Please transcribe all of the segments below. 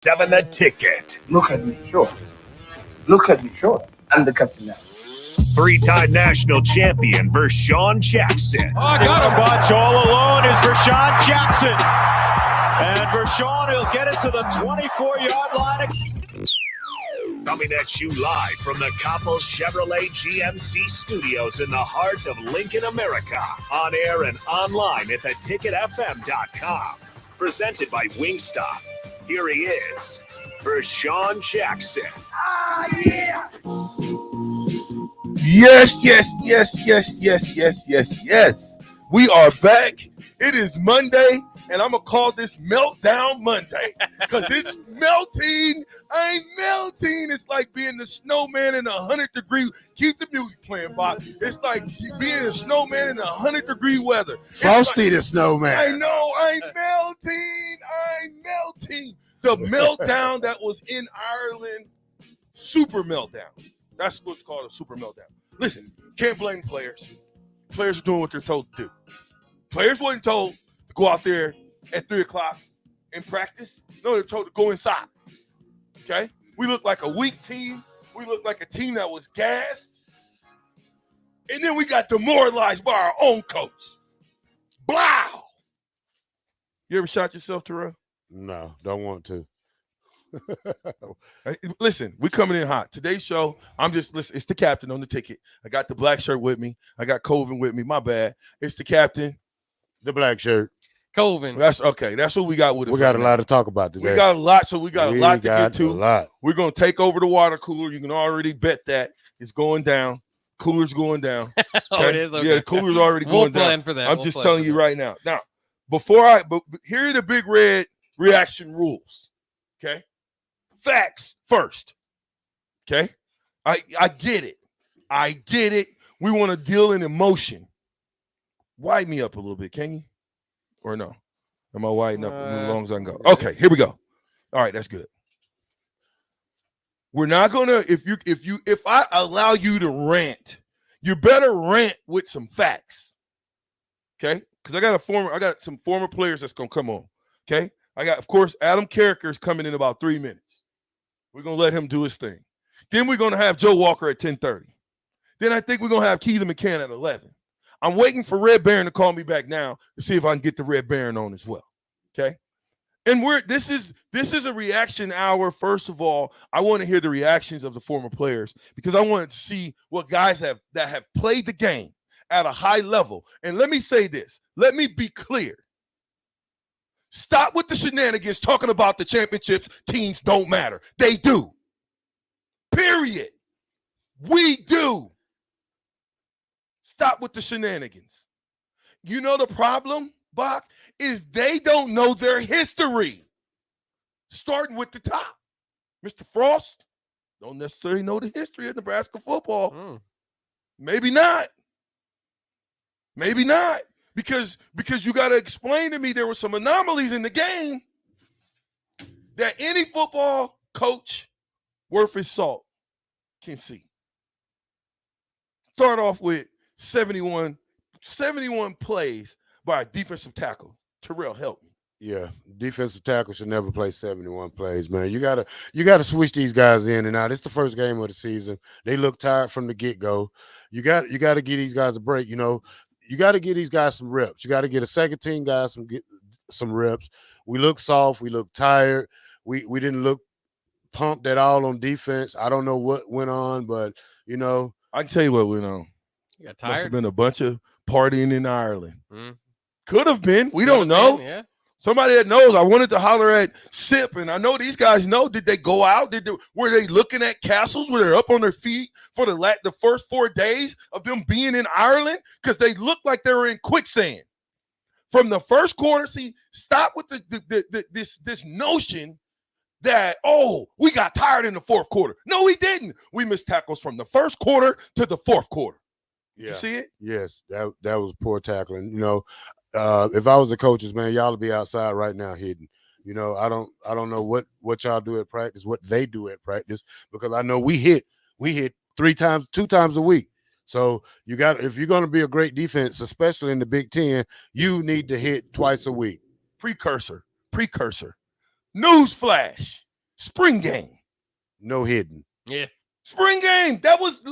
7 The Ticket. Look at me, sure. Look at me, sure. I'm the captain now. 3-time national champion Vershawn Jackson. Oh, got him, Butch. All alone is Vershawn Jackson. And Vershawn will get it to the 24-yard line. Coming at you live from the Coppel Chevrolet GMC studios in the heart of Lincoln, America. On air and online at theticketfm.com. Presented by Wingstop. Here he is, Vershawn Jackson. Ah, yeah! Yes. We are back. It is Monday, and I'm going to call this Meltdown Monday because it's melting. I ain't melting. It's like being the snowman in 100-degree. Keep the music playing, Bob. It's like being a snowman in 100-degree weather. Frosty the snowman. I know. I'm melting. The meltdown that was in Ireland, super meltdown. That's what's called a super meltdown. Listen, can't blame players. Players are doing what they're told to do. Players weren't told to go out there at 3 o'clock and practice. No, they're told to go inside. Okay? We look like a weak team. We look like a team that was gassed. And then we got demoralized by our own coach. Blow! You ever shot yourself, Terrell? No, don't want to. Listen, we coming in hot. Today's show, it's the captain on the ticket. I got the black shirt with me. I got Colvin with me. My bad. It's the captain. The black shirt. Colvin. That's okay. That's what we got with us. We got a lot to talk about today. We got a lot to get to. A lot. We're going to take over the water cooler. You can already bet that it's going down. Cooler's going down. Okay? Oh, it is? Okay. Yeah, the cooler's already going down. We'll plan for that. I'm just telling you right now. Now, but here are the big red reaction rules. Okay? Facts first. Okay? I get it. We want to deal in emotion. Wipe me up a little bit, can you? Or no? Am I widening up as long as I can go? Okay, here we go. All right, that's good. We're not gonna if I allow you to rant, you better rant with some facts. Okay? Because I got some former players that's gonna come on. Okay? I got, of course, Adam Carricker's coming in about 3 minutes. We're gonna let him do his thing. Then we're gonna have Joe Walker at 10:30. Then I think we're gonna have Keith McCann at 11. I'm waiting for Red Baron to call me back now to see if I can get the Red Baron on as well. Okay. And this is a reaction hour. First of all, I want to hear the reactions of the former players because I want to see what guys that have played the game at a high level. And let me say this. Let me be clear. Stop with the shenanigans talking about the championships. Teams don't matter. They do. Period. We do. Stop with the shenanigans. You know the problem, Bach, is they don't know their history. Starting with the top. Mr. Frost don't necessarily know the history of Nebraska football. Maybe not. Because you got to explain to me there were some anomalies in the game that any football coach worth his salt can see. Start off with 71 plays by a defensive tackle. Terrell, help me. Yeah, defensive tackle should never play 71 plays, man. You gotta switch these guys in and out. It's the first game of the season. They look tired from the get-go. You got to give these guys a break, you know. You got to give these guys some reps. You got to get a second team guys some reps. We look soft. We look tired. We didn't look pumped at all on defense. I don't know what went on, but, you know. I can tell you what went on. You got tired? Must have been a bunch of partying in Ireland. Could have been. We don't know. Yeah. Somebody that knows. I wanted to holler at Sip, and I know these guys know. Did they go out? Were they looking at castles? Were they up on their feet for the first 4 days of them being in Ireland? Because they looked like they were in quicksand. From the first quarter, see, stop with this notion that, we got tired in the fourth quarter. No, we didn't. We missed tackles from the first quarter to the fourth quarter. Yeah. You see it? Yes, that was poor tackling. You know, if I was the coaches, man, y'all would be outside right now hitting. You know, I don't know what y'all do at practice, what they do at practice, because I know we hit 2 times a week. So if you're going to be a great defense, especially in the Big Ten, you need to hit twice a week. Precursor. Newsflash. Spring game. No hidden. Yeah. Spring game. That was.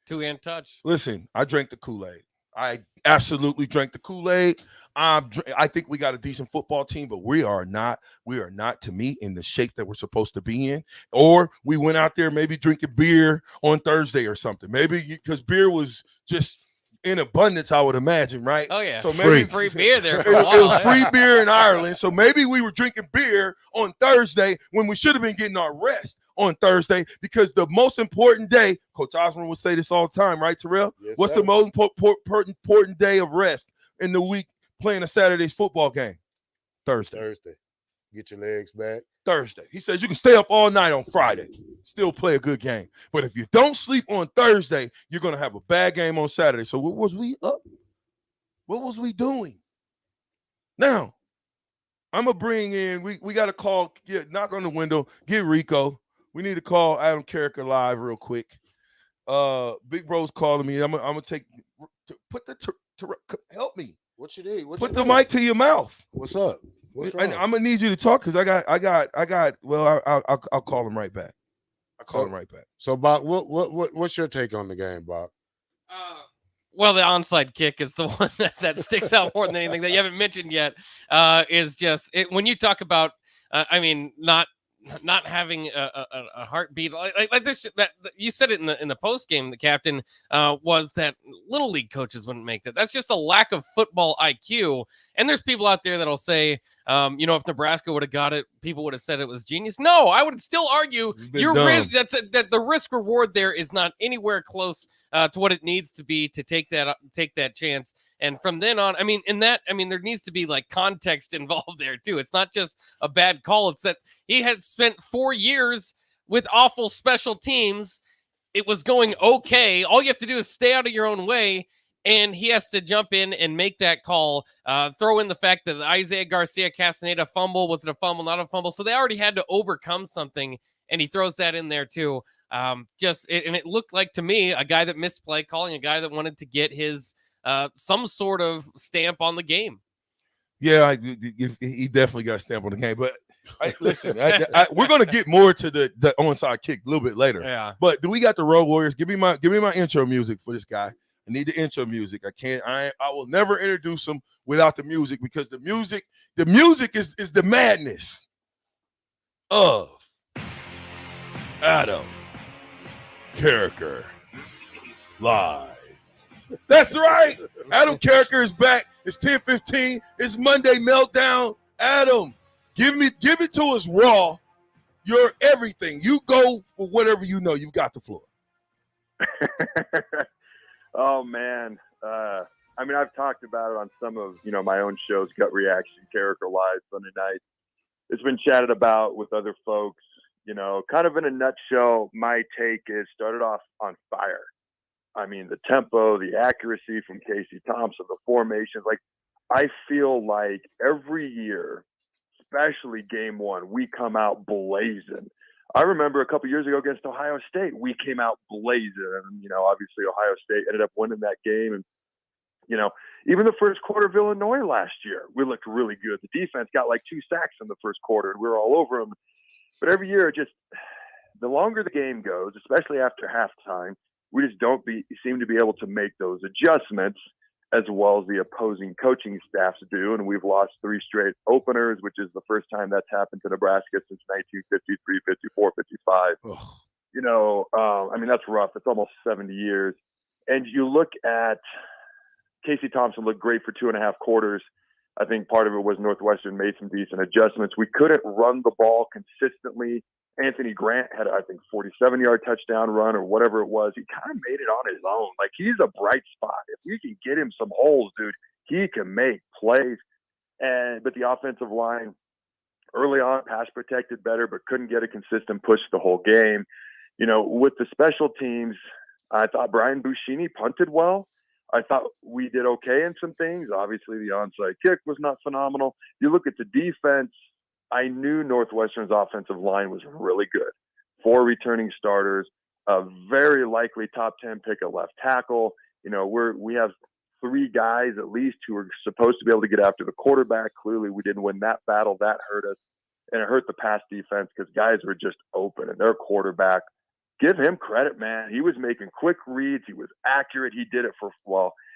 Two-hand touch. Listen, I drank the Kool-Aid. I absolutely drank the Kool-Aid. I think we got a decent football team, but we are not, to me, in the shape that we're supposed to be in. Or we went out there maybe drinking beer on Thursday or something. Maybe because beer was just in abundance, I would imagine, right? Oh, yeah. So maybe free beer there it for a while. was free beer in Ireland. So maybe we were drinking beer on Thursday when we should have been getting our rest on Thursday, because the most important day, Coach Osborne would say this all the time, right, Terrell? Yes, What's sir. the most important day of rest in the week playing a Saturday's football game? Thursday. Get your legs back. Thursday. He says you can stay up all night on Friday, still play a good game. But if you don't sleep on Thursday, you're going to have a bad game on Saturday. So what was we up? What was we doing? Now, I'm going to bring in, we got to call, knock on the window, get Rico. We need to call Adam Carricker live real quick. Big Bro's calling me. I'm gonna take. Help me. What you need? Put the mic to your mouth. What's up? What's wrong? I'm gonna need you to talk because I got. Well, I'll call him right back. So, Bach, what's your take on the game, Bach? Well, the onside kick is the one that sticks out more than anything that you haven't mentioned yet. Is just when you talk about, not having a heartbeat like this. That you said it in the post game. The captain was that little league coaches wouldn't make that. That's just a lack of football IQ. And there's people out there that'll say, if Nebraska would have got it, people would have said it was genius. No, I would still argue that the risk reward there is not anywhere close to what it needs to be to take that chance. And from then on, there needs to be like context involved there too. It's not just a bad call. It's that he had spent 4 years with awful special teams. It was going okay. All you have to do is stay out of your own way. And he has to jump in and make that call. Throw in the fact that the Isaiah Garcia Castaneda fumble. Was it a fumble, not a fumble? So they already had to overcome something, and he throws that in there too. And it looked like to me a guy that missed play calling, a guy that wanted to get his some sort of stamp on the game. Yeah, he definitely got a stamp on the game. But listen, we're going to get more to the onside kick a little bit later. Yeah. But do we got the Road Warriors? Give me my intro music for this guy. I need the intro music. I will never introduce him without the music, because the music is the madness of Adam Carricker live. That's right. Adam Carricker is back. It's 10:15. It's Monday Meltdown. Adam, give it to us raw. You're everything. You go for whatever you know. You've got the floor. Oh man. I've talked about it on some of, my own shows, Gut Reaction, Carricker Live, Sunday night. It's been chatted about with other folks, kind of in a nutshell. My take is started off on fire. The tempo, the accuracy from Casey Thompson, the formations, I feel like every year, especially game one, we come out blazing. I remember a couple years ago against Ohio State, we came out blazing, and obviously Ohio State ended up winning that game. And even the first quarter of Illinois last year, we looked really good. The defense got like 2 sacks in the first quarter, and we were all over them. But every year, the longer the game goes, especially after halftime, we just don't seem to be able to make those adjustments as well as the opposing coaching staffs do. And we've lost 3 straight openers, which is the first time that's happened to Nebraska since 1953, 54, 55. That's rough. It's almost 70 years. And you look at Casey Thompson looked great for 2.5 quarters. I think part of it was Northwestern made some decent adjustments. We couldn't run the ball consistently. Anthony Grant had, I think, 47-yard touchdown run or whatever it was. He kind of made it on his own. He's a bright spot. If we can get him some holes, dude, he can make plays. But the offensive line early on pass protected better, but couldn't get a consistent push the whole game. With the special teams, I thought Brian Buschini punted well. I thought we did okay in some things. Obviously, the onside kick was not phenomenal. You look at the defense, I knew Northwestern's offensive line was really good. 4 returning starters, a very likely top 10 pick at left tackle. We have 3 guys at least who are supposed to be able to get after the quarterback. Clearly, we didn't win that battle. That hurt us. and it hurt the pass defense because guys were just open, and their quarterback, give him credit, man. He was making quick reads. He was accurate. He did it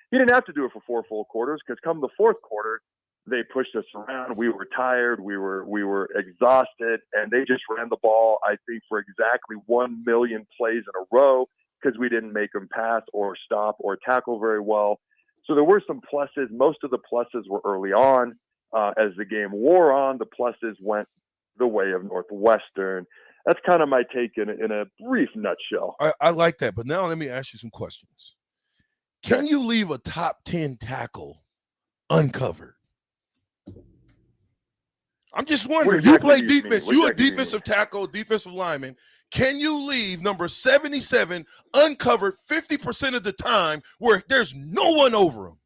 he didn't have to do it for 4 full quarters, because come the fourth quarter, they pushed us around. We were tired. We were exhausted, and they just ran the ball, I think, for exactly 1 million plays in a row, because we didn't make them pass or stop or tackle very well. So there were some pluses. Most of the pluses were early on. As the game wore on, the pluses went the way of Northwestern. That's kind of my take in a brief nutshell. I like that, but now let me ask you some questions. Can you leave a top 10 tackle uncovered? I'm just wondering. You play defense. You're a defensive tackle, defensive lineman. Can you leave number 77 uncovered 50% of the time where there's no one over him?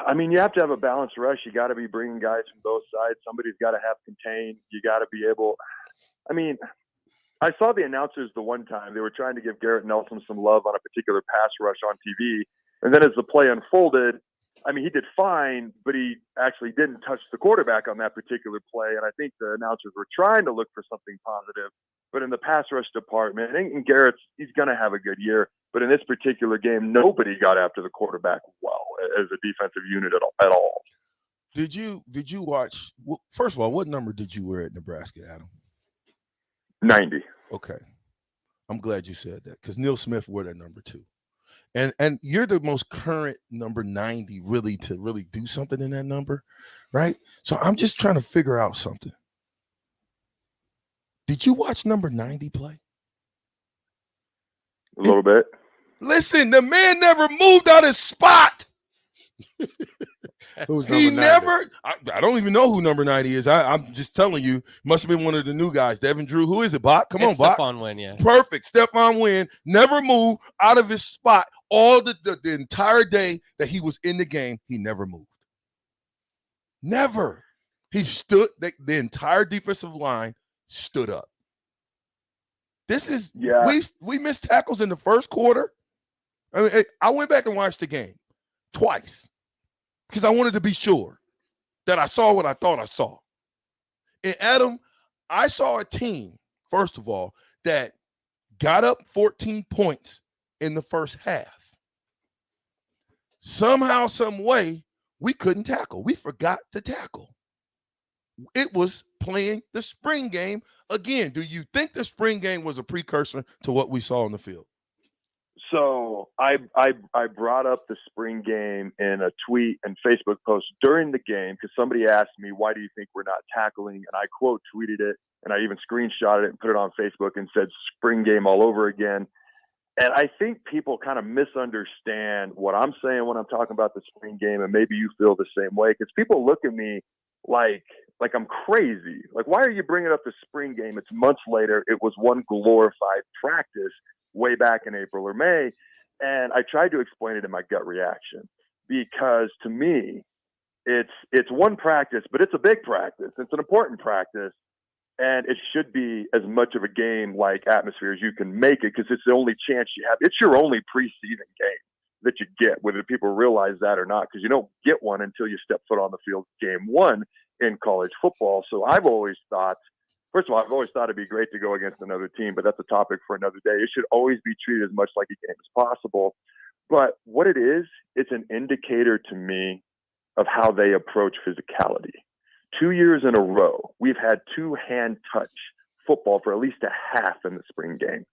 I mean, you have to have a balanced rush. You got to be bringing guys from both sides. Somebody's got to have contain. You got to be able – I mean, I saw the announcers the one time. They were trying to give Garrett Nelson some love on a particular pass rush on TV. And then as the play unfolded, I mean, he did fine, but he actually didn't touch the quarterback on that particular play. And I think the announcers were trying to look for something positive. But in the pass rush department, and he's going to have a good year. But in this particular game, nobody got after the quarterback well as a defensive unit at all. Did you watch? Well, first of all, what number did you wear at Nebraska, Adam? 90. Okay, I'm glad you said that, because Neil Smith wore that number too. And you're the most current number 90 really to really do something in that number, right? So I'm just trying to figure out something. Did you watch number 90 play? A little bit. Listen, the man never moved out his spot. He never. I don't even know who number 90 is. I'm just telling you. Must have been one of the new guys. Devin Drew. Who is it, Bach? Come on, Bach. Stephon Wynn, yeah. Perfect. Stephon Wynn never moved out of his spot all the entire day that he was in the game. He never moved. Never. He stood. The entire defensive line stood up. This is we missed tackles in the first quarter. I mean, I went back and watched the game twice because I wanted to be sure that I saw what I thought I saw. And Adam, I saw a team, first of all, that got up 14 points in the first half. Somehow, some way, we couldn't tackle. We forgot to tackle. It was playing the spring game again. Do you think the spring game was a precursor to what we saw on the field? So I brought up the spring game in a tweet and Facebook post during the game because somebody asked me, why do you think we're not tackling? And I quote tweeted it, and I even screenshotted it and put it on Facebook and said spring game all over again. And I think people kind of misunderstand what I'm saying when I'm talking about the spring game, and maybe you feel the same way, because people look at me like I'm crazy. Like, why are you bringing up the spring game? It's months later. It was one glorified practice way back in April or May. And I tried to explain it in my gut reaction, because to me, it's one practice, but it's a big practice. It's an important practice. And it should be as much of a game-like atmosphere as you can make it, because it's the only chance you have. It's your only preseason game that you get, whether people realize that or not, because you don't get one until you step foot on the field game one in college football. So I've always thought, first of all, I've always thought it'd be great to go against another team, but that's a topic for another day. It should always be treated as much like a game as possible. But what it is, it's an indicator to me of how they approach physicality. 2 years in a row, we've had two hand-touch football for at least a half in the spring game.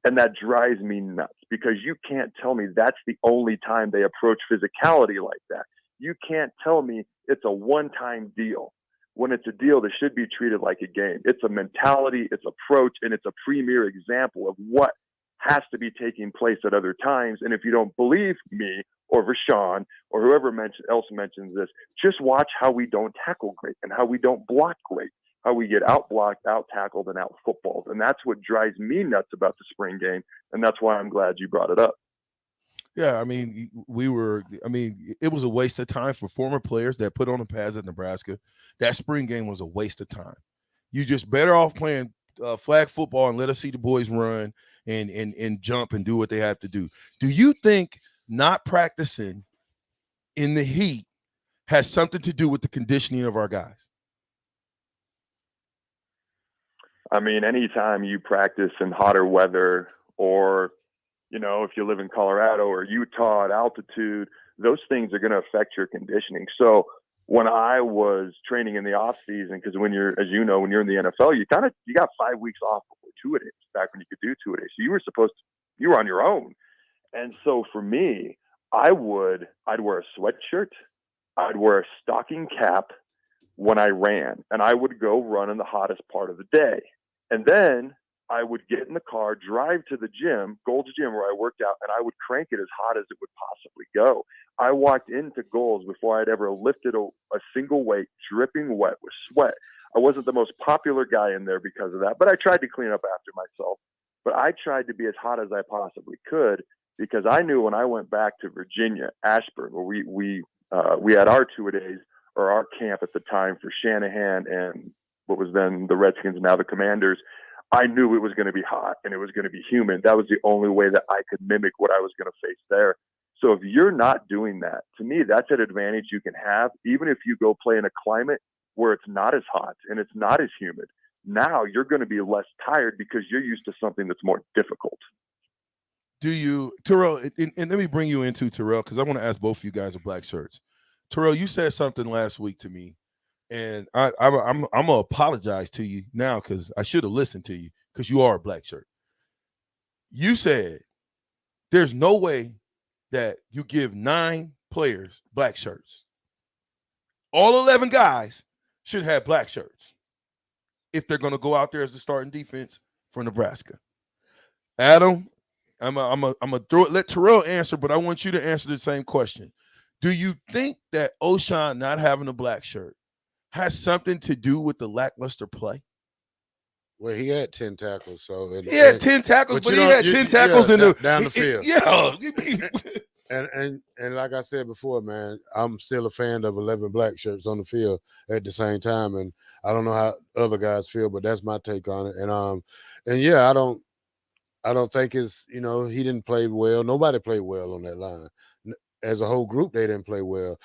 And that drives me nuts, because you can't tell me that's the only time they approach physicality like that. You can't tell me it's a one-time deal when it's a deal that should be treated like a game. It's a mentality, it's approach, and it's a premier example of what has to be taking place at other times. And if you don't believe me or Rashawn or whoever else mentions this, just watch how we don't tackle great and how we don't block great, how we get out-blocked, out-tackled, and out-footballed. And that's what drives me nuts about the spring game, and that's why I'm glad you brought it up. Yeah, I mean, it was a waste of time for former players that put on the pads at Nebraska. That spring game was a waste of time. You just better off playing flag football and let us see the boys run and jump and do what they have to do. Do you think not practicing in the heat has something to do with the conditioning of our guys? I mean, anytime you practice in hotter weather, or, you know, if you live in Colorado or Utah at altitude, those things are going to affect your conditioning. So when I was training in the off season, because when you're, as you know, when you're in the NFL, you got 5 weeks off before two-a-days, back when you could do two-a-days. So you were on your own. And so for me, I'd wear a sweatshirt, I'd wear a stocking cap when I ran, and I would go run in the hottest part of the day. And then I would get in the car, drive to the gym, Gold's Gym, where I worked out, and I would crank it as hot as it would possibly go. I walked into Gold's before I'd ever lifted a single weight, dripping wet with sweat. I wasn't the most popular guy in there because of that, but I tried to clean up after myself. But I tried to be as hot as I possibly could, because I knew when I went back to Virginia, Ashburn, where we had our two-a-days, or our camp at the time, for Shanahan and what was then the Redskins, now the Commanders, I knew it was going to be hot and it was going to be humid. That was the only way that I could mimic what I was going to face there. So if you're not doing that, to me, that's an advantage you can have, even if you go play in a climate where it's not as hot and it's not as humid. Now you're going to be less tired because you're used to something that's more difficult. Do you, Terrell, and let me bring you into Terrell, because I want to ask both of you guys with black shirts. Terrell, you said something last week to me, and I'm gonna apologize to you now, because I should have listened to you, because you are a black shirt. You said there's no way that you give 9 players black shirts. All 11 guys should have black shirts if they're gonna go out there as the starting defense for Nebraska. Adam, I'm gonna throw it. Let Terrell answer, but I want you to answer the same question. Do you think that O'Shawn not having a black shirt has something to do with the lackluster play? Well, he had 10 tackles, so he had 10 tackles, but he had 10 tackles in down the field. Yeah. And like I said before, man, I'm still a fan of 11 black shirts on the field at the same time, and I don't know how other guys feel, but that's my take on it. And yeah, I don't think it's, he didn't play well. Nobody played well on that line. As a whole group, they didn't play well.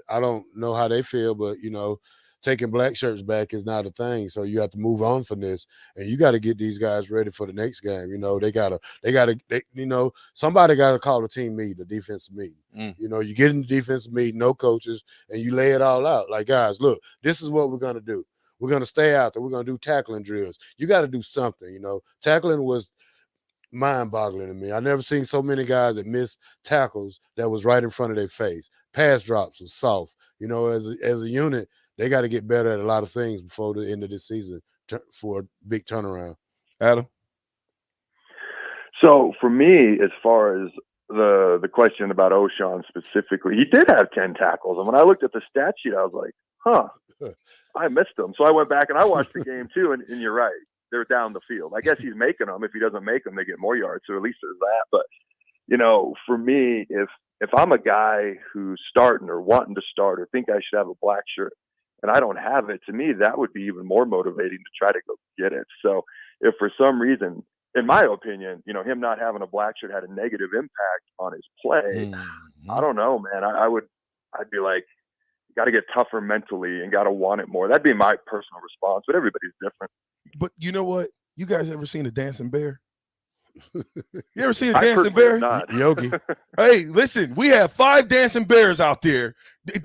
I don't know how they feel, but taking black shirts back is not a thing. So you have to move on from this, and you got to get these guys ready for the next game. Somebody got to call the team meeting, the defensive meeting. You get in the defensive meeting, no coaches, and you lay it all out. Like, guys, look, this is what we're going to do. We're going to stay out there. We're going to do tackling drills. You got to do something, Tackling was mind-boggling to me. I never seen so many guys that missed tackles that was right in front of their face. Pass drops was soft. As a unit, they got to get better at a lot of things before the end of this season for a big turnaround. Adam? So for me, as far as the question about O'Shawn specifically, he did have 10 tackles. And when I looked at the stat sheet, I was like, I missed them. So I went back and I watched the game too, and you're right. They're down the field. I guess he's making them. If he doesn't make them, they get more yards. So at least there's that. But, for me, if I'm a guy who's starting or wanting to start or think I should have a black shirt and I don't have it, to me, that would be even more motivating to try to go get it. So if for some reason, in my opinion, him not having a black shirt had a negative impact on his play, I don't know, man. I'd be like, you got to get tougher mentally and got to want it more. That'd be my personal response, but everybody's different. But you know what? You guys ever seen a dancing bear? You ever seen a dancing bear? Yogi. Hey, listen, we have 5 dancing bears out there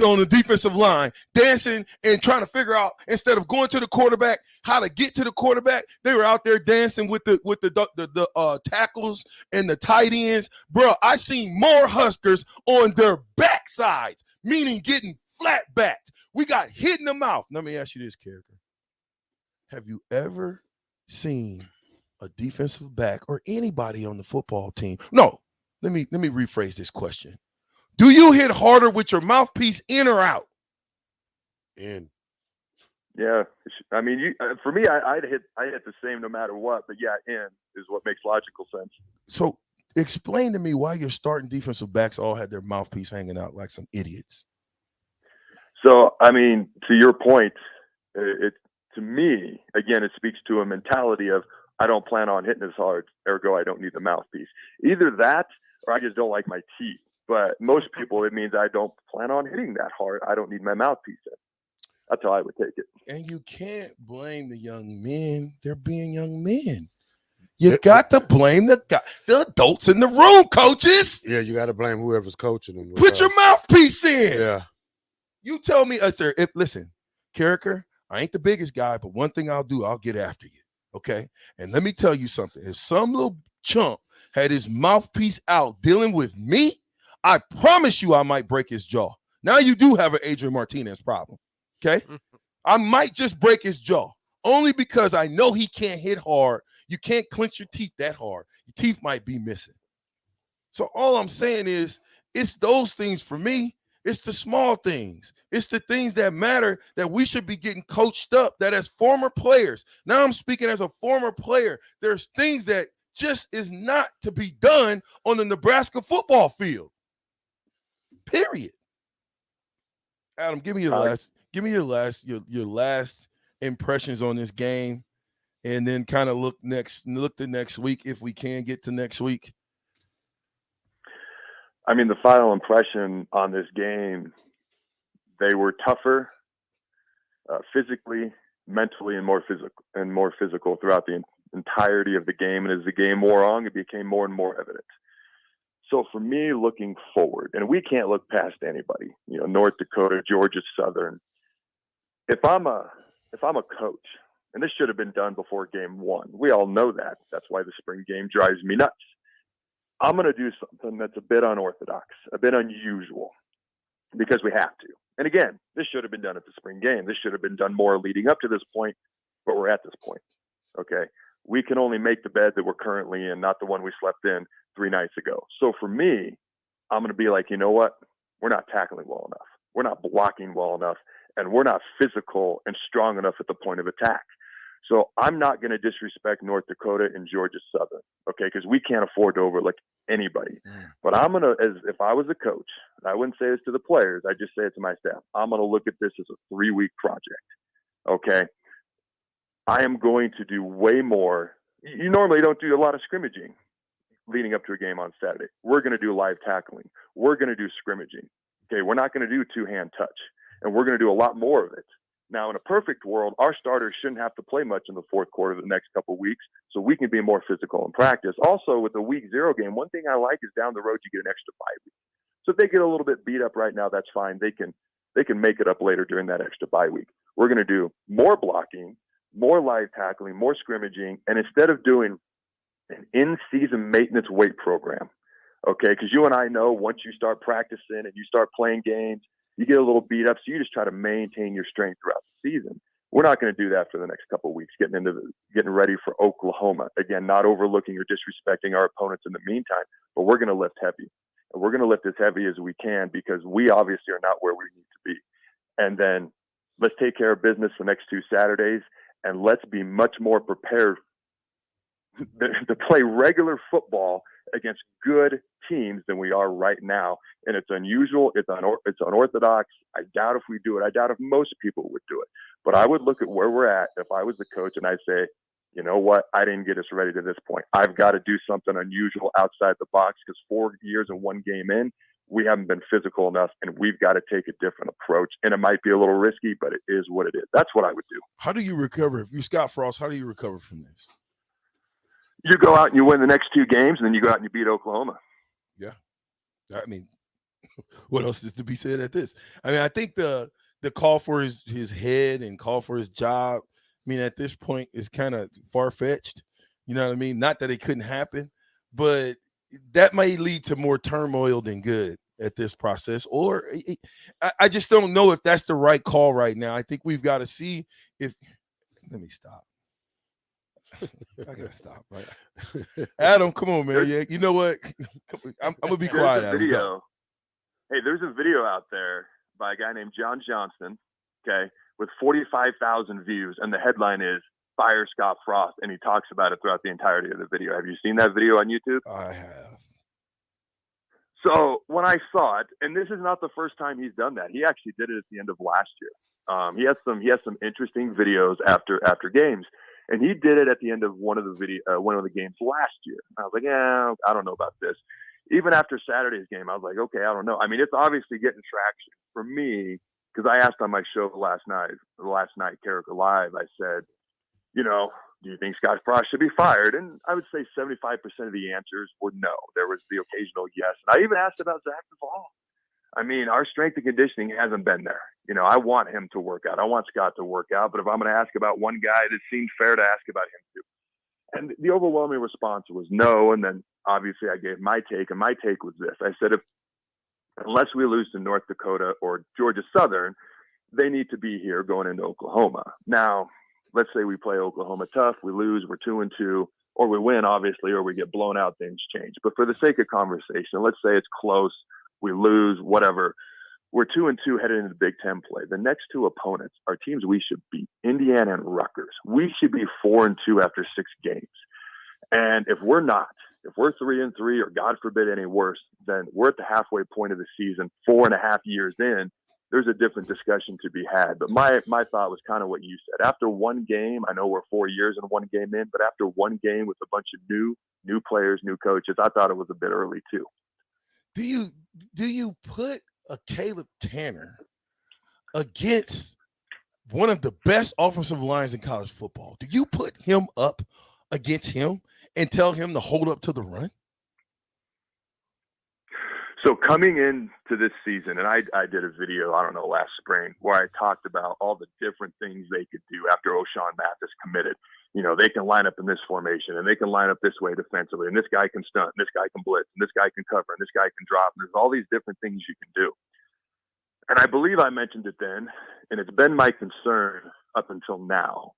on the defensive line dancing and trying to figure out, instead of going to the quarterback, how to get to the quarterback. They were out there dancing with the tackles and the tight ends. Bro, I seen more Huskers on their backsides, meaning getting flat backed. We got hit in the mouth. Let me ask you this, character. Have you ever seen a defensive back or anybody on the football team? No, let me rephrase this question. Do you hit harder with your mouthpiece, in or out? In. Yeah, I mean, for me, I hit the same no matter what. But yeah, in is what makes logical sense. So explain to me why your starting defensive backs all had their mouthpiece hanging out like some idiots. So I mean, to your point, to me, again, it speaks to a mentality of, I don't plan on hitting as hard, ergo I don't need the mouthpiece. Either that or I just don't like my teeth. But most people, it means I don't plan on hitting that hard. I don't need my mouthpiece in. That's how I would take it. And you can't blame the young men. They're being young men. You got to blame the adults in the room, coaches. Yeah, you got to blame whoever's coaching them. Put your mouthpiece in. Yeah. You tell me, sir, listen, Carricker, I ain't the biggest guy, but one thing I'll do, I'll get after you, okay? And let me tell you something. If some little chump had his mouthpiece out dealing with me, I promise you I might break his jaw. Now you do have an Adrian Martinez problem, okay? I might just break his jaw, only because I know he can't hit hard. You can't clench your teeth that hard. Your teeth might be missing. So all I'm saying is, it's those things for me. It's the small things. It's the things that matter that we should be getting coached up, that as former players, now I'm speaking as a former player, there's things that just is not to be done on the Nebraska football field. Period. Adam, give me your last impressions on this game, and then kind of look to next week if we can get to next week. I mean, the final impression on this game, they were tougher physically, mentally, and more physical throughout the entirety of the game. And as the game wore on, it became more and more evident. So for me, looking forward, and we can't look past anybody, North Dakota, Georgia Southern. If I'm a coach, and this should have been done before game one, we all know that. That's why the spring game drives me nuts. I'm going to do something that's a bit unorthodox, a bit unusual, because we have to. And again, this should have been done at the spring game. This should have been done more leading up to this point, but we're at this point. Okay. We can only make the bed that we're currently in, not the one we slept in 3 nights ago. So for me, I'm going to be like, you know what? We're not tackling well enough. We're not blocking well enough, and we're not physical and strong enough at the point of attack. So I'm not going to disrespect North Dakota and Georgia Southern, okay, because we can't afford to overlook anybody. But I'm going to, as if I was a coach, and I wouldn't say this to the players, I just say it to my staff, I'm going to look at this as a 3-week project, okay? I am going to do way more. You normally don't do a lot of scrimmaging leading up to a game on Saturday. We're going to do live tackling. We're going to do scrimmaging, okay? We're not going to do two-hand touch, and we're going to do a lot more of it. Now, in a perfect world, our starters shouldn't have to play much in the fourth quarter of the next couple of weeks, so we can be more physical in practice. Also, with the week 0 game, one thing I like is down the road you get an extra bye week. So if they get a little bit beat up right now, that's fine. They can make it up later during that extra bye week. We're going to do more blocking, more live tackling, more scrimmaging, and instead of doing an in-season maintenance weight program, okay, because you and I know once you start practicing and you start playing games, you get a little beat up, so you just try to maintain your strength throughout the season. We're not going to do that for the next couple of weeks, getting ready for Oklahoma. Again, not overlooking or disrespecting our opponents in the meantime, but we're going to lift heavy. And we're going to lift as heavy as we can because we obviously are not where we need to be. And then let's take care of business the next 2 Saturdays, and let's be much more prepared to play regular football against good teams than we are right now. And it's unusual. It's unorthodox. I doubt if we do it. I doubt if most people would do it. But I would look at where we're at if I was the coach, and I'd say, you know what? I didn't get us ready to this point. I've got to do something unusual outside the box because 4 years and 1 game in, we haven't been physical enough, and we've got to take a different approach. And it might be a little risky, but it is what it is. That's what I would do. How do you recover? If you're Scott Frost, how do you recover from this? You go out and you win the next 2 games, and then you go out and you beat Oklahoma. Yeah. I mean, what else is to be said at this? I mean, I think the call for his head and call for his job, I mean, at this point is kind of far-fetched. You know what I mean? Not that it couldn't happen, but that may lead to more turmoil than good at this process. Or I just don't know if that's the right call right now. I think we've got to see if – let me stop. I gotta stop, right? Adam, come on, man. Yeah, you know what? I'm gonna be quiet. Adam, video. Hey, there's a video out there by a guy named John Johnson, okay, with 45,000 views, and the headline is "Fire Scott Frost," and he talks about it throughout the entirety of the video. Have you seen that video on YouTube? I have. So when I saw it, and this is not the first time he's done that. He actually did it at the end of last year. He has some interesting videos after games. And he did it at the end of one of the games last year. I was like, yeah, I don't know about this. Even after Saturday's game, I was like, okay, I don't know. I mean, it's obviously getting traction. For me, because I asked on my show last night, Character Live, I said, you know, do you think Scott Frost should be fired? And I would say 75% of the answers were no. There was the occasional yes. And I even asked about Zach Duvall. I mean, our strength and conditioning hasn't been there. You know, I want him to work out. I want Scott to work out. But if I'm going to ask about one guy, it seemed fair to ask about him too. And the overwhelming response was no. And then obviously I gave my take, and my take was this. I said, unless we lose to North Dakota or Georgia Southern, they need to be here going into Oklahoma. Now, let's say we play Oklahoma tough, we lose, we're 2-2, or we win, obviously, or we get blown out, things change. But for the sake of conversation, let's say it's close, we lose, whatever. We're 2-2 headed into the Big Ten play. The next two opponents are teams we should beat, Indiana and Rutgers. We should be 4-2 after 6 games. And if we're not, if we're 3-3, or God forbid any worse, then we're at the halfway point of the season, 4.5 years in. There's a different discussion to be had. But my thought was kind of what you said. After one game, I know we're 4 years and one game in, but after one game with a bunch of new players, new coaches, I thought it was a bit early too. Do you put a Caleb Tanner against one of the best offensive lines in college football? Do you put him up against him and tell him to hold up to the run? So coming into this season, and I did a video, I don't know, last spring, where I talked about all the different things they could do after O'Shawn Mathis committed. You know, they can line up in this formation, and they can line up this way defensively, and this guy can stunt, and this guy can blitz, and this guy can cover, and this guy can drop. And there's all these different things you can do. And I believe I mentioned it then, and it's been my concern up until now.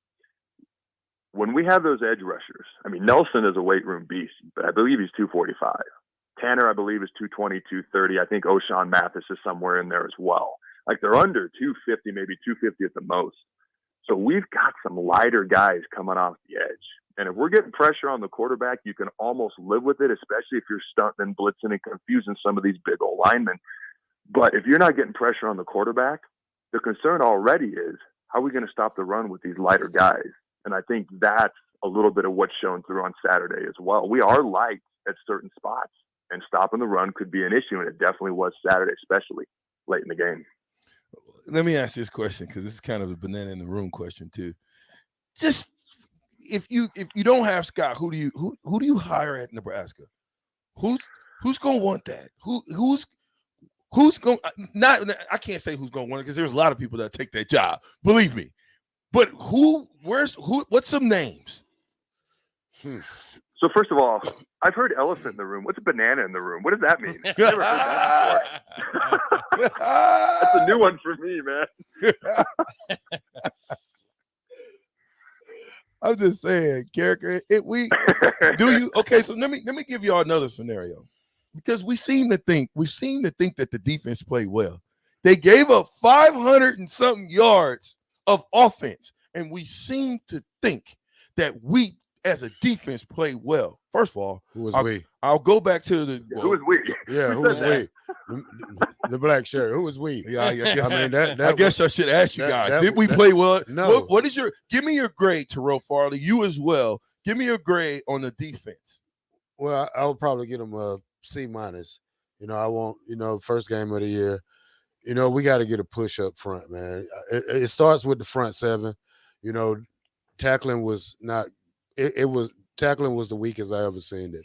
When we have those edge rushers, I mean, Nelson is a weight room beast, but I believe he's 245. Tanner, I believe, is 220, 230. I think O'Shawn Mathis is somewhere in there as well. Like, they're under 250, maybe 250 at the most. So we've got some lighter guys coming off the edge. And if we're getting pressure on the quarterback, you can almost live with it, especially if you're stunting and blitzing and confusing some of these big old linemen. But if you're not getting pressure on the quarterback, the concern already is, how are we going to stop the run with these lighter guys? And I think that's a little bit of what's shown through on Saturday as well. We are light at certain spots, and stopping the run could be an issue, and it definitely was Saturday, especially late in the game. Let me ask this question, because this is kind of a banana in the room question too. Just if you don't have Scott, who do you hire at Nebraska? Who's going to want that? Who's going not? I can't say who's going to want it, because there's a lot of people that take that job. Believe me. But what's some names? So first of all, I've heard elephant in the room. What's a banana in the room? What does that mean? I've never heard that before. That's a new one for me, man. I'm just saying, character. Okay, so let me give y'all another scenario, because we seem to think that the defense played well. They gave up 500 and something yards of offense, and we seem to think that we, as a defense, played well. First of all, who was we? I'll go back to the who was we? Yeah, who was we? The black shirt. Who was we? Yeah, I guess, I mean, I guess I should ask you guys. Did we play well? No. What is your? Give me your grade, Terrell Farley. You as well. Give me your grade on the defense. Well, I would probably get them a C-. You know, I won't. You know, first game of the year. You know, we got to get a push up front, man. It starts with the front seven. You know, tackling was not. It was tackling was the weakest I ever seen it.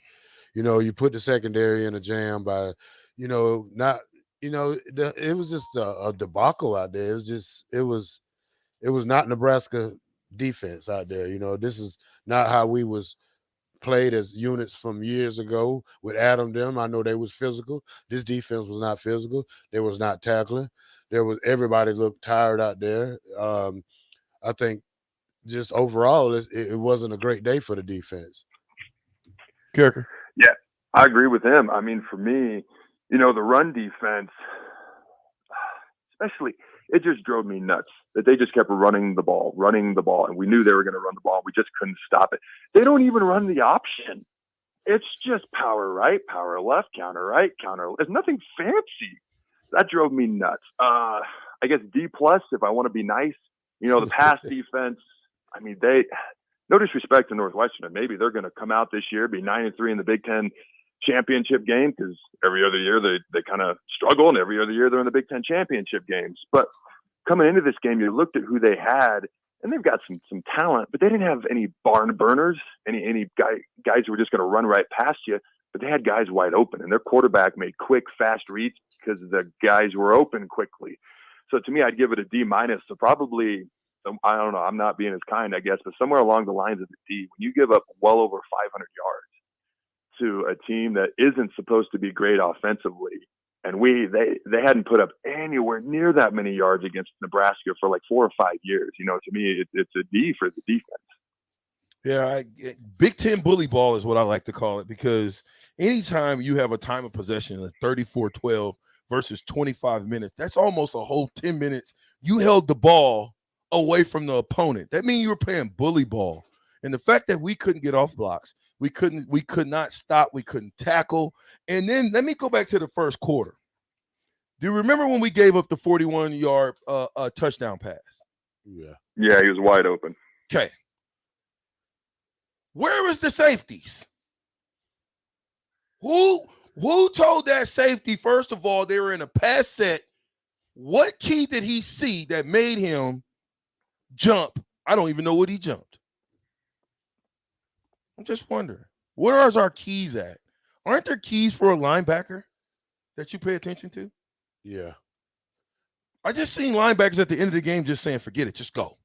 You know, you put the secondary in a jam by, you know, not. You know, it was just a debacle out there. It was not Nebraska defense out there. You know, this is not how we was played as units from years ago with Adam them. I know they was physical. This defense was not physical. They was not tackling. Everybody looked tired out there. I think just overall, it wasn't a great day for the defense. Kirker. Yeah, I agree with him. I mean, for me, you know, the run defense, especially, it just drove me nuts that they just kept running the ball, and we knew they were going to run the ball. We just couldn't stop it. They don't even run the option. It's just power right, power left, counter right, counter. There's nothing fancy. That drove me nuts. I guess D+, if I want to be nice. You know, the pass defense, I mean, no disrespect to Northwestern, and maybe they're going to come out this year, be 9-3 in the Big Ten championship game, because every other year they kind of struggle, and every other year they're in the Big Ten championship games. But coming into this game, you looked at who they had, and they've got some talent, but they didn't have any barn burners, any guys who were just going to run right past you. But they had guys wide open, and their quarterback made quick, fast reads because the guys were open quickly. So to me, I'd give it a D-. So probably, I don't know, I'm not being as kind, I guess, but somewhere along the lines of the D, when you give up well over 500 yards to a team that isn't supposed to be great offensively, and they hadn't put up anywhere near that many yards against Nebraska for like 4 or 5 years. You know, to me, it's a D for the defense. Yeah, Big Ten bully ball is what I like to call it, because anytime you have a time of possession of 34-12 versus 25 minutes, that's almost a whole 10 minutes. You held the ball away from the opponent. That means you were playing bully ball. And the fact that we couldn't get off blocks, we could not stop, we couldn't tackle. And then let me go back to the first quarter. Do you remember when we gave up the 41-yard touchdown pass? Yeah. Yeah, he was wide open. Okay. Where was the safeties? Who told that safety, first of all, they were in a pass set? What key did he see that made him jump? I don't even know what he jumped. I'm just wondering, where are our keys at? Aren't there keys for a linebacker that you pay attention to? Yeah. I just seen linebackers at the end of the game just saying, forget it, just go.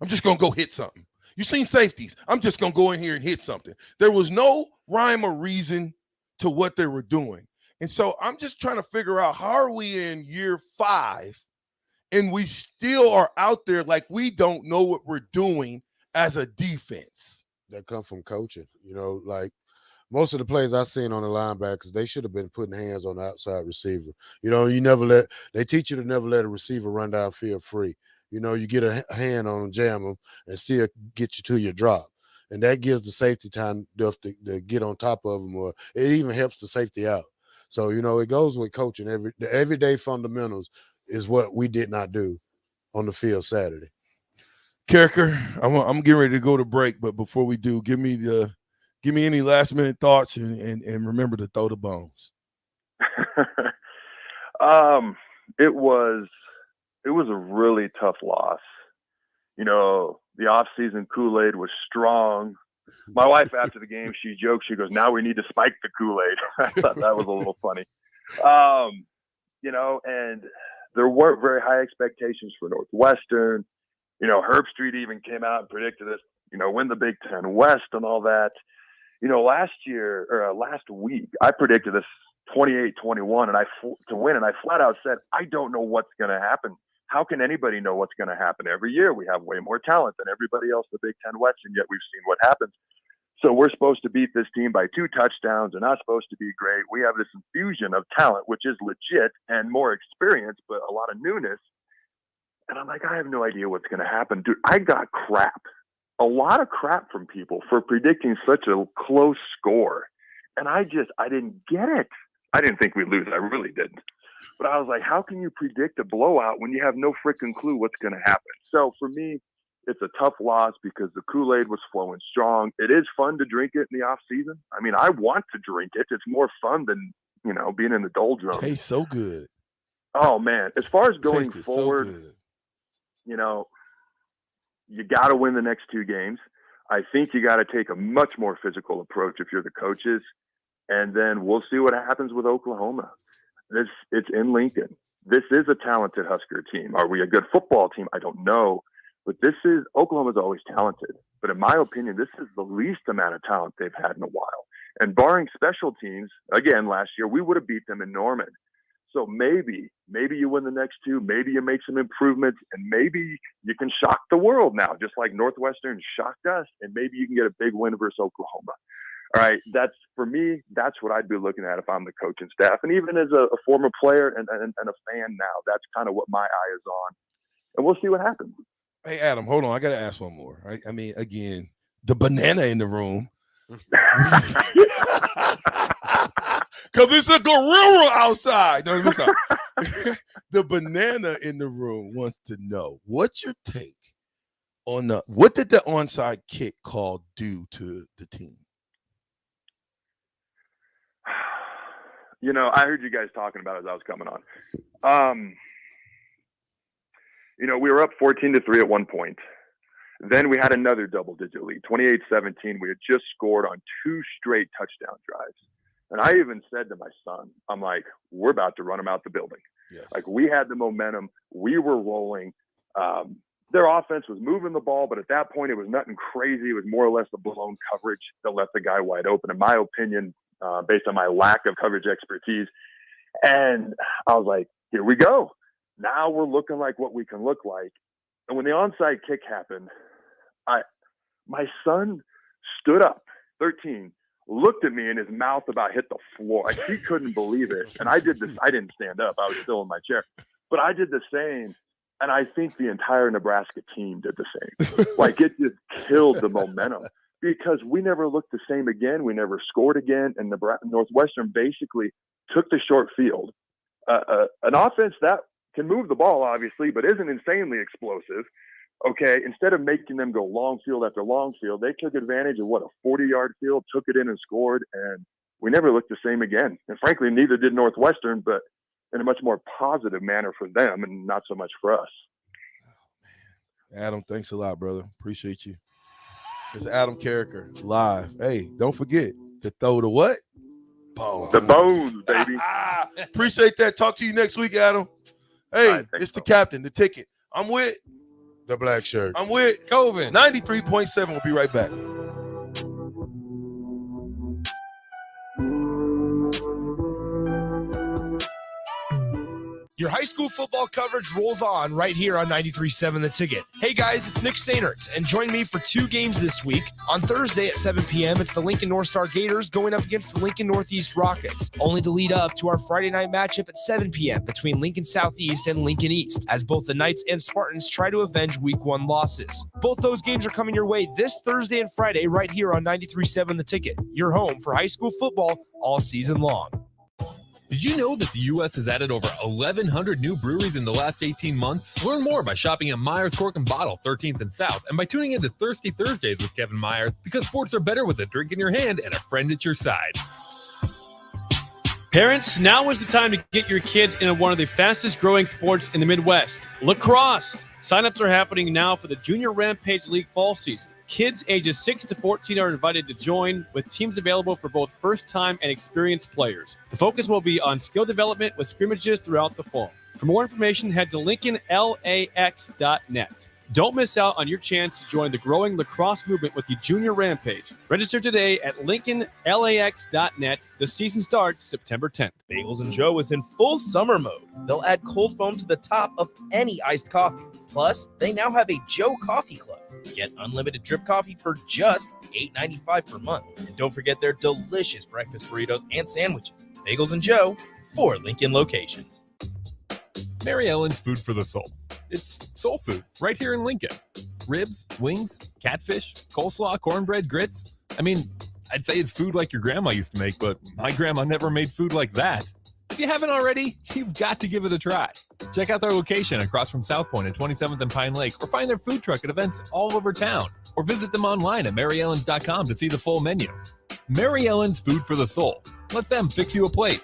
I'm just going to go hit something. You seen safeties. I'm just going to go in here and hit something. There was no rhyme or reason to what they were doing. And so I'm just trying to figure out, how are we in year 5 and we still are out there like we don't know what we're doing as a defense? That come from coaching. You know, like most of the plays I've seen on the linebackers, they should have been putting hands on the outside receiver. You know, they teach you to never let a receiver run downfield free. You know, you get a hand on them, jam them, and still get you to your drop. And that gives the safety time to get on top of them, or it even helps the safety out. So, you know, it goes with coaching. The everyday fundamentals is what we did not do on the field Saturday. Carricker, I'm getting ready to go to break, but before we do, give me any last minute thoughts and remember to throw the bones. It was a really tough loss. You know, the off-season Kool-Aid was strong. My wife, after the game, she joked, she goes, now we need to spike the Kool-Aid. I thought that was a little funny. You know, and there weren't very high expectations for Northwestern. You know, Herb Street even came out and predicted us, you know, win the Big Ten West and all that. You know, last week, I predicted this 28-21 to win, and I flat out said, I don't know what's going to happen. How can anybody know what's going to happen? Every year we have way more talent than everybody else in the Big Ten West, and yet we've seen what happens. So we're supposed to beat this team by 2 touchdowns. They're not supposed to be great. We have this infusion of talent, which is legit, and more experience, but a lot of newness. And I'm like, I have no idea what's going to happen. Dude, I got a lot of crap from people for predicting such a close score. And I didn't get it. I didn't think we'd lose. I really didn't. But I was like, how can you predict a blowout when you have no freaking clue what's going to happen? So for me, it's a tough loss because the Kool-Aid was flowing strong. It is fun to drink it in the off season. I mean, I want to drink it. It's more fun than, you know, being in the doldrums. Tastes so good. Oh man. As far as going forward, you know, you got to win the next 2 games. I think you got to take a much more physical approach if you're the coaches. And then we'll see what happens with Oklahoma. It's in Lincoln. This is a talented Husker team. Are we a good football team? I don't know. But Oklahoma's always talented. But in my opinion, this is the least amount of talent they've had in a while. And barring special teams, again, last year, we would have beat them in Norman. So maybe you win the next 2. Maybe you make some improvements, and maybe you can shock the world now, just like Northwestern shocked us. And maybe you can get a big win versus Oklahoma. All right, that's what I'd be looking at if I'm the coaching staff. And even as a former player and a fan now, that's kind of what my eye is on. And we'll see what happens. Hey, Adam, hold on. I got to ask one more. I mean, again, the banana in the room. Because it's a gorilla outside. No, listen. The banana in the room wants to know, what's your take on what did the onside kick call do to the team? You know, I heard you guys talking about it as I was coming on. You know, we were up 14-3 at one point. Then we had another double-digit lead, 28-17. We had just scored on 2 straight touchdown drives. And I even said to my son, I'm like, we're about to run them out the building. Yes. Like, we had the momentum. We were rolling. Their offense was moving the ball, but at that point, it was nothing crazy. It was more or less a blown coverage that left the guy wide open, in my opinion, based on my lack of coverage expertise. And I was like, here we go. Now we're looking like what we can look like. And when the onside kick happened, my son stood up, 13, looked at me, and his mouth about hit the floor. Like, he couldn't believe it. And I did this. I didn't stand up. I was still in my chair. But I did the same. And I think the entire Nebraska team did the same. Like, it just killed the momentum because we never looked the same again. We never scored again. And Northwestern basically took the short field. An offense that can move the ball, obviously, but isn't insanely explosive. Okay, instead of making them go long field after long field, they took advantage of a 40-yard field, took it in and scored, and we never looked the same again. And frankly, neither did Northwestern, but in a much more positive manner for them and not so much for us. Oh, man. Adam, thanks a lot, brother. Appreciate you. It's Adam Carricker live. Hey, don't forget to throw the what? Bones. The bones, baby. Appreciate that. Talk to you next week, Adam. Hey, right, it's the captain, the ticket. I'm with The black shirt. I'm with COVID. 93.7. We'll be right back. Your high school football coverage rolls on right here on 93.7 The Ticket. Hey guys, it's Nick Sainert, and join me for 2 games this week. On Thursday at 7 p.m., it's the Lincoln North Star Gators going up against the Lincoln Northeast Rockets, only to lead up to our Friday night matchup at 7 p.m. between Lincoln Southeast and Lincoln East, as both the Knights and Spartans try to avenge Week 1 losses. Both those games are coming your way this Thursday and Friday right here on 93.7 The Ticket, your home for high school football all season long. Did you know that the U.S. has added over 1,100 new breweries in the last 18 months? Learn more by shopping at Myers Cork and Bottle, 13th and South, and by tuning into Thirsty Thursdays with Kevin Myers, because sports are better with a drink in your hand and a friend at your side. Parents, now is the time to get your kids into one of the fastest growing sports in the Midwest, lacrosse. Signups are happening now for the Junior Rampage League fall season. Kids ages 6 to 14 are invited to join, with teams available for both first-time and experienced players. The focus will be on skill development with scrimmages throughout the fall. For more information, head to LincolnLAX.net. Don't miss out on your chance to join the growing lacrosse movement with the Junior Rampage. Register today at LincolnLAX.net. The season starts September 10th. Bagels & Joe is in full summer mode. They'll add cold foam to the top of any iced coffee. Plus, they now have a Joe Coffee Club. Get unlimited drip coffee for just $8.95 per month. And don't forget their delicious breakfast burritos and sandwiches. Bagels & Joe, 4 Lincoln locations. Mary Ellen's Food for the Soul. It's soul food right here in Lincoln. Ribs, wings, catfish, coleslaw, cornbread, grits. I mean, I'd say it's food like your grandma used to make, but my grandma never made food like that. If you haven't already, you've got to give it a try. Check out their location across from South Point at 27th and Pine Lake, or find their food truck at events all over town, or visit them online at maryellens.com to see the full menu. Mary Ellen's Food for the Soul. Let them fix you a plate.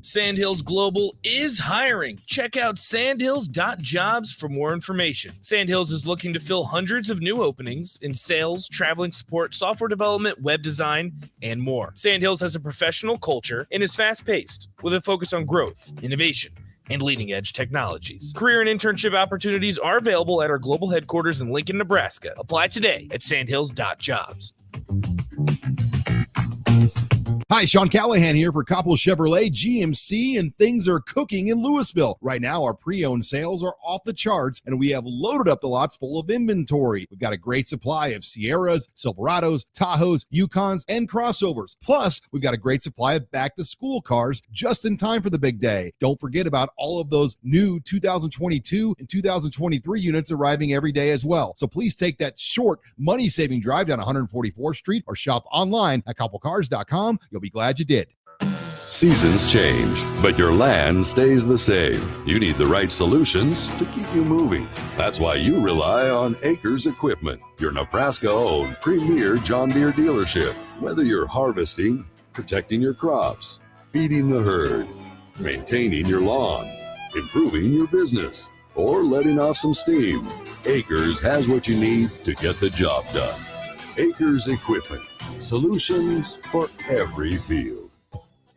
Sandhills Global is hiring. Check out sandhills.jobs for more information. Sandhills is looking to fill hundreds of new openings in sales, traveling support, software development, web design, and more. Sandhills has a professional culture and is fast-paced with a focus on growth, innovation, and leading-edge technologies. Career and internship opportunities are available at our global headquarters in Lincoln, Nebraska. Apply today at sandhills.jobs. Hi, Sean Callahan here for Coppell Chevrolet GMC, and things are cooking in Louisville. Right now, our pre-owned sales are off the charts, and we have loaded up the lots full of inventory. We've got a great supply of Sierras, Silverados, Tahoes, Yukons, and crossovers. Plus, we've got a great supply of back-to-school cars just in time for the big day. Don't forget about all of those new 2022 and 2023 units arriving every day as well. So please take that short, money-saving drive down 144th Street or shop online at CoppellCars.com. You'll be glad you did. Seasons change, but your land stays the same. You need the right solutions to keep you moving. That's why you rely on Acres Equipment, your Nebraska-owned premier John Deere dealership. Whether you're harvesting, protecting your crops, feeding the herd, maintaining your lawn, improving your business, or letting off some steam, Acres has what you need to get the job done. Acres Equipment, solutions for every field.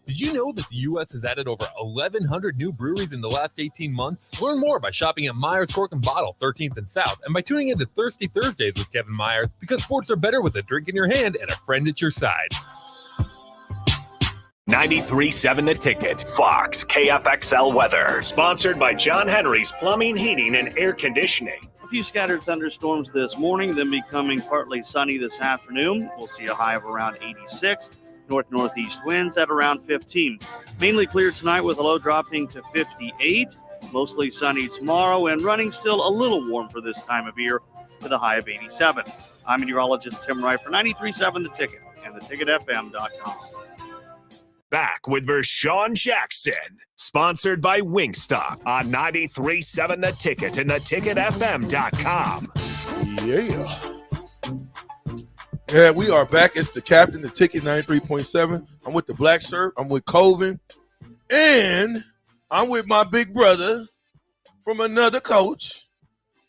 Did you know that the U.S. has added over 1,100 new breweries in the last 18 months? Learn more by shopping at Myers Cork and Bottle, 13th and South, and by tuning in to Thirsty Thursdays with Kevin Myers, because sports are better with a drink in your hand and a friend at your side. 93.7 The Ticket, Fox, KFXL weather. Sponsored by John Henry's Plumbing, Heating, and Air Conditioning. A few scattered thunderstorms this morning, then becoming partly sunny this afternoon. We'll see a high of around 86. North-northeast winds at around 15. Mainly clear tonight with a low dropping to 58. Mostly sunny tomorrow and running still a little warm for this time of year with a high of 87. I'm meteorologist Tim Wright for 93.7 The Ticket and theticketfm.com. Back with Vershawn Jackson. Sponsored by Wingstop on 93.7 The Ticket and theticketfm.com. Yeah. Yeah, we are back. It's the captain, the ticket 93.7. I'm with the black shirt. I'm with Colvin. And I'm with my big brother from another coach,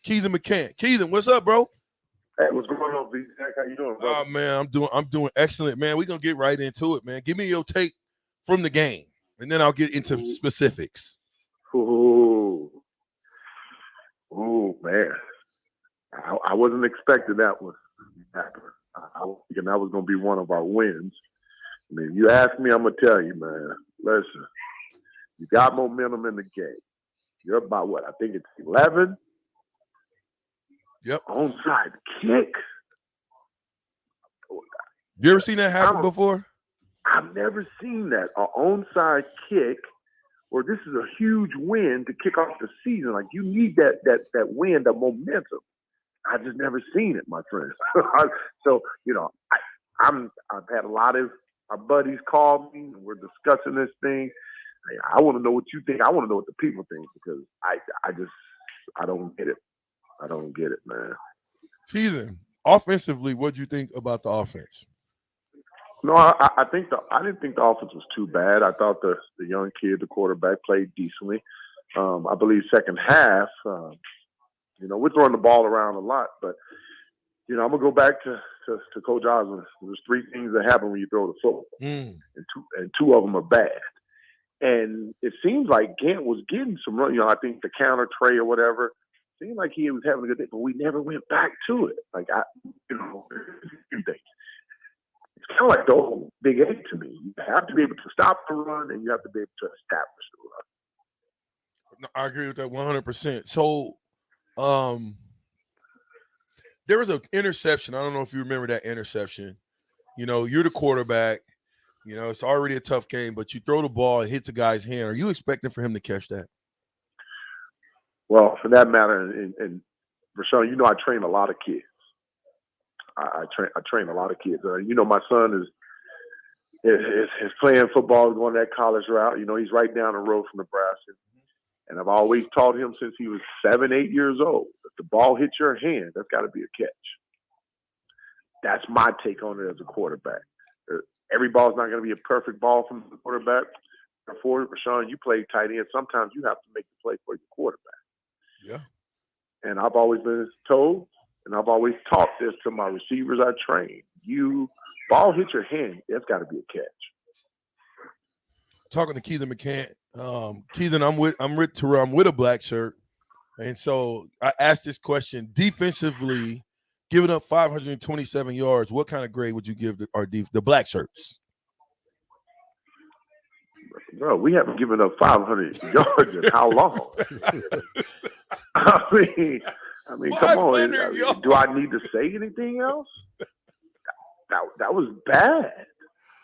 Keithan McCann. Keithan, what's up, bro? Hey, what's going on, V-Jack? How you doing, bro? Oh, man, I'm doing excellent, man. We're going to get right into it, man. Give me your take from the game, and then I'll get into specifics. Ooh, man. I wasn't expecting that one to happen. I was thinking that was going to be one of our wins. I mean, you ask me, I'm going to tell you, man. Listen, you got momentum in the game. You're about what? I think it's 11. Yep. Onside kick. You ever seen that happen before? I've never seen that. An onside kick, or this is a huge win to kick off the season. Like, you need that win, that momentum. I just never seen it, my friend. So, you know, I've had a lot of our buddies call me, and we're discussing this thing. I want to know what you think. I want to know what the people think, because I don't get it. I don't get it, man. Keithan, offensively, what do you think about the offense? No, I didn't think the offense was too bad. I thought the young kid, the quarterback, played decently. I believe second half, you know, we're throwing the ball around a lot, but, you know, I'm going to go back to Coach Osmond. There's three things that happen when you throw the football, and two of them are bad. And it seems like Gant was getting some run. You know, I think the counter tray or whatever, seemed like he was having a good day, but we never went back to it. Like, it's kind of like the whole Big Eight to me. You have to be able to stop the run, and you have to be able to establish the run. No, I agree with that 100%. So, there was an interception. I don't know if you remember that interception. You know, you're the quarterback. You know, it's already a tough game, but you throw the ball, it hits a guy's hand. Are you expecting for him to catch that? Well, for that matter, and Vershawn, you know, I train a lot of kids. I train a lot of kids. You know, my son is playing football, going that college route. You know, he's right down the road from Nebraska. And I've always taught him since he was 7, 8 years old, if the ball hits your hand, that's got to be a catch. That's my take on it as a quarterback. Every ball is not going to be a perfect ball from the quarterback. Therefore, Rashawn, you play tight end. Sometimes you have to make the play for your quarterback. Yeah. And I've always been told, and I've always taught this to my receivers I train. Ball hit your hand, that's got to be a catch. Talking to Keithan McCann. Keithan, I'm with Terrell. I'm with a black shirt. And so I asked this question. Defensively, giving up 527 yards, what kind of grade would you give the black shirts? Bro, we haven't given up 500 yards in how long? I mean, come on. Do I need to say anything else? That was bad.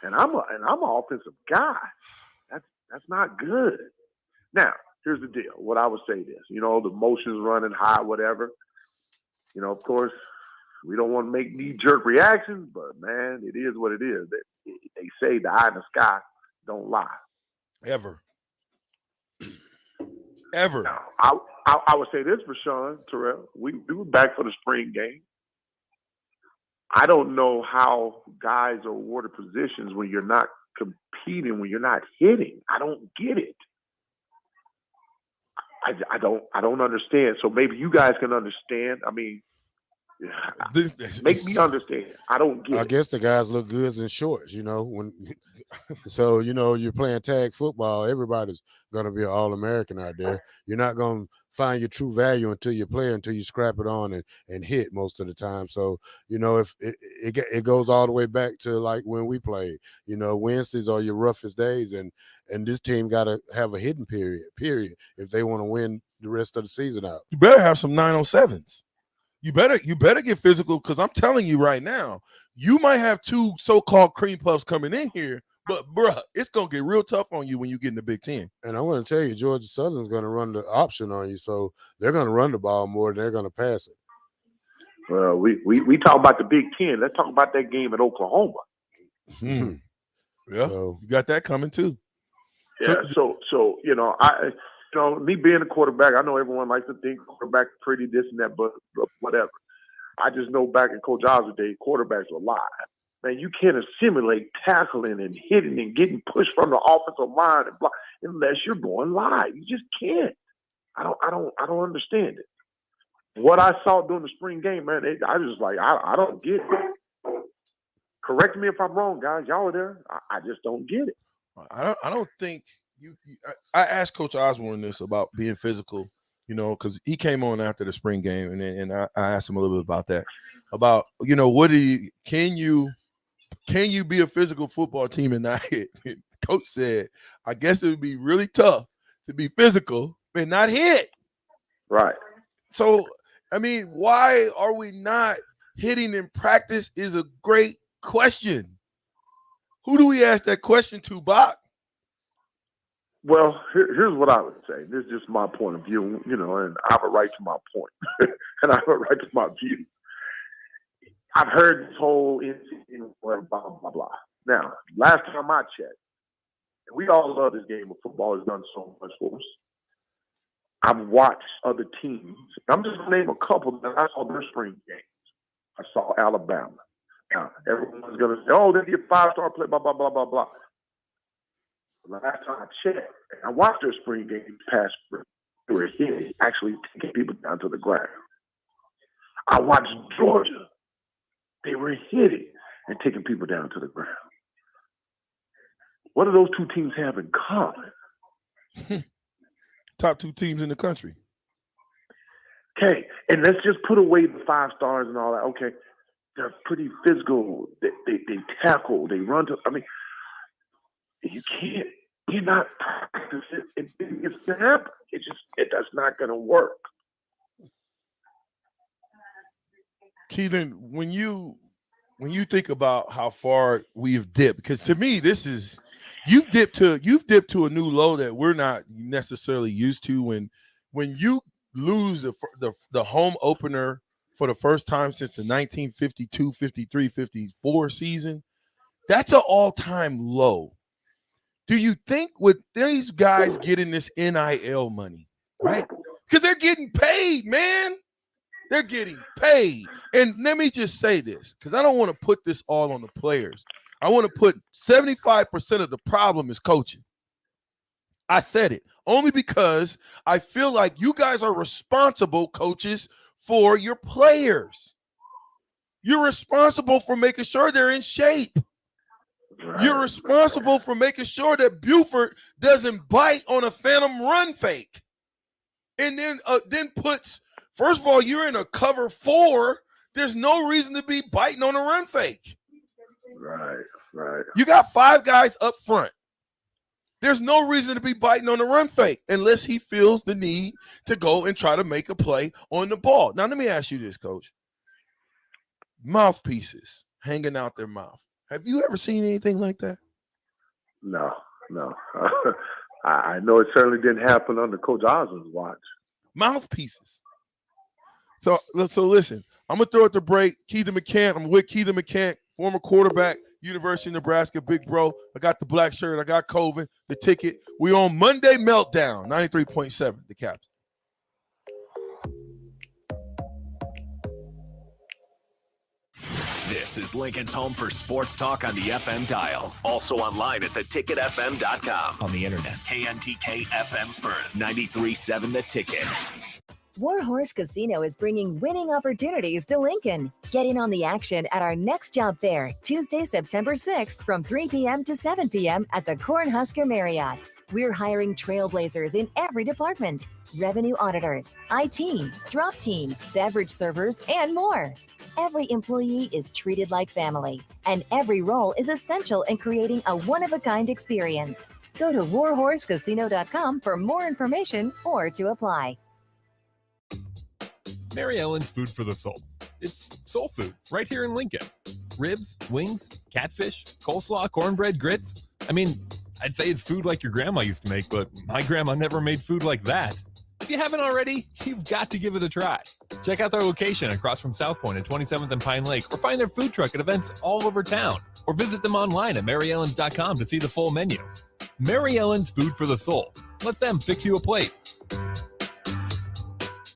And I'm an offensive guy. That's not good. Now, here's the deal. What I would say is, you know, the motion's running high, whatever. You know, of course, we don't want to make knee-jerk reactions, but, man, it is what it is. They say the eye in the sky don't lie. Ever. Ever. Now, I would say this for Sean, Terrell. We were back for the spring game. I don't know how guys are awarded positions when you're not competing, when you're not hitting. I don't get it. I don't understand. So maybe you guys can understand. I mean, make me understand. I don't get it. I guess the guys look good in shorts, so you're playing tag football. Everybody's gonna be an All-American out there. You're not gonna find your true value until you play, until you scrap it on and hit most of the time. So if it goes all the way back to like when we played. Wednesdays are your roughest days, and this team got to have a hidden period if they want to win the rest of the season out. You better have some 907s. You better get physical, because I'm telling you right now, you might have two so-called cream puffs coming in here, but bruh, it's gonna get real tough on you when you get in the Big Ten. And I'm going to tell you, Georgia Southern's going to run the option on you, so they're going to run the ball more than they're going to pass it. Well, we talk about the Big Ten. Let's talk about that game at Oklahoma. Yeah, so, you got that coming too. Yeah. So me being a quarterback, I know everyone likes to think quarterback pretty this and that, but whatever. I just know back in Coach Osborne's day, quarterbacks were live. Man, you can't assimilate tackling and hitting and getting pushed from the offensive line and block unless you're going live. You just can't. I don't understand it. What I saw during the spring game, man, I just like I don't get it. Correct me if I'm wrong, guys. Y'all are there. I just don't get it. I don't think I asked Coach Osborne this about being physical, because he came on after the spring game, and I asked him a little bit about that. About what do you can you be a physical football team and not hit? Coach said, I guess it would be really tough to be physical and not hit. Right. So, I mean, why are we not hitting in practice is a great question. Who do we ask that question to, Bach? Well, here's what I would say. This is just my point of view, and I have a right to my point, and I have a right to my view. I've heard this whole blah, blah, blah. Now, last time I checked, and we all love this game of football. It's done so much for us. I've watched other teams. I'm just going to name a couple that I saw their spring games. I saw Alabama. Now, everyone's going to say, oh, they're the 5-star play, blah, blah, blah, blah, blah. Last time I checked, I watched their spring game past spring. They were hitting, actually taking people down to the ground. I watched Georgia. They were hitting and taking people down to the ground. What do those two teams have in common? Top two teams in the country. Okay, and let's just put away the 5 stars and all that. Okay, they're pretty physical. They tackle. They run to. I mean, you can't. You're not practicing. It's gonna happen. That's not gonna work. Keelan, when you think about how far we've dipped, because to me this is you've dipped to a new low that we're not necessarily used to. When you lose the home opener for the first time since the 1952, 53, 54 season, that's an all-time low. Do you think with these guys getting this NIL money, right? Because they're getting paid, man. They're getting paid. And let me just say this, because I don't want to put this all on the players. I want to put 75% of the problem is coaching. I said it only because I feel like you guys are responsible, coaches, for your players. You're responsible for making sure they're in shape. You're responsible for making sure that Buford doesn't bite on a phantom run fake. And then puts, first of all, you're in a cover 4. There's no reason to be biting on a run fake. Right. You got 5 guys up front. There's no reason to be biting on the run fake unless he feels the need to go and try to make a play on the ball. Now, let me ask you this, Coach. Mouthpieces hanging out their mouth. Have you ever seen anything like that? No. I know it certainly didn't happen under Coach Osborne's watch. Mouthpieces. So listen, I'm going to throw it to break. Keithan McCant. I'm with Keithan McCant, former quarterback, University of Nebraska, big bro. I got the black shirt. I got Coven, the ticket. We on Monday Meltdown, 93.7, the Captain. This is Lincoln's home for sports talk on the FM dial. Also online at theticketfm.com. On the internet, KNTK FM Firth, 93.7 The Ticket. Warhorse Casino is bringing winning opportunities to Lincoln. Get in on the action at our next job fair, Tuesday, September 6th from 3 p.m. to 7 p.m. at the Cornhusker Marriott. We're hiring trailblazers in every department: revenue auditors, IT, drop team, beverage servers, and more. Every employee is treated like family, and every role is essential in creating a one-of-a-kind experience. Go to warhorsecasino.com for more information or to apply. Mary Ellen's Food for the Soul. It's soul food right here in Lincoln. Ribs, wings, catfish, coleslaw, cornbread, grits. I mean, I'd say it's food like your grandma used to make, but my grandma never made food like that. If you haven't already, you've got to give it a try. Check out their location across from South Point at 27th and Pine Lake, or find their food truck at events all over town, or visit them online at maryellens.com to see the full menu. Mary Ellen's Food for the Soul. Let them fix you a plate.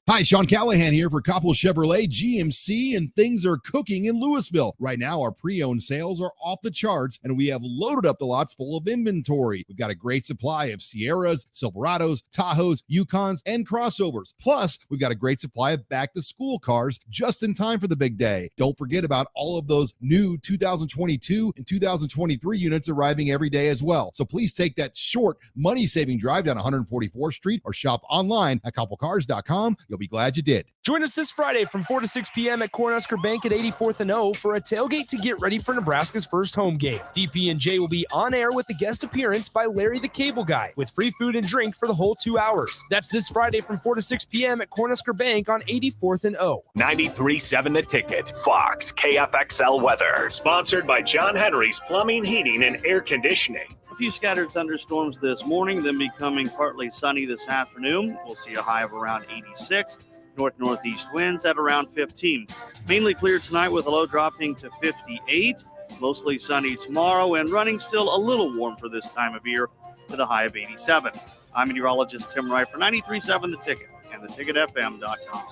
Hi, Sean Callahan here for Coppell Chevrolet GMC, and things are cooking in Louisville. Right now, our pre-owned sales are off the charts, and we have loaded up the lots full of inventory. We've got a great supply of Sierras, Silverados, Tahoes, Yukons, and crossovers. Plus, we've got a great supply of back-to-school cars just in time for the big day. Don't forget about all of those new 2022 and 2023 units arriving every day as well. So please take that short, money-saving drive down 144th Street or shop online at coppellcars.com. You'll be glad you did. Join us this Friday from 4 to 6 p.m. at Cornhusker Bank at 84th and O for a tailgate to get ready for Nebraska's first home game. DP&J will be on air with a guest appearance by Larry the Cable Guy with free food and drink for the whole 2 hours. That's this Friday from 4 to 6 p.m. at Cornhusker Bank on 84th and O. 93.7 The Ticket. Fox KFXL weather. Sponsored by John Henry's Plumbing, Heating, and Air Conditioning. A few scattered thunderstorms this morning, then becoming partly sunny this afternoon. We'll see a high of around 86. North-northeast winds at around 15. Mainly clear tonight with a low dropping to 58. Mostly sunny tomorrow and running still a little warm for this time of year with a high of 87. I'm meteorologist Tim Wright for 93.7 The Ticket and theticketfm.com.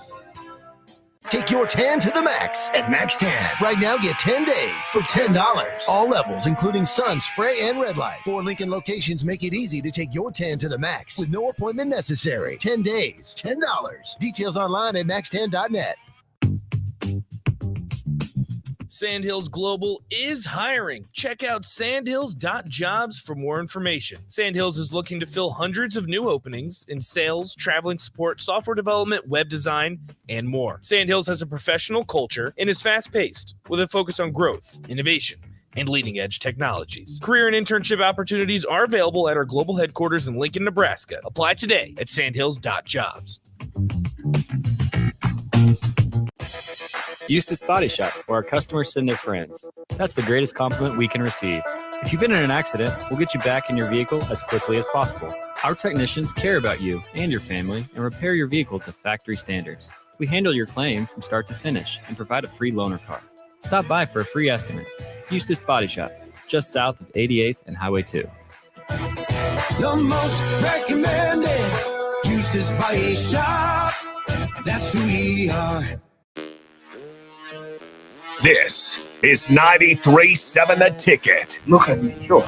Take your tan to the max at Max Tan. Right now, get 10 days for $10. All levels, including sun, spray, and red light. 4 Lincoln locations make it easy to take your tan to the max with no appointment necessary. 10 days, $10. Details online at maxtan.net. Sandhills Global is hiring. Check out sandhills.jobs for more information. Sandhills is looking to fill hundreds of new openings in sales, traveling support, software development, web design, and more. Sandhills has a professional culture and is fast-paced with a focus on growth, innovation, and leading-edge technologies. Career and internship opportunities are available at our global headquarters in Lincoln, Nebraska. Apply today at sandhills.jobs. Eustace Body Shop, where our customers send their friends. That's the greatest compliment we can receive. If you've been in an accident, we'll get you back in your vehicle as quickly as possible. Our technicians care about you and your family and repair your vehicle to factory standards. We handle your claim from start to finish and provide a free loaner car. Stop by for a free estimate. Eustace Body Shop, just south of 88th and Highway 2. The most recommended Eustace Body Shop. That's who we are. This is 93.7 The Ticket. Look at me, sure.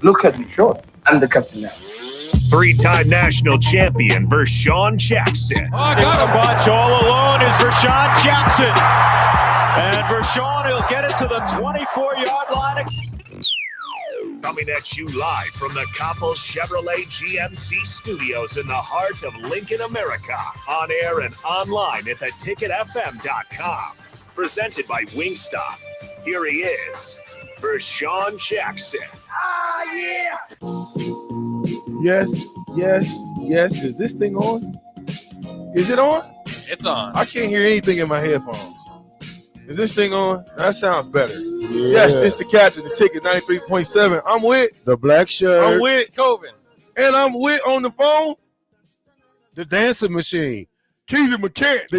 Look at me, sure. I'm the captain now. 3-time national champion Vershawn Jackson. Oh, got a bunch all alone is Vershawn Jackson. And Vershawn, he'll get it to the 24-yard line. Coming at you live from the Coppell Chevrolet GMC studios in the heart of Lincoln, America. On air and online at theticketfm.com. Presented by Wingstop. Here he is, Vershawn Jackson. Ah, yeah! Yes. Is this thing on? Is it on? It's on. I can't hear anything in my headphones. Is this thing on? That sounds better. Yeah. Yes, it's the captain, the ticket, 93.7. I'm with the black shirt. I'm with Coven. And I'm with on the phone the dancing machine. Keegan McCann.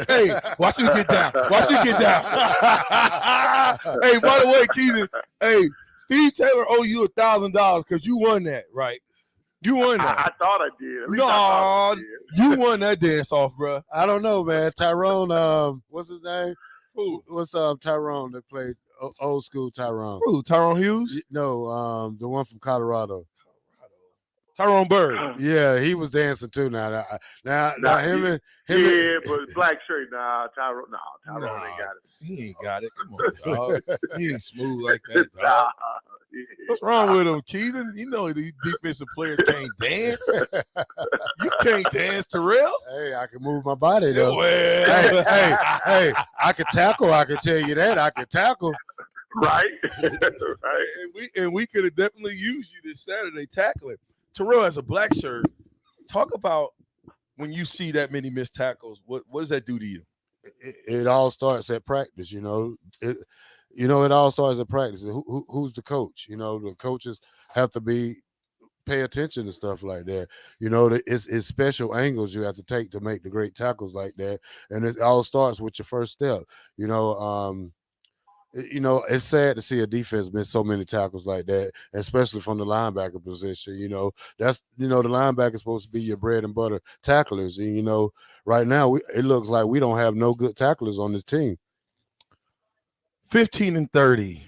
Hey, watch you get down. Hey, by the way, Keegan, hey, Steve Taylor owe you $1,000 because you won that, right? You won that. I thought I did. No, you won that dance off, bro. I don't know, man. Tyrone, what's his name? What's Tyrone that played old school Tyrone? Who? Tyrone Hughes? No, the one from Colorado. Tyrone Bird. Yeah, he was dancing too. Now him but black shirt. Tyrone ain't got it. He ain't got it. Come on, dog. He ain't smooth like that, dog. What's wrong with him, Keegan? You know these defensive players can't dance. You can't dance, Terrell. Hey, I can move my body though. Well. Hey, I can tackle. I can tell you that. I can tackle. Right. Right. And we could have definitely used you this Saturday tackling. Terrell, as a black shirt, talk about when you see that many missed tackles. What does that do to you? It all starts at practice, It all starts at practice. Who's the coach? The coaches have to pay attention to stuff like that. It's special angles you have to take to make the great tackles like that. And it all starts with your first step. It's sad to see a defense miss so many tackles like that, especially from the linebacker position. The linebacker is supposed to be your bread and butter tacklers. And, right now it looks like we don't have no good tacklers on this team. 15-30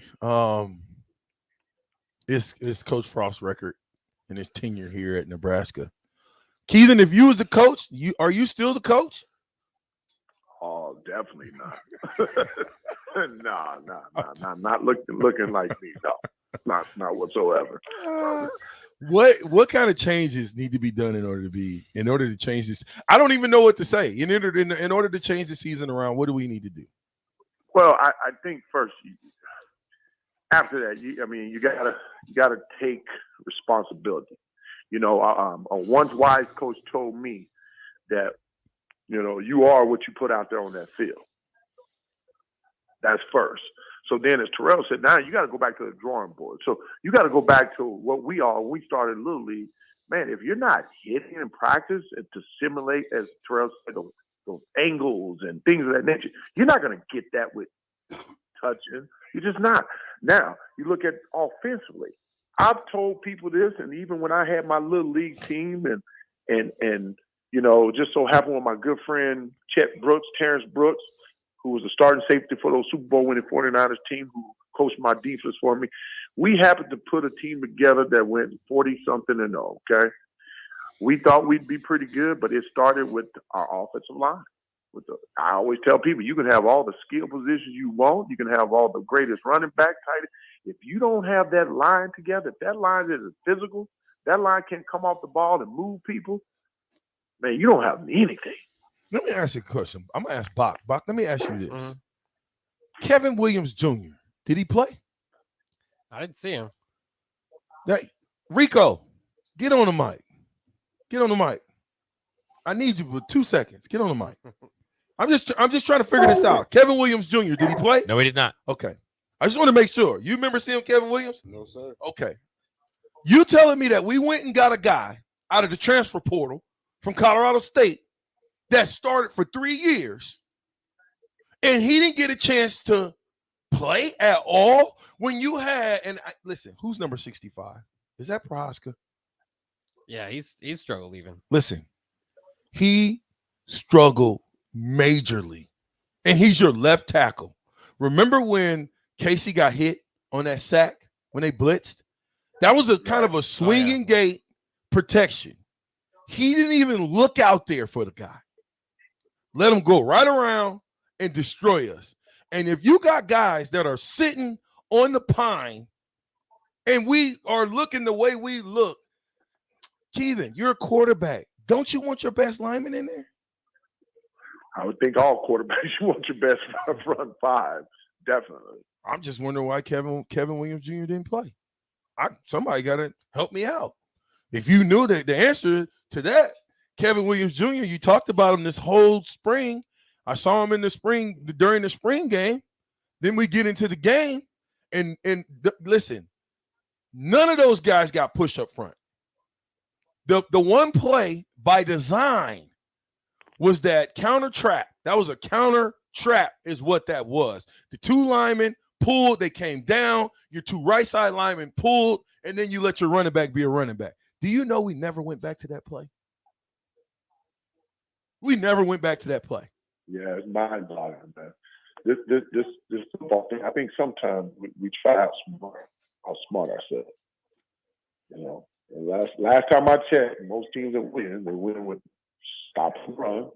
is Coach Frost's record in his tenure here at Nebraska. Keithan, if you was the coach, are you still the coach? Oh, definitely not. Not looking like me. No, not whatsoever. What kind of changes need to be done in order to change this? I don't even know what to say. In order to change the season around, what do we need to do? Well, I think first, after that, you gotta take responsibility. A once wise coach told me that you are what you put out there on that field. That's first. So then, as Terrell said, now you got to go back to the drawing board. So you got to go back to what we are when we started Little League. Man, if you're not hitting in practice and to simulate, as Terrell said, those angles and things of that nature, you're not going to get that with touching. You're just not. Now, you look at offensively. I've told people this, and even when I had my Little League team and just so happened with my good friend Terrence Brooks, who was the starting safety for those Super Bowl winning 49ers team, who coached my defense for me. We happened to put a team together that went 40-something-0, okay? We thought we'd be pretty good, but it started with our offensive line. I always tell people, you can have all the skill positions you want. You can have all the greatest running back tight. If you don't have that line together, if that line isn't physical, that line can't come off the ball and move people, man, you don't have anything. Let me ask you a question. I'm going to ask Bach. Bach, let me ask you this. Mm-hmm. Kevin Williams Jr., did he play? I didn't see him. Rico, get on the mic. Get on the mic. I need you for 2 seconds. Get on the mic. I'm just trying to figure this out. Kevin Williams Jr., did he play? No, he did not. Okay. I just want to make sure. You remember seeing Kevin Williams? No, sir. Okay. You telling me that we went and got a guy out of the transfer portal from Colorado State that started for 3 years, and he didn't get a chance to play at all when you had – listen, who's number 65? Is that Prohaska? Yeah, he's struggled even. Listen, he struggled majorly, and he's your left tackle. Remember when Casey got hit on that sack when they blitzed? That was a kind of a swinging gate protection. He didn't even look out there for the guy. Let him go right around and destroy us. And if you got guys that are sitting on the pine and we are looking the way we look, Keithan, you're a quarterback. Don't you want your best lineman in there? I would think all quarterbacks, you want your best front five, definitely. I'm just wondering why Kevin Williams Jr. didn't play. Somebody got to help me out. If you knew the answer to that, Kevin Williams Jr., you talked about him this whole spring. I saw him in the spring during the spring game. Then we get into the game, and listen, none of those guys got pushed up front. The one play by design was that counter trap. That was a counter trap is what that was. The two linemen pulled, they came down, your two right side linemen pulled, and then you let your running back be a running back. Do you know we never went back to that play? We never went back to that play. Yeah, it's mind-boggling, man. this football thing. I think sometimes we try to outsmart ourselves. You know, and last time I checked, most teams that win, they win with stop the run,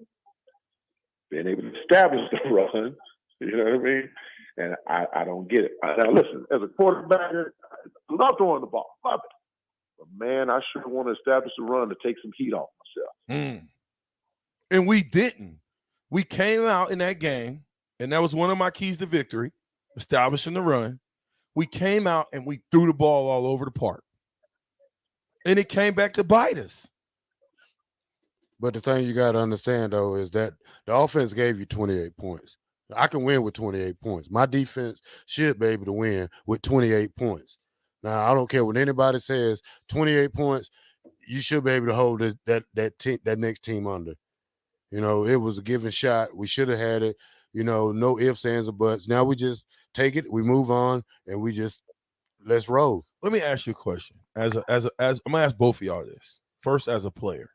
being able to establish the run. You know what I mean? And I don't get it. Now listen, as a quarterback, I love throwing the ball, love it. But man, I sure want to establish the run to take some heat off myself. And we didn't. We came out in that game, and that was one of my keys to victory, establishing the run. We came out and we threw the ball all over the park. And it came back to bite us. But the thing you got to understand, though, is that the offense gave you 28 points. I can win with 28 points. My defense should be able to win with 28 points. Now, I don't care what anybody says, 28 points, you should be able to hold that next team under. You know, it was a given shot. We should have had it. You know, no ifs, ands, or buts. Now we just take it, we move on, and we just let's roll. Let me ask you a question. As I'm gonna ask both of y'all this. First, as a player.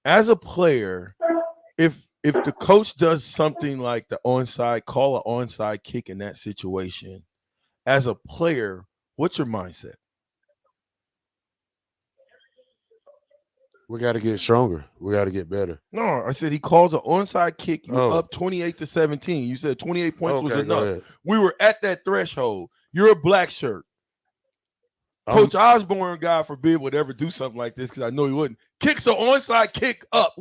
As a player, if the coach does something like the onside, call an onside kick in that situation, as a player, what's your mindset? We got to get stronger. We got to get better. No, I said he calls an onside kick. You're up 28-17. You said 28 points was enough. We were at that threshold. You're a black shirt. Coach Osborne, God forbid, would ever do something like this because I know he wouldn't. Kicks an onside kick up.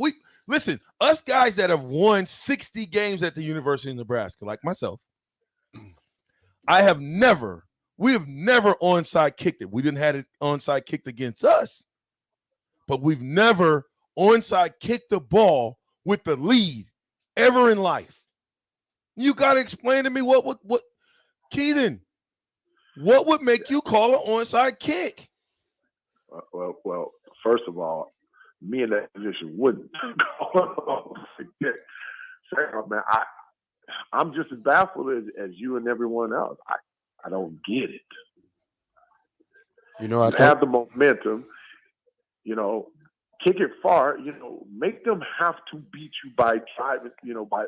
Listen, us guys that have won 60 games at the University of Nebraska, like myself, we have never onside kicked it. We didn't have it onside kicked against us. But we've never onside kicked the ball with the lead ever in life. You got to explain to me what Keaton, what would make you call an onside kick? Well, first of all, me in that position wouldn't call an onside kick. Second, man, I'm just as baffled as you and everyone else. I don't get it. You know, you have the momentum. You know, kick it far. You know, make them have to beat you by driving. You know, by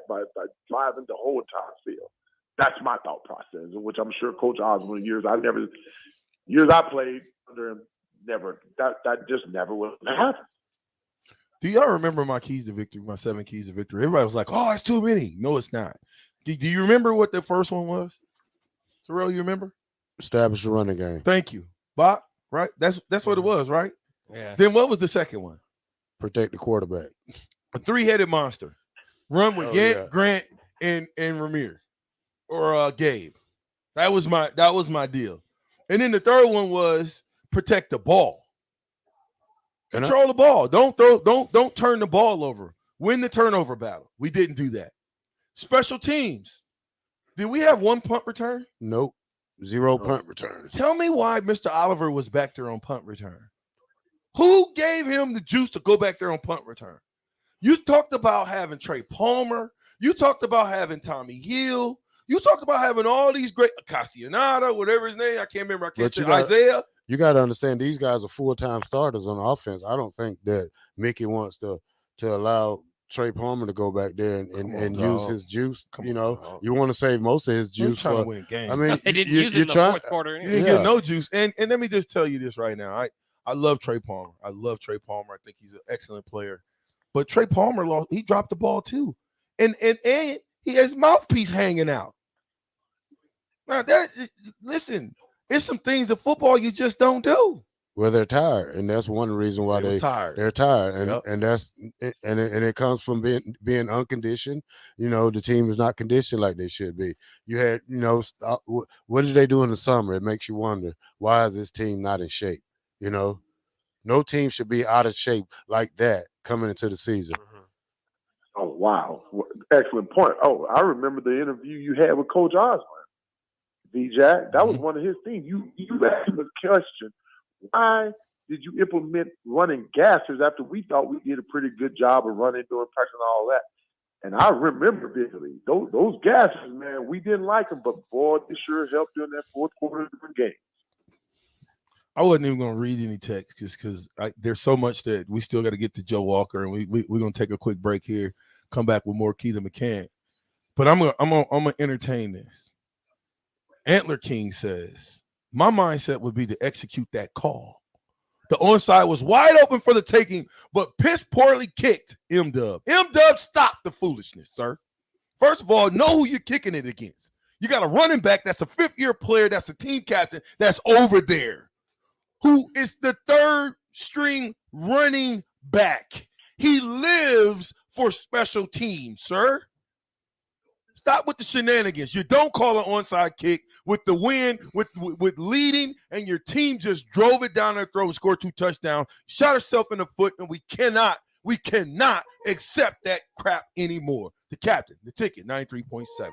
driving the whole entire field. That's my thought process, which I'm sure Coach Osborne years I played under him, that just never would happen. Do y'all remember my keys to victory? My 7 keys to victory. Everybody was like, "Oh, it's too many." No, it's not. Do you remember what the first one was? Terrell, you remember? Establish the running game. Thank you, Bob. Right? That's what it was, right? Yeah. Then what was the second one? Protect the quarterback. A 3-headed monster. Run with Grant, and Ramirez or Gabe. That was my deal. And then the third one was protect the ball. Control the ball. Don't turn the ball over. Win the turnover battle. We didn't do that. Special teams. Did we have one punt return? Nope. 0 punt returns. Tell me why Mr. Oliver was back there on punt return. Who gave him the juice to go back there on punt return? You talked about having Trey Palmer. You talked about having Tommy Hill. You talked about having all these great Cassianata, whatever his name. I can't remember. I can't say Isaiah. You got to understand these guys are full-time starters on offense. I don't think that Mickey wants to allow Trey Palmer to go back there and use his juice. You want to save most of his juice for win games. I mean, they didn't use it in the fourth quarter. You didn't get no juice. And let me just tell you this right now. I love Trey Palmer. I think he's an excellent player. But Trey Palmer he dropped the ball too. And he has mouthpiece hanging out. Now listen, it's some things in football you just don't do. Well, they're tired, and that's one reason why they're tired, and that's and it comes from being unconditioned. You know, the team is not conditioned like they should be. You had, what did they do in the summer? It makes you wonder, why is this team not in shape? You know, no team should be out of shape like that coming into the season. Oh, wow. Excellent point. Oh, I remember the interview you had with Coach Osborne, D-Jack. That was one of his things. You asked him a question. Why did you implement running gassers after we thought we did a pretty good job of running, doing pressure and all that? And I remember vividly, those gassers, man, we didn't like them, but boy, they sure helped during that fourth quarter of the game. I wasn't even going to read any text just because there's so much that we still got to get to Joe Walker, and we're going to take a quick break here, come back with more Keith and McCann. But I'm gonna entertain this. Antler King says, my mindset would be to execute that call. The onside was wide open for the taking, but piss poorly kicked M-Dub. M-Dub, stop the foolishness, sir. First of all, know who you're kicking it against. You got a running back that's a fifth-year player, that's a team captain, that's over there, who is the third-string running back. He lives for special teams, sir. Stop with the shenanigans. You don't call an onside kick with the win, with leading, and your team just drove it down their throat and scored 2 touchdowns, shot herself in the foot, and we cannot accept that crap anymore. The captain, the ticket, 93.7.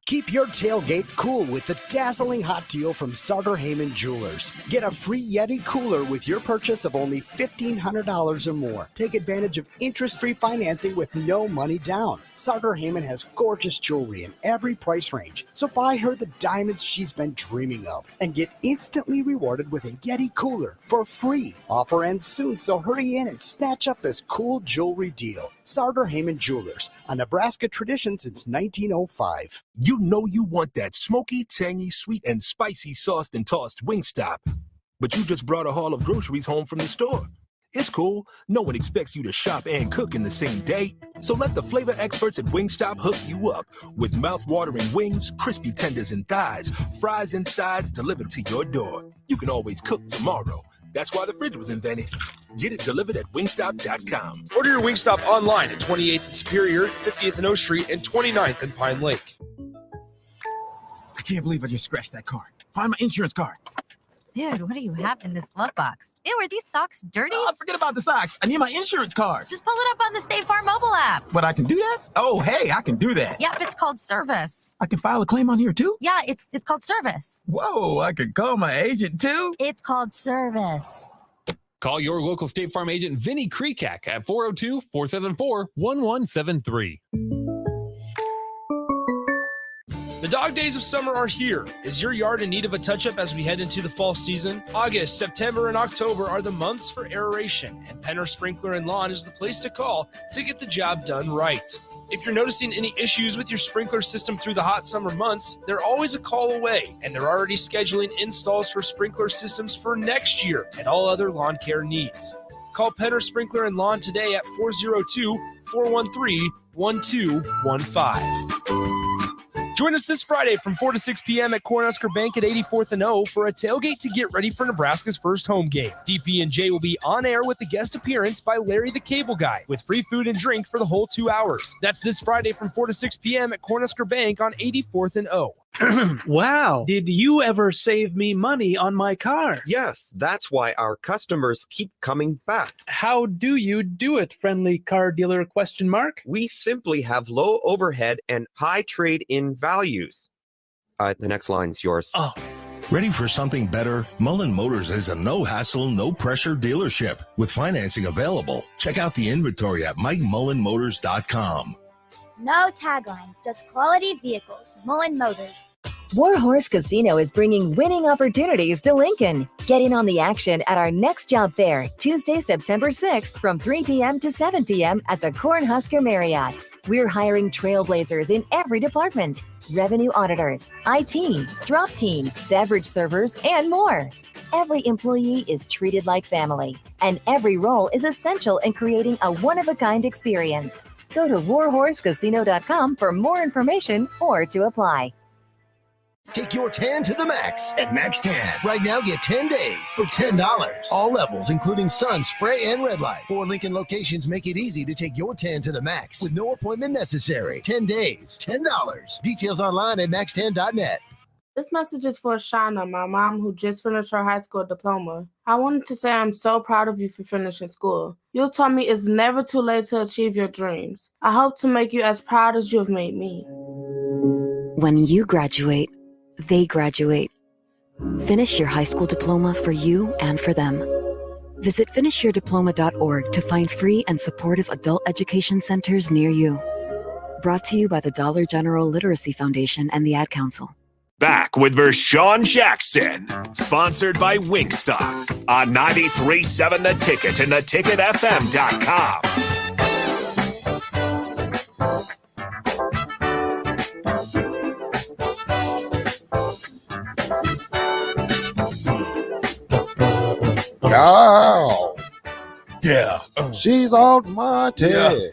Keep your tailgate cool with the dazzling hot deal from Sartor Heyman Jewelers. Get a free Yeti cooler with your purchase of only $1,500 or more. Take advantage of interest-free financing with no money down. Sartor Heyman has gorgeous jewelry in every price range, so buy her the diamonds she's been dreaming of and get instantly rewarded with a Yeti cooler for free. Offer ends soon, so hurry in and snatch up this cool jewelry deal. Sartor Heyman Jewelers, a Nebraska tradition since 1905. You know you want that smoky, tangy, sweet, and spicy sauced and tossed Wingstop. But you just brought a haul of groceries home from the store. It's cool. No one expects you to shop and cook in the same day. So let the flavor experts at Wingstop hook you up with mouth-watering wings, crispy tenders and thighs, fries and sides delivered to your door. You can always cook tomorrow. That's why the fridge was invented. Get it delivered at wingstop.com. Order your Wingstop online at 28th and Superior, 50th and O Street, and 29th and Pine Lake. I can't believe I just scratched that card. Find my insurance card. Dude, what do you have in this glove box? Ew, are these socks dirty? Oh, forget about the socks. I need my insurance card. Just pull it up on the State Farm mobile app. But I can do that? Oh, hey, I can do that. Yep, it's called service. I can file a claim on here too? Yeah, it's called service. Whoa, I can call my agent too? It's called service. Call your local State Farm agent, Vinny Krekak, at 402-474-1173. The dog days of summer are here. Is your yard in need of a touch-up as we head into the fall season? August, September, and October are the months for aeration, and Penner Sprinkler and Lawn is the place to call to get the job done right. If you're noticing any issues with your sprinkler system through the hot summer months, they're always a call away, and they're already scheduling installs for sprinkler systems for next year and all other lawn care needs. Call Penner Sprinkler and Lawn today at 402-413-1215. Join us this Friday from 4 to 6 p.m. at Cornhusker Bank at 84th and O for a tailgate to get ready for Nebraska's first home game. DP&J will be on air with a guest appearance by Larry the Cable Guy with free food and drink for the whole 2 hours. That's this Friday from 4 to 6 p.m. at Cornhusker Bank on 84th and O. Wow. Did you ever save me money on my car? Yes, that's why our customers keep coming back. How do you do it, friendly car dealer ? We simply have low overhead and high trade-in values. The next line's yours. Oh. Ready for something better? Mullen Motors is a no-hassle, no-pressure dealership with financing available. Check out the inventory at MikeMullenMotors.com. No taglines, just quality vehicles. Mullen Motors. Warhorse Casino is bringing winning opportunities to Lincoln. Get in on the action at our next job fair, Tuesday, September 6th from 3 p.m. to 7 p.m. at the Cornhusker Marriott. We're hiring trailblazers in every department: revenue auditors, IT, drop team, beverage servers, and more. Every employee is treated like family, and every role is essential in creating a one-of-a-kind experience. Go to warhorsecasino.com for more information or to apply. Take your tan to the max at Max Tan. Right now, get 10 days for $10. All levels, including sun, spray, and red light. 4 Lincoln locations make it easy to take your tan to the max with no appointment necessary. 10 days, $10. Details online at maxtan.net. This message is for Shauna, my mom, who just finished her high school diploma. I wanted to say I'm so proud of you for finishing school. You told me it's never too late to achieve your dreams. I hope to make you as proud as you have made me. When you graduate, they graduate. Finish your high school diploma for you and for them. Visit finishyourdiploma.org to find free and supportive adult education centers near you. Brought to you by the Dollar General Literacy Foundation and the Ad Council. Back with Vershawn Jackson, sponsored by Wingstop on 93.7 The Ticket and theticketfm.com. Oh, Yeah. she's on my tail.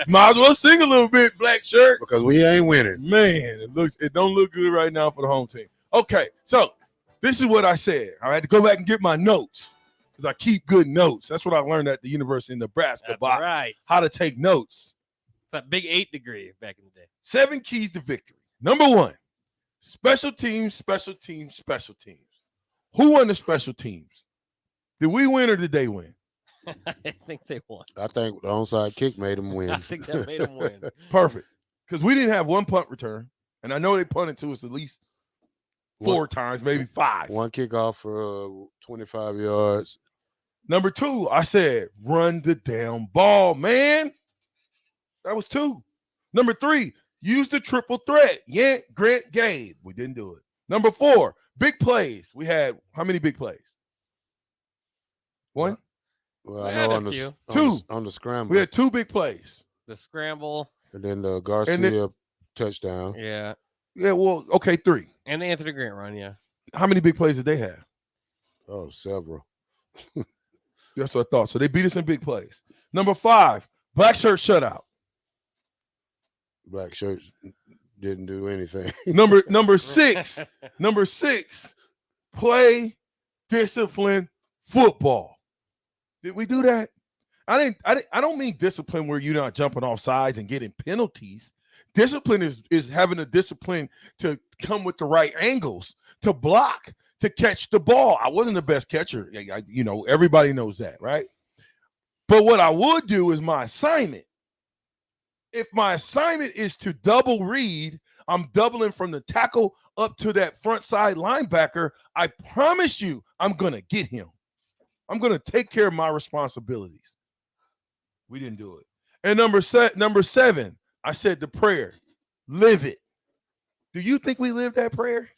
Might as well sing a little bit, black shirt. Because we ain't winning. Man, it don't look good right now for the home team. Okay, so this is what I said. I had to go back and get my notes because I keep good notes. That's what I learned at the University of Nebraska. That's about right. how to take notes. It's that big 8 degree back in the day. 7 keys to victory. Number 1, special teams, special teams, special teams. Who won the special teams? Did we win or did they win? I think they won. I think the onside kick made him win. I think that made them win. Perfect. Because we didn't have one punt return. And I know they punted to us at least 4 times, maybe 5. One kickoff for 25 yards. Number 2, I said, run the damn ball, man. That was 2. Number 3, use the triple threat. Yank, Grant, Gabe. We didn't do it. Number 4, big plays. We had how many big plays? 1? Well, I know on the scramble. We had 2 big plays. The scramble. And then the Garcia touchdown. Yeah. Yeah, well, okay, 3. And the Anthony Grant run, yeah. How many big plays did they have? Oh, several. That's what I thought. So they beat us in big plays. Number 5, black shirt shutout. Black shirts didn't do anything. Number 6, play discipline football. Did we do that? I don't mean discipline where you're not jumping off sides and getting penalties. Discipline is having a discipline to come with the right angles, to block, to catch the ball. I wasn't the best catcher. Everybody knows that, right? But what I would do is my assignment. If my assignment is to double read, I'm doubling from the tackle up to that front side linebacker. I promise you, I'm going to get him. I'm going to take care of my responsibilities. We didn't do it. And number 7, I said the prayer. Live it. Do you think we lived that prayer?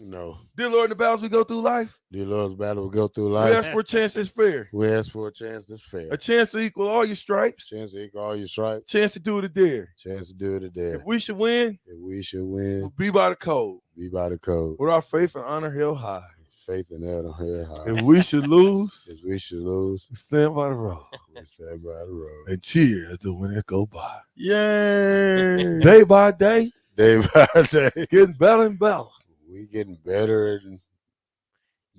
No. Dear Lord, in the battles we go through life. Dear Lord's battle we go through life. We ask for a chance that's fair. We ask for a chance that's fair. A chance to equal all your stripes. Chance to equal all your stripes. Chance to do it a dare. Chance to do it a dare. If we should win. We'll be by the code. Be by the code. With our faith and honor held high. Faith and honor held high. If we should lose. We stand by the road. We stand by the road. And cheer as the winners go by. Yay. Day by day. Day by day. Getting better and better. We getting better.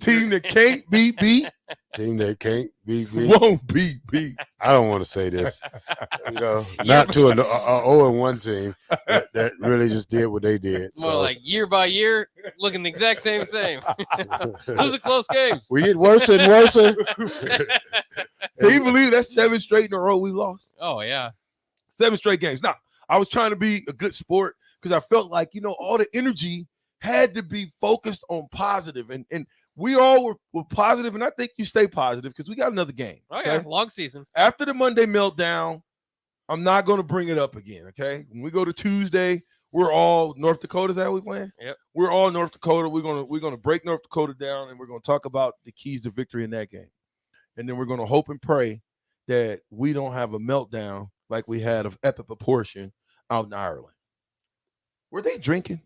Team that can't be beat. Team that can't be beat. Won't be beat. I don't want to say this. Not to an 0-1 team that really just did what they did. More like year by year, looking the exact same. Those are close games. We get worse and worse. Can you believe that's 7 straight in a row we lost? Oh, yeah. 7 straight games. Now, I was trying to be a good sport because I felt like, all the energy had to be focused on positive. And we all were positive, and I think you stay positive because we got another game. Oh, yeah, long season. After the Monday meltdown, I'm not going to bring it up again, okay? When we go to Tuesday, we're all North Dakota. Is that what we're playing? Yep. We're all North Dakota. We're gonna break North Dakota down, and we're going to talk about the keys to victory in that game. And then we're going to hope and pray that we don't have a meltdown like we had of epic proportion out in Ireland. Were they drinking?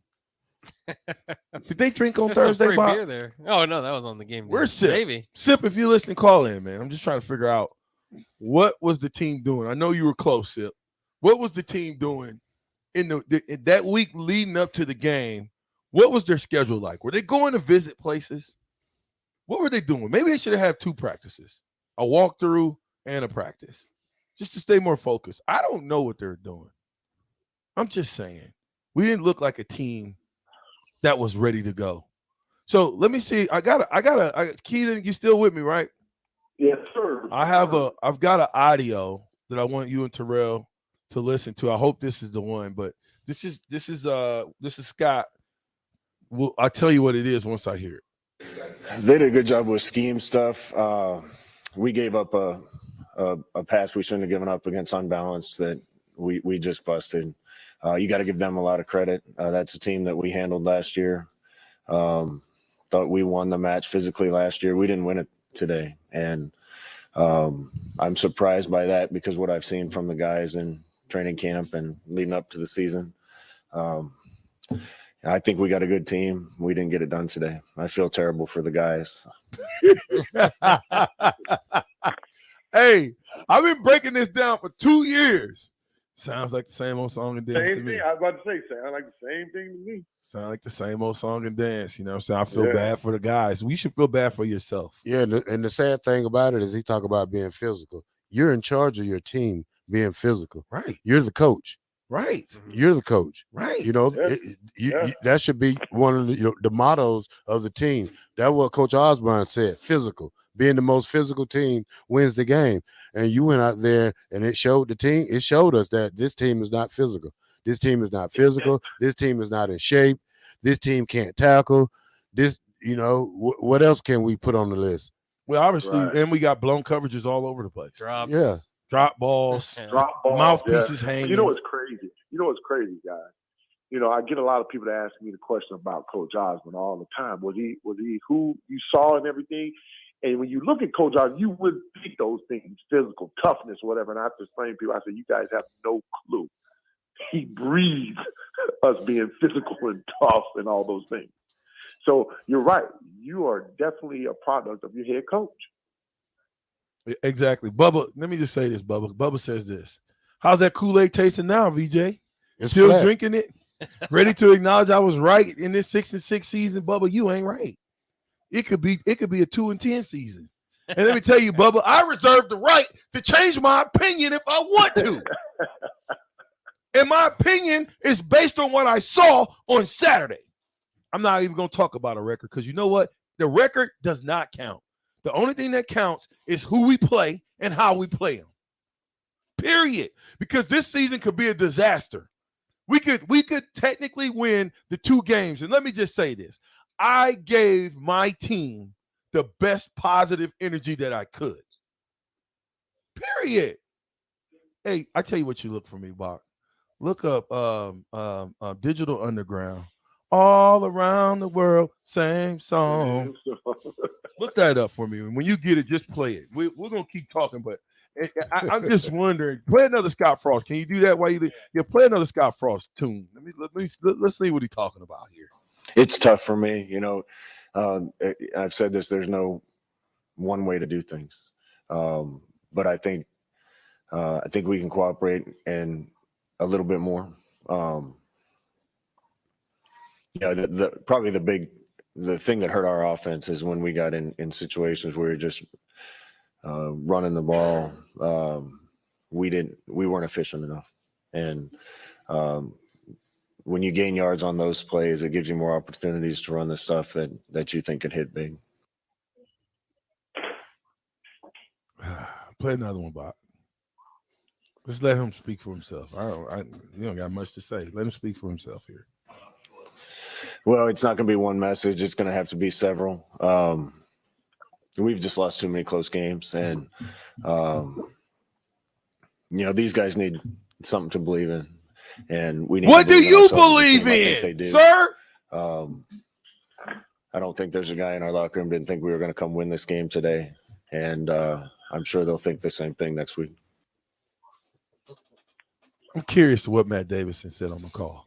Did they drink on There's Thursday, some free Bob? beer there. Oh, no, that was on the game. Where's Sip? Maybe. Sip, if you're listening, call in, man. I'm just trying to figure out what was the team doing. I know you were close, Sip. What was the team doing in that week leading up to the game? What was their schedule like? Were they going to visit places? What were they doing? Maybe they should have had 2 practices, a walkthrough and a practice, just to stay more focused. I don't know what they're doing. I'm just saying. We didn't look like a team that was ready to go. So let me see. Keelan, you still with me, right? Yes, sir. I've got an audio that I want you and Terrell to listen to. I hope this is the one, but this is Scott. I'll tell you what it is once I hear it. They did a good job with scheme stuff. We gave up a pass we shouldn't have given up against Unbalanced that we just busted. you got to give them a lot of credit. That's a team that we handled last year. Thought we won the match physically last year. We didn't win it today. And I'm surprised by that because what I've seen from the guys in training camp and leading up to the season. I think we got a good team. We didn't get it done today. I feel terrible for the guys. Hey, I've been breaking this down for 2 years. Sounds like the same old song and dance to me. I was about to say, sound like the same thing to me. Sound like the same old song and dance. You know what I'm saying? I feel bad for the guys. We should feel bad for yourself. Yeah, and the sad thing about it is he talk about being physical. You're in charge of your team being physical. Right. You're the coach. Right. You're the coach. Right. You know, that should be one of the mottos of the team. That's what Coach Osborne said, physical. Being the most physical team wins the game. And you went out there and it showed us that this team is not physical. This team is not physical. This team is not in shape. This team can't tackle. This, what else can we put on the list? Well, obviously, and we got blown coverages all over the place. Drops. Yeah. Drop balls. Mouthpieces hanging. You know what's crazy? Guys? I get a lot of people to ask me the question about Coach Osborne all the time. Was he who you saw and everything? And when you look at Coach Osborne, you would think those things, physical toughness, whatever. And I have to explain to people, I said, you guys have no clue. He breathes us being physical and tough and all those things. So you're right. You are definitely a product of your head coach. Exactly. Bubba, let me just say this, Bubba. Bubba says this. How's that Kool-Aid tasting now, VJ? It's still flat. Drinking it? Ready to acknowledge I was right in this 6-6 season, Bubba? You ain't right. It could be a 2-10 season. And let me tell you, Bubba, I reserve the right to change my opinion if I want to. And my opinion is based on what I saw on Saturday. I'm not even going to talk about a record because you know what? The record does not count. The only thing that counts is who we play and how we play them. Period. Because this season could be a disaster. We could technically win the 2 games. And let me just say this. I gave my team the best positive energy that I could. Period. Hey, I tell you what you look for me, Bach. Look up Digital Underground. All around the world, same song. Look that up for me. When you get it, just play it. We're going to keep talking, but I'm just wondering, play another Scott Frost. Can you do that while you play another Scott Frost tune? Let's see what he's talking about here. It's tough for me. I've said this, there's no one way to do things. But I think we can cooperate and a little bit more. Probably the thing that hurt our offense is when we got in situations where we were just running the ball. We weren't efficient enough. And when you gain yards on those plays, it gives you more opportunities to run the stuff that you think could hit big. Play another one, Bob. Just let him speak for himself. You don't got much to say. Let him speak for himself here. Well, it's not going to be one message. It's going to have to be several. We've just lost too many close games, and these guys need something to believe in, and we need. What do you believe in, sir? I don't think there's a guy in our locker room didn't think we were going to come win this game today, and I'm sure they'll think the same thing next week. I'm curious to what Matt Davison said on the call.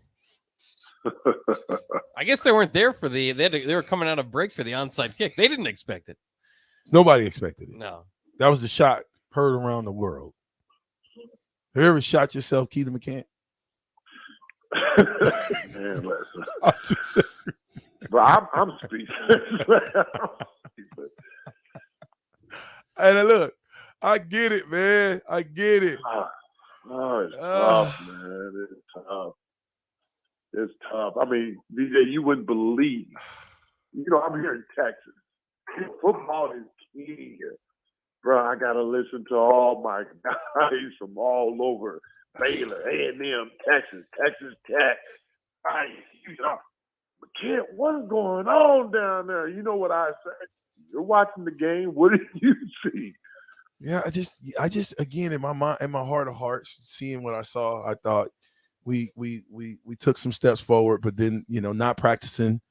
I guess they weren't there for they were coming out of break for the onside kick. They didn't expect it. Nobody expected it. No. That was the shot heard around the world. Have you ever shot yourself, Keita McCann? Man, listen. Bro, I'm speechless. And look, I get it, man. I get it. It's tough, man. It's tough. It's tough. I mean, VJ, you wouldn't believe. I'm here in Texas. Football is key here. Bro, I got to listen to all my guys from all over. Baylor, A&M, Texas Tech. McKent, what's going on down there? You know what I said? You're watching the game. What did you see? Yeah, I just again in my mind, in my heart of hearts, seeing what I saw, I thought we took some steps forward, but then, not practicing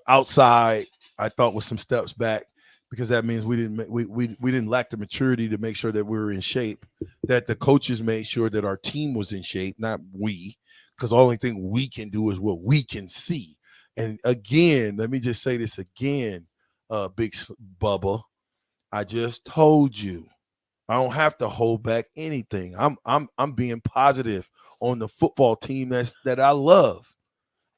outside, I thought was some steps back, because that means we didn't lack the maturity to make sure that we were in shape, that the coaches made sure that our team was in shape, not we, because the only thing we can do is what we can see. And again, let me just say this again, Big Bubba, I just told you, I don't have to hold back anything. I'm being positive on the football team that I love.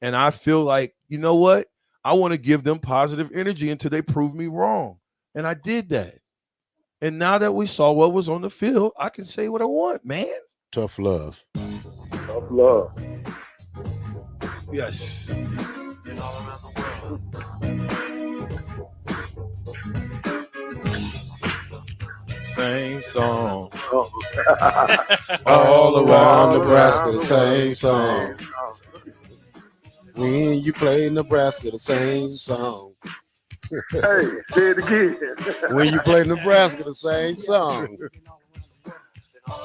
And I feel like, you know what? I want to give them positive energy until they prove me wrong. And I did that. And now that we saw what was on the field, I can say what I want, man. Tough love. Tough love. Yes. Same song. All around Nebraska, the same song. When you play Nebraska, the same song. Hey, say it again. When you play Nebraska, the same song.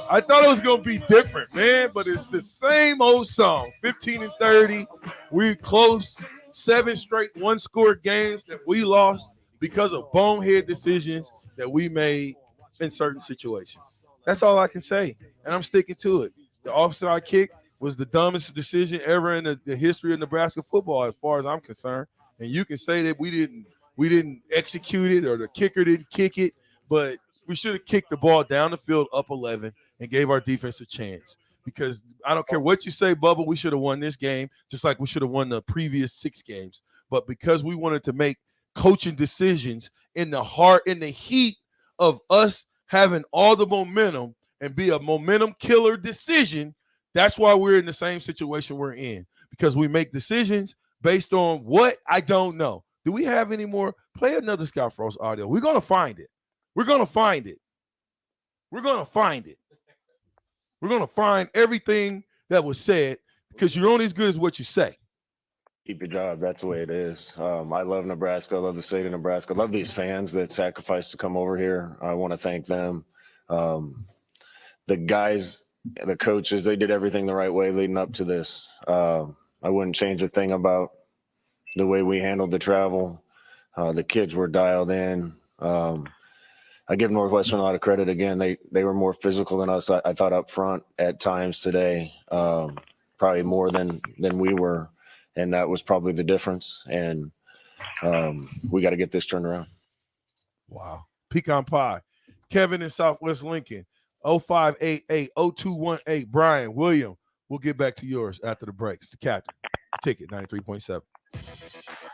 I thought it was going to be different, man, but it's the same old song. 15-30. We close 7 straight one-score games that we lost because of bonehead decisions that we made in certain situations. That's all I can say, and I'm sticking to it. The offside kick was the dumbest decision ever in the history of Nebraska football, as far as I'm concerned. And you can say that we didn't execute it, or the kicker didn't kick it, but we should have kicked the ball down the field up 11 and gave our defense a chance. Because I don't care what you say, Bubba, we should have won this game, just like we should have won the previous 6 games. But because we wanted to make coaching decisions in the heat of us having all the momentum and be a momentum killer decision, that's why we're in the same situation we're in. Because we make decisions based on what? I don't know. Do we have any more? Play another Scott Frost audio. We're going to find it. We're going to find it. We're going to find it. We're going to find everything that was said, because you're only as good as what you say. Keep your job. That's the way it is. I love Nebraska. I love the state of Nebraska. I love these fans that sacrificed to come over here. I want to thank them. The guys, the coaches, they did everything the right way leading up to this. I wouldn't change a thing about the way we handled the travel. The kids were dialed in. I give Northwestern a lot of credit. Again, they were more physical than us, I thought, up front at times today, probably more than we were. And that was probably the difference. And we got to get this turned around. Wow. Pecan pie. Kevin in Southwest Lincoln, 0588-0218. Brian, William, we'll get back to yours after the break. It's the captain. Ticket 93.7.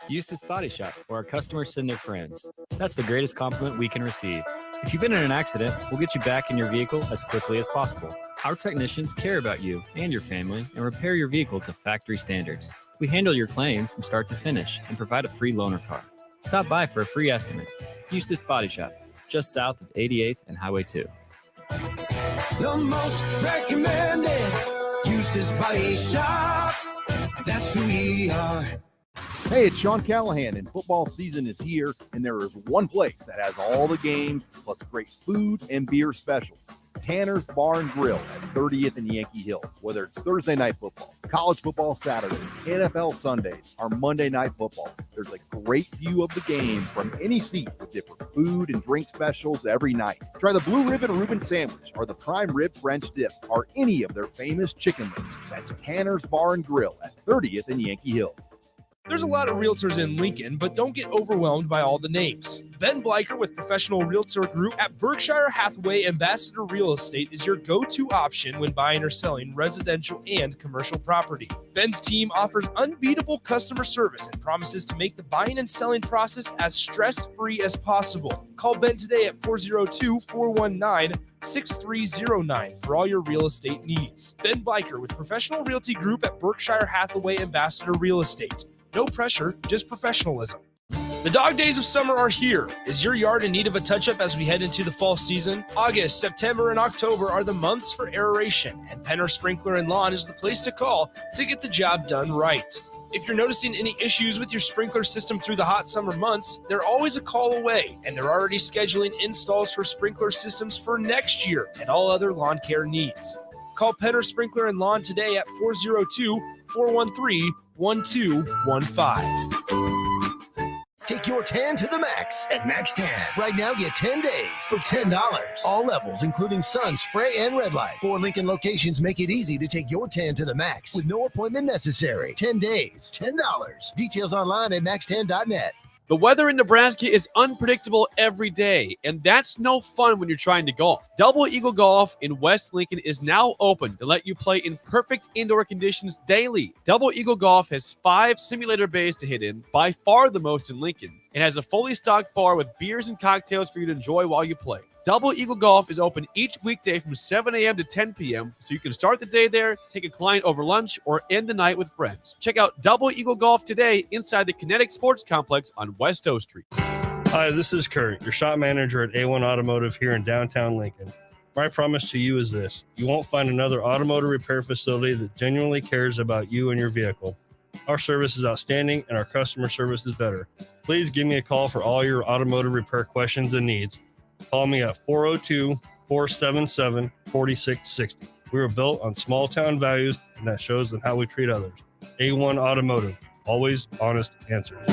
Eustace Body Shop, where our customers send their friends. That's the greatest compliment we can receive. If you've been in an accident, we'll get you back in your vehicle as quickly as possible. Our technicians care about you and your family and repair your vehicle to factory standards. We handle your claim from start to finish and provide a free loaner car. Stop by for a free estimate. Eustace Body Shop, just south of 88th and Highway 2. The most recommended Eustace Body Shop. That's who we are. Hey, it's Sean Callahan, and football season is here, and there is one place that has all the games, plus great food and beer specials. Tanner's Bar and Grill at 30th and Yankee Hill. Whether it's Thursday night football, college football Saturdays, NFL Sundays, or Monday night football, there's a great view of the game from any seat with different food and drink specials every night. Try the Blue Ribbon Reuben Sandwich or the Prime Rib French Dip or any of their famous chicken lips. That's Tanner's Bar and Grill at 30th and Yankee Hill. There's a lot of realtors in Lincoln, but don't get overwhelmed by all the names. Ben Bleicher with Professional Realtor Group at Berkshire Hathaway Ambassador Real Estate is your go-to option when buying or selling residential and commercial property. Ben's team offers unbeatable customer service and promises to make the buying and selling process as stress-free as possible. Call Ben today at 402-419-6309 for all your real estate needs. Ben Bleicher with Professional Realty Group at Berkshire Hathaway Ambassador Real Estate. No pressure, just professionalism. The dog days of summer are here. Is your yard in need of a touch-up as we head into the fall season? August, September, and October are the months for aeration, and Penner Sprinkler and Lawn is the place to call to get the job done right. If you're noticing any issues with your sprinkler system through the hot summer months, they're always a call away, and they're already scheduling installs for sprinkler systems for next year and all other lawn care needs. Call Penner Sprinkler and Lawn today at 402-413-1215. Take your tan to the max at Max Tan. Right now, get 10 days for $10. All levels, including sun, spray, and red light. 4 Lincoln locations make it easy to take your tan to the max with no appointment necessary. 10 days, $10. Details online at maxtan.net. The weather in Nebraska is unpredictable every day, and that's no fun when you're trying to golf. Double Eagle Golf in West Lincoln is now open to let you play in perfect indoor conditions daily. Double Eagle Golf has 5 simulator bays to hit in, by far the most in Lincoln. It has a fully stocked bar with beers and cocktails for you to enjoy while you play. Double Eagle Golf is open each weekday from 7 a.m. to 10 p.m., so you can start the day there, take a client over lunch, or end the night with friends. Check out Double Eagle Golf today inside the Kinetic Sports Complex on West O Street. Hi, this is Kurt, your shop manager at A1 Automotive here in downtown Lincoln. My promise to you is this: you won't find another automotive repair facility that genuinely cares about you and your vehicle. Our service is outstanding and our customer service is better. Please give me a call for all your automotive repair questions and needs. Call me at 402-477-4660. We were built on small town values, and that shows in how we treat others. A1 Automotive, always honest answers.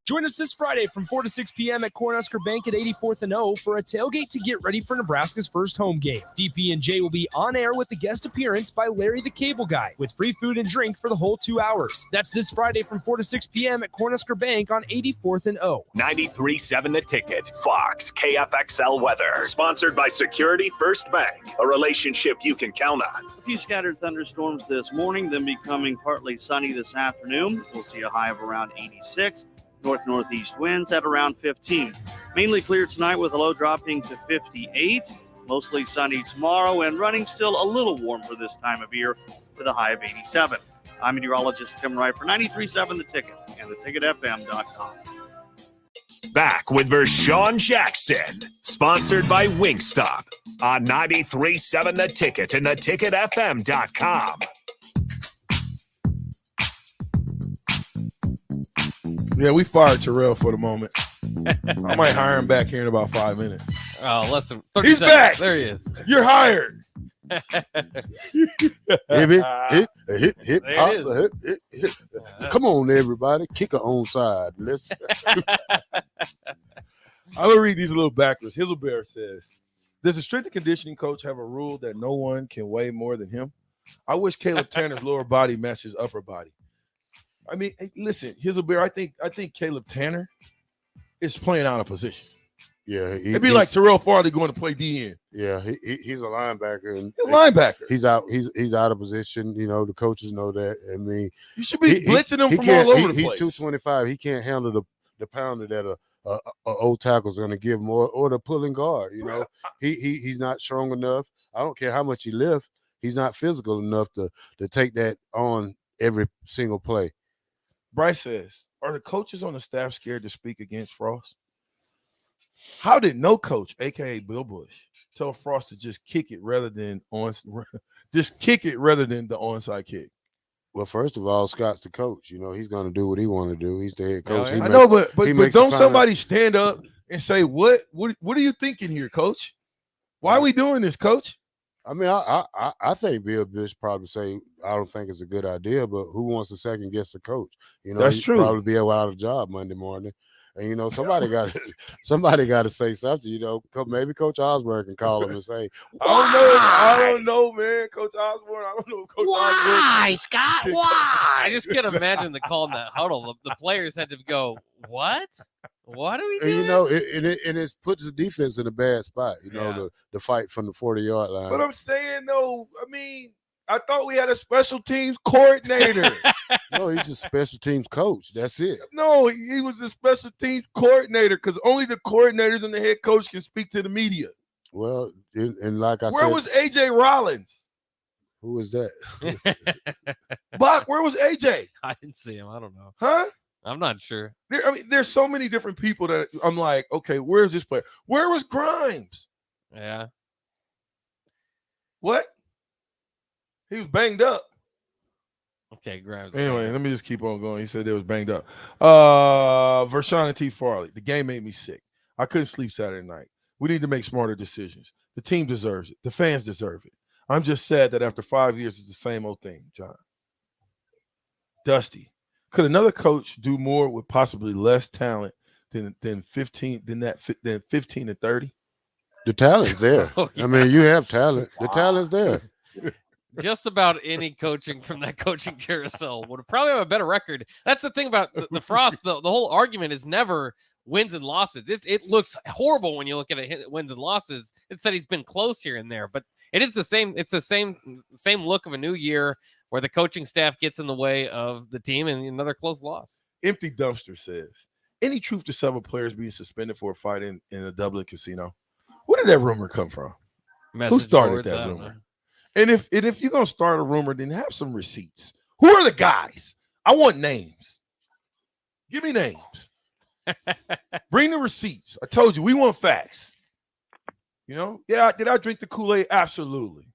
Join us this Friday from 4 to 6 p.m. at Cornhusker Bank at 84th and O for a tailgate to get ready for Nebraska's first home game. DP&J will be on air with a guest appearance by Larry the Cable Guy with free food and drink for the whole 2 hours. That's this Friday from 4 to 6 p.m. at Cornhusker Bank on 84th and O. 93.7 The Ticket. Fox KFXL weather. Sponsored by Security First Bank. A relationship you can count on. A few scattered thunderstorms this morning, then becoming partly sunny this afternoon. We'll see a high of around 86. North-northeast winds at around 15. Mainly clear tonight with a low dropping to 58. Mostly sunny tomorrow and running still a little warm for this time of year with a high of 87. I'm meteorologist Tim Wright for 93.7 The Ticket and theticketfm.com. Back with Vershawn Jackson. Sponsored by Wingstop on 93.7 The Ticket and theticketfm.com. Yeah, we fired Terrell for the moment. I might hire him back here in about 5 minutes. Oh, less than 30 He's seconds. back. There he is. You're hired. Come on, everybody. Kick her onside. Let's. I will read these a little backwards. Hizzlebear says, does the strength and conditioning coach have a rule that no one can weigh more than him? I wish Caleb Tanner's lower body matched his upper body. I mean, hey, listen, Hizzlebear, I think Caleb Tanner is playing out of position. Yeah, it'd be like Terrell Farley going to play DN. Yeah, he's a linebacker. And he's a linebacker. He's out. He's out of position. You know, the coaches know that. I mean, you should be blitzing him from all over the place. He's 225. He can't handle the pounder that a old tackle's going to give him, or the pulling guard. You know, he's not strong enough. I don't care how much he lifts. He's not physical enough to take that on every single play. Bryce says, are the coaches on the staff scared to speak against Frost? How did no coach, a.k.a. Bill Bush, tell Frost to just kick it rather than the onside kick? Well, first of all, Scott's the coach. You know, he's going to do what he want to do. He's the head coach. I know, but don't somebody stand up and say, what are you thinking here, coach? Why are we doing this, coach? I mean, I think Bill Bush probably say, I don't think it's a good idea, but who wants to second guess the coach? You know, that's true. Probably be out of job Monday morning. And, you know, somebody got to say something, you know. Maybe Coach Osborne can call him and say, I don't know, man. Coach Osborne, I don't know. Coach Osborne. Why, Scott? Why? I just can't imagine the call in that huddle. The players had to go, what? What are we doing? And, you know, it puts the defense in a bad spot, you know, the fight from the 40-yard line. But I'm saying, though, I mean, I thought we had a special teams coordinator. No, he's just special teams coach. That's it. No, he was the special teams coordinator because only the coordinators and the head coach can speak to the media. Well, and like I said. Where was A.J. Rollins? Who is that? Bach, where was A.J.? I didn't see him. I don't know. Huh? I'm not sure. There's so many different people that I'm like, okay, where's this player? Where was Grimes? Yeah. What? He was banged up. Okay, Grimes. Anyway, let me just keep on going. He said they was banged up. Vershawn T. Farley. The game made me sick. I couldn't sleep Saturday night. We need to make smarter decisions. The team deserves it. The fans deserve it. I'm just sad that after 5 years, it's the same old thing, John. Dusty, could another coach do more with possibly less talent than 15 and 30? The talent's there. Oh, yeah. I mean, you have talent. The talent's there. Just about any coaching from that coaching carousel would probably have a better record. That's the thing about the Frost. The whole argument is never wins and losses. It looks horrible when you look at it, wins and losses. It's that he's been close here and there, but it is the same. It's the same look of a new year where the coaching staff gets in the way of the team and another close loss. Empty Dumpster says, any truth to several players being suspended for a fight in a Dublin casino? Where did that rumor come from? Who started that rumor? And if you're going to start a rumor, then have some receipts. Who are the guys? I want names. Give me names. Bring the receipts. I told you, we want facts. You know? Yeah, did I drink the Kool-Aid? Absolutely.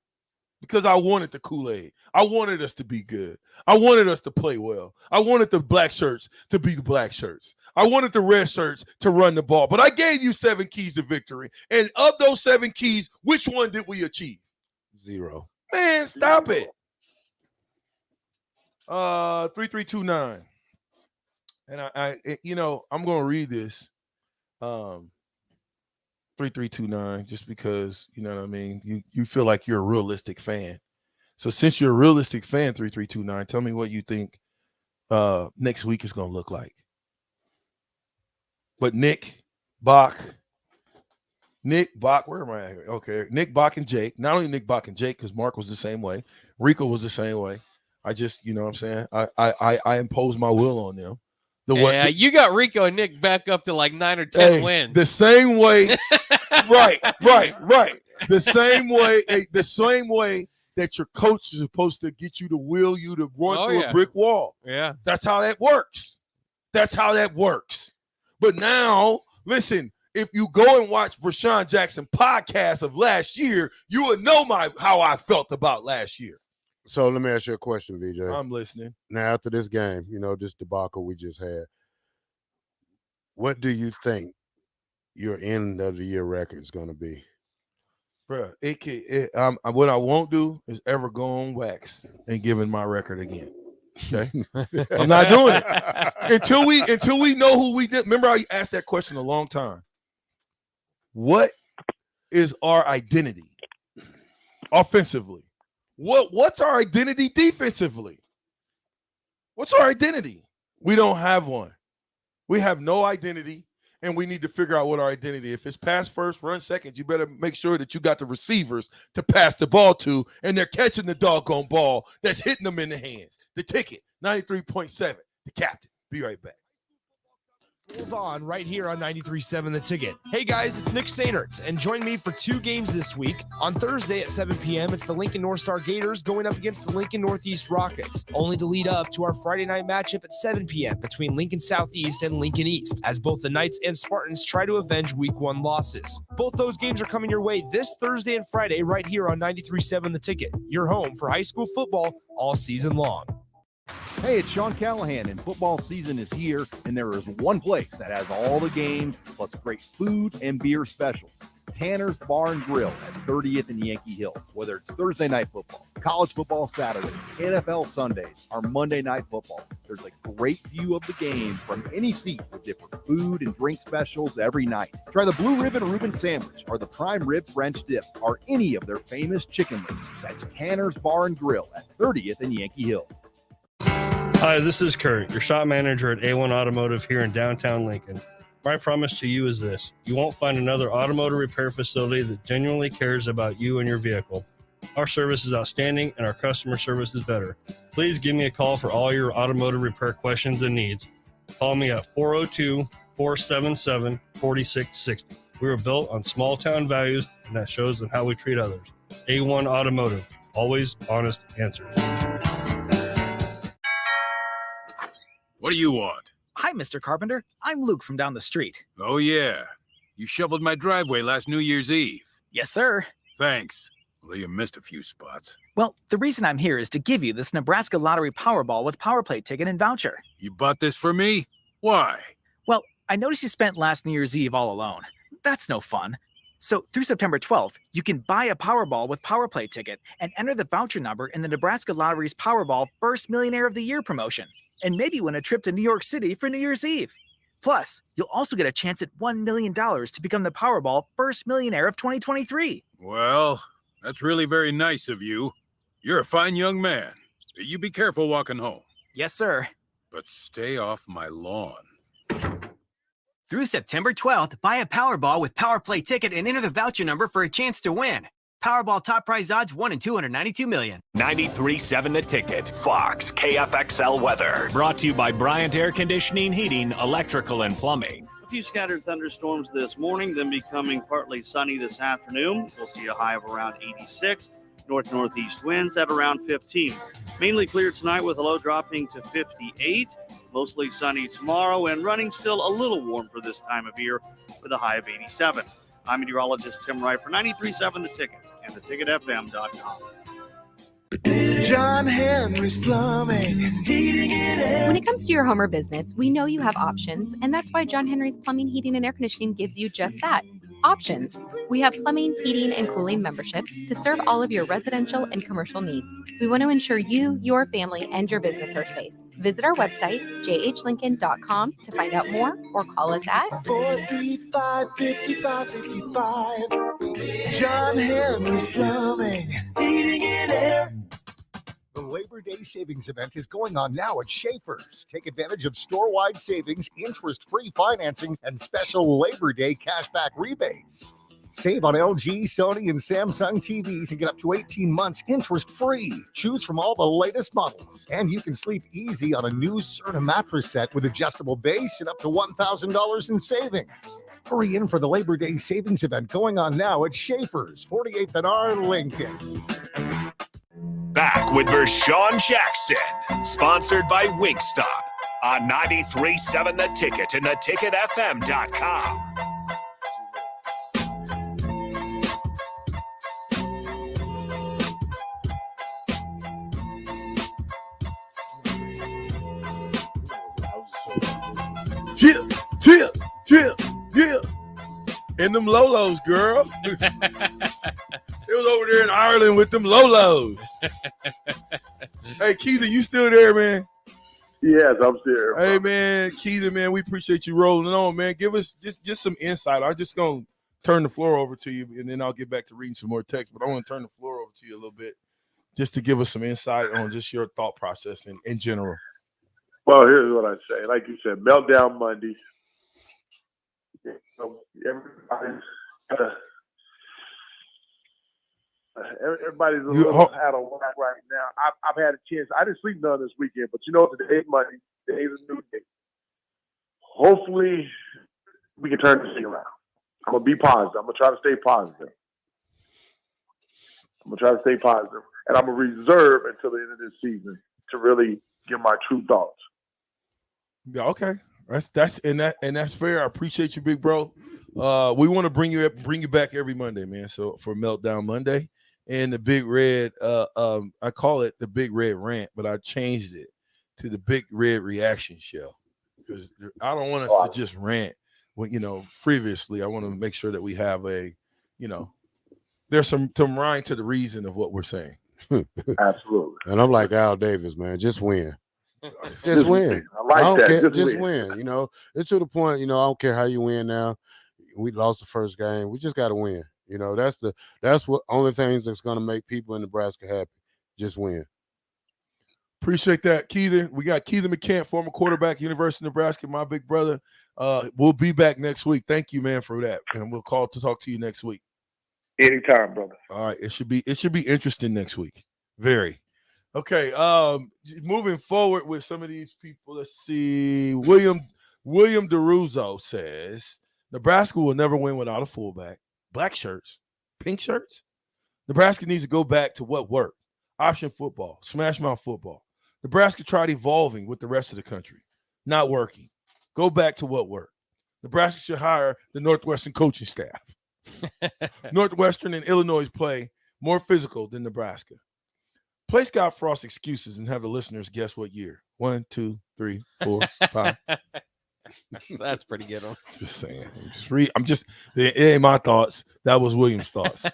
Because I wanted the Kool-Aid. I wanted us to be good. I wanted us to play well. I wanted the black shirts to be the black shirts. I wanted the red shirts to run the ball. But I gave you 7 keys to victory. And of those 7 keys, which one did we achieve? 0. Man, stop it. 3329. And I I'm going to read this. 3329, just because, you know what I mean? You feel like you're a realistic fan. So since you're a realistic fan, 3329, tell me what you think next week is going to look like. But Nick, Bach, where am I at? Okay, Nick, Bach, and Jake. Not only Nick, Bach, and Jake, because Mark was the same way. Rico was the same way. I just, you know what I'm saying? I imposed my will on them. You got Rico and Nick back up to like 9 or 10 wins. The same way, right. The same way that your coach is supposed to get you to will you to run through a brick wall. Yeah. That's how that works. But now, listen, if you go and watch Rashawn Jackson podcast of last year, you would know how I felt about last year. So let me ask you a question, VJ. I'm listening. Now, after this game, this debacle we just had, what do you think your end of the year record is going to be? Bro, what I won't do is ever go on wax and give in my record again. Okay, I'm not doing it until we know who we did. Remember, I asked that question a long time. What is our identity offensively? What's our identity defensively? What's our identity? We don't have one. We have no identity, and we need to figure out what our identity. If it's pass first, run second, you better make sure that you got the receivers to pass the ball to, and they're catching the doggone ball that's hitting them in the hands. The Ticket, 93.7, the captain. Be right back. Rolls on right here on 93.7 The Ticket. Hey guys, it's Nick Sainert, and join me for 2 games this week. On Thursday at 7 p.m., it's the Lincoln North Star Gators going up against the Lincoln Northeast Rockets, only to lead up to our Friday night matchup at 7 p.m. between Lincoln Southeast and Lincoln East, as both the Knights and Spartans try to avenge Week 1 losses. Both those games are coming your way this Thursday and Friday right here on 93.7 The Ticket, your home for high school football all season long. Hey, it's Sean Callahan, and football season is here, and there is one place that has all the games, plus great food and beer specials. Tanner's Bar and Grill at 30th and Yankee Hill. Whether it's Thursday night football, college football Saturdays, NFL Sundays, or Monday night football, there's a great view of the game from any seat with different food and drink specials every night. Try the Blue Ribbon Reuben Sandwich or the Prime Rib French Dip or any of their famous chicken lips. That's Tanner's Bar and Grill at 30th and Yankee Hill. Hi, this is Kurt, your shop manager at A1 Automotive here in downtown Lincoln. My promise to you is this: you won't find another automotive repair facility that genuinely cares about you and your vehicle. Our service is outstanding and our customer service is better. Please give me a call for all your automotive repair questions and needs. Call me at 402-477-4660. We were built on small town values, and that shows in how we treat others. A1 Automotive, always honest answers. What do you want? Hi, Mr. Carpenter. I'm Luke from down the street. Oh, yeah. You shoveled my driveway last New Year's Eve. Yes, sir. Thanks. Although you missed a few spots. Well, the reason I'm here is to give you this Nebraska Lottery Powerball with Power Play ticket and voucher. You bought this for me? Why? Well, I noticed you spent last New Year's Eve all alone. That's no fun. So through September 12th, you can buy a Powerball with PowerPlay ticket and enter the voucher number in the Nebraska Lottery's Powerball First Millionaire of the Year promotion, and maybe win a trip to New York City for New Year's Eve. Plus, you'll also get a chance at $1 million to become the Powerball First Millionaire of 2023. Well, that's really very nice of you. You're a fine young man. You be careful walking home. Yes, sir. But stay off my lawn. Through September 12th, buy a Powerball with PowerPlay ticket and enter the voucher number for a chance to win. Powerball top prize odds 1 in 292 million. 93.7 The Ticket, Fox, KFXL weather. Brought to you by Bryant Air Conditioning, Heating, Electrical, and Plumbing. A few scattered thunderstorms this morning, then becoming partly sunny this afternoon. We'll see a high of around 86. North-northeast winds at around 15. Mainly clear tonight with a low dropping to 58. Mostly sunny tomorrow and running still a little warm for this time of year with a high of 87. I'm meteorologist Tim Wright for 93.7 The Ticket and theticketfm.com. John Henry's Plumbing, Heating and Air. When it comes to your home or business, we know you have options, and that's why John Henry's Plumbing, Heating, and Air Conditioning gives you just that. Options. We have plumbing, heating, and cooling memberships to serve all of your residential and commercial needs. We want to ensure you, your family, and your business are safe. Visit our website, jhlincoln.com, to find out more or call us at 435-5555. John Henry's Plumbing, Heating and Air. The Labor Day Savings Event is going on now at Schaefer's. Take advantage of store-wide savings, interest-free financing, and special Labor Day cashback rebates. Save on LG, Sony, and Samsung TVs and get up to 18 months interest-free. Choose from all the latest models. And you can sleep easy on a new Serta mattress set with adjustable base and up to $1,000 in savings. Hurry in for the Labor Day Savings Event going on now at Schaefer's, 48th and R, Lincoln. Back with Vershawn Jackson, sponsored by Wingstop on 93.7 The Ticket and theticketfm.com. Yeah. And them Lolos, girl. It was over there in Ireland with them Lolos. Hey, Keita, you still there, man? Yes, I'm still there. Hey, man, Keita, man, we appreciate you rolling on, man. Give us just some insight. I'm just going to turn the floor over to you, and then I'll get back to reading some more text. But I want to turn the floor over to you a little bit just to give us some insight on just your thought process in general. Well, here's what I'd say. Like you said, meltdown Monday. Everybody's a little out of whack right now. I've had a chance. I didn't sleep none this weekend, but you know today's Monday. Today's a new day. Hopefully, we can turn this thing around. I'm gonna be positive. I'm gonna try to stay positive. And I'm gonna reserve until the end of this season to really give my true thoughts. Yeah, okay. That's fair. I appreciate you, big bro. We want to bring you back every Monday, man. So for Meltdown Monday and the Big Red, I call it the Big Red Rant, but I changed it to the Big Red Reaction Show because I don't want us to just rant. When previously, I want to make sure that we have there's some rhyme to the reason of what we're saying. Absolutely. And I'm like Al Davis, man. Just win. Just win. I like that. Just win. It's to the point, I don't care how you win now. We lost the first game. We just got to win. That's what only things that's going to make people in Nebraska happy. Just win. Appreciate that, Keita. We got Keita McCant, former quarterback, University of Nebraska, my big brother. We'll be back next week. Thank you, man, for that. And we'll call to talk to you next week. Anytime, brother. All right. It should be interesting next week. Very. Okay, moving forward with some of these people, let's see. William DeRuzzo says, Nebraska will never win without a fullback. Black shirts, pink shirts. Nebraska needs to go back to what worked. Option football, smash mouth football. Nebraska tried evolving with the rest of the country. Not working. Go back to what worked. Nebraska should hire the Northwestern coaching staff. Northwestern and Illinois play more physical than Nebraska. Play Scott Frost excuses and have the listeners guess what year. 1, 2, 3, 4, 5. That's pretty good. Just saying. It ain't my thoughts. That was Williams' thoughts.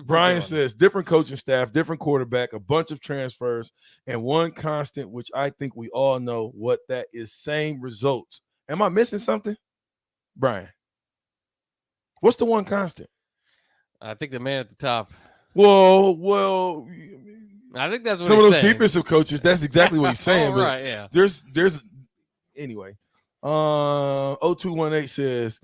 Brian says, different coaching staff, different quarterback, a bunch of transfers, and one constant, which I think we all know what that is, same results. Am I missing something? Brian, what's the one constant? I think the man at the top. Well, I think that's what some he's of those saying. defensive coaches, that's exactly what he's saying. Oh, right, yeah. There's anyway. 0218 says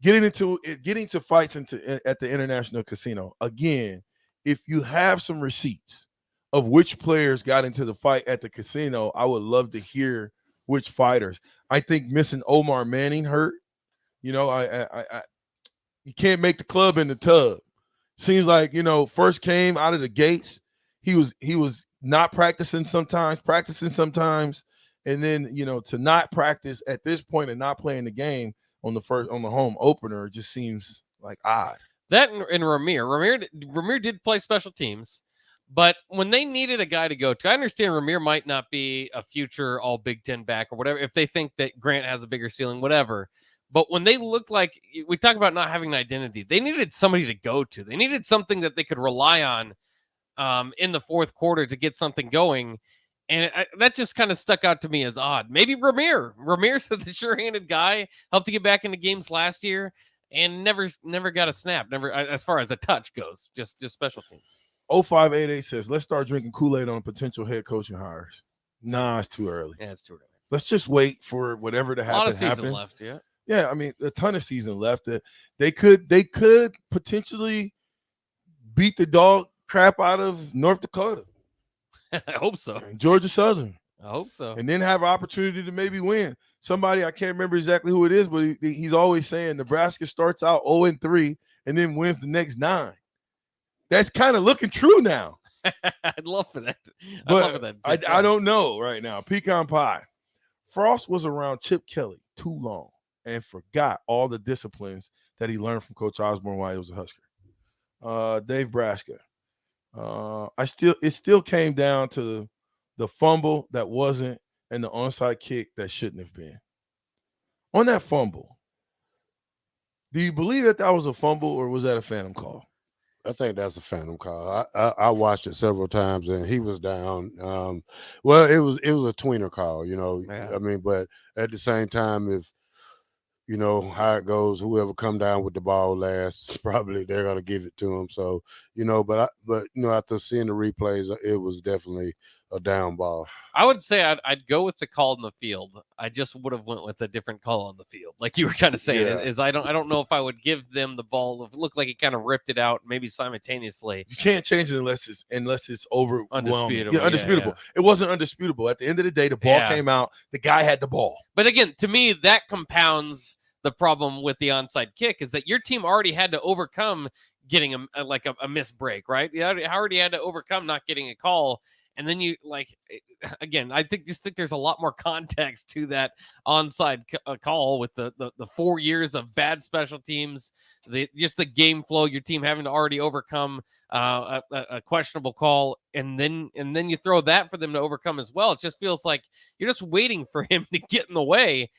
getting to fights at the international casino. Again, if you have some receipts of which players got into the fight at the casino, I would love to hear which fighters. I think missing Omar Manning hurt. You know, I you can't make the club in the tub. Seems like, you know, first came out of the gates, he was not practicing sometimes, and then, you know, to not practice at this point and not playing the game on the home opener just seems like odd. That and Ramir did play special teams, but when they needed a guy to go to, I understand Ramir might not be a future all Big Ten back or whatever, if they think that Grant has a bigger ceiling, whatever. But when they looked like, we talk about not having an identity, they needed somebody to go to. They needed something that they could rely on in the fourth quarter to get something going. And that just kind of stuck out to me as odd. Maybe Ramir's the sure-handed guy, helped to get back into games last year and never got a snap, never as far as a touch goes, just special teams. 0588 says, let's start drinking Kool-Aid on potential head coaching hires. Nah, it's too early. Yeah, it's too early. Let's just wait for whatever to happen. A lot of season left, yeah. Yeah, I mean, a ton of season left. They could potentially beat the dog crap out of North Dakota. I hope so. And Georgia Southern. I hope so. And then have an opportunity to maybe win. Somebody, I can't remember exactly who it is, but he's always saying Nebraska starts out 0-3 and then wins the next 9. That's kind of looking true now. I'd love for that. But I don't know right now. Pecan pie. Frost was around Chip Kelly too long and forgot all the disciplines that he learned from Coach Osborne while he was a Husker. Dave Braska. It still came down to the fumble that wasn't and the onside kick that shouldn't have been. On that fumble, do you believe that was a fumble or was that a phantom call? I think that's a phantom call. I watched it several times and he was down. Well, it was a tweener call, you know. Yeah. I mean, but at the same time, if you know how it goes, whoever come down with the ball last, probably they're gonna give it to him. So, you know, but you know, after seeing the replays, it was definitely a down ball. I would say I'd go with the call in the field. I just would have went with a different call on the field, like you were kind of saying. Yeah. Is I don't know if I would give them the ball. It looked like it kind of ripped it out, maybe simultaneously. You can't change it unless it's over undisputable. Yeah, undisputable. Yeah. It wasn't undisputable. At the end of the day, the ball came out. The guy had the ball. But again, to me, that compounds the problem with the onside kick is that your team already had to overcome getting a missed break, right? You already had to overcome not getting a call. And then you again, I think there's a lot more context to that onside call with the 4 years of bad special teams, the game flow, your team having to already overcome a questionable call, and then you throw that for them to overcome as well. It just feels like you're just waiting for him to get in the way,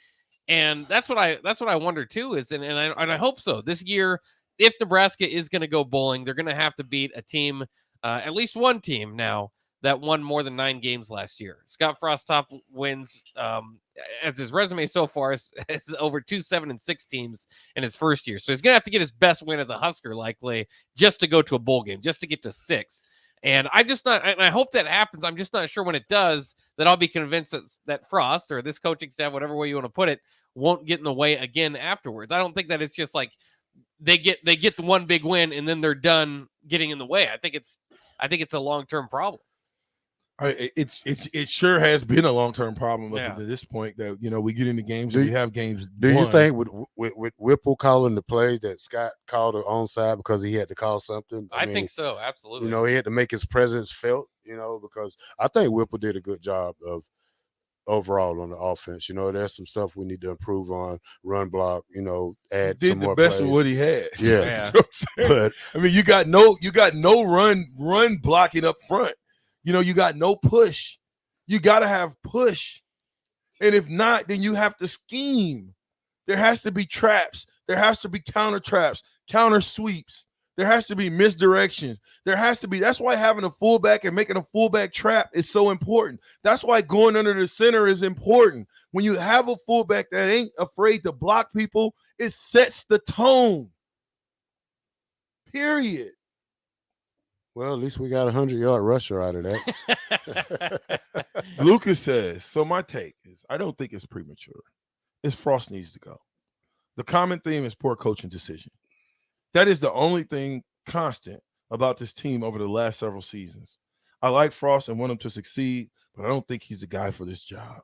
and that's what I wonder too. Is and I hope so this year. If Nebraska is going to go bowling, they're going to have to beat a team, at least one team now, that won more than 9 games last year. Scott Frost top wins, as his resume so far is over 2 7-6 teams in his first year. So he's going to have to get his best win as a Husker, likely, just to go to a bowl game, just to get to 6. And I hope that happens. I'm just not sure when it does that I'll be convinced that Frost or this coaching staff, whatever way you want to put it, won't get in the way again afterwards. I don't think that it's just like they get the one big win and then they're done getting in the way. I think it's a long-term problem. It sure has been a long-term problem up to this point that, you know, we get into games and we have games. Do you think with Whipple calling the plays that Scott called it onside because he had to call something? I think so, absolutely. You know, he had to make his presence felt, you know, because I think Whipple did a good job of overall on the offense. You know, there's some stuff we need to improve on, run block, you know, add some more plays. Did the best with what he had. Yeah. You know but I mean, you got no run blocking up front. You know, you got no push. You got to have push. And if not, then you have to scheme There has to be traps. There has to be counter traps, counter sweeps. There has to be misdirections. There has to be. That's why having a fullback and making a fullback trap is so important. That's why going under the center is important. When you have a fullback that ain't afraid to block people, it sets the tone. Period. Well, at least we got a 100-yard rusher out of that. Lucas says, so my take is I don't think it's premature. It's Frost needs to go. The common theme is poor coaching decision. That is the only thing constant about this team over the last several seasons. I like Frost and want him to succeed, but I don't think he's the guy for this job.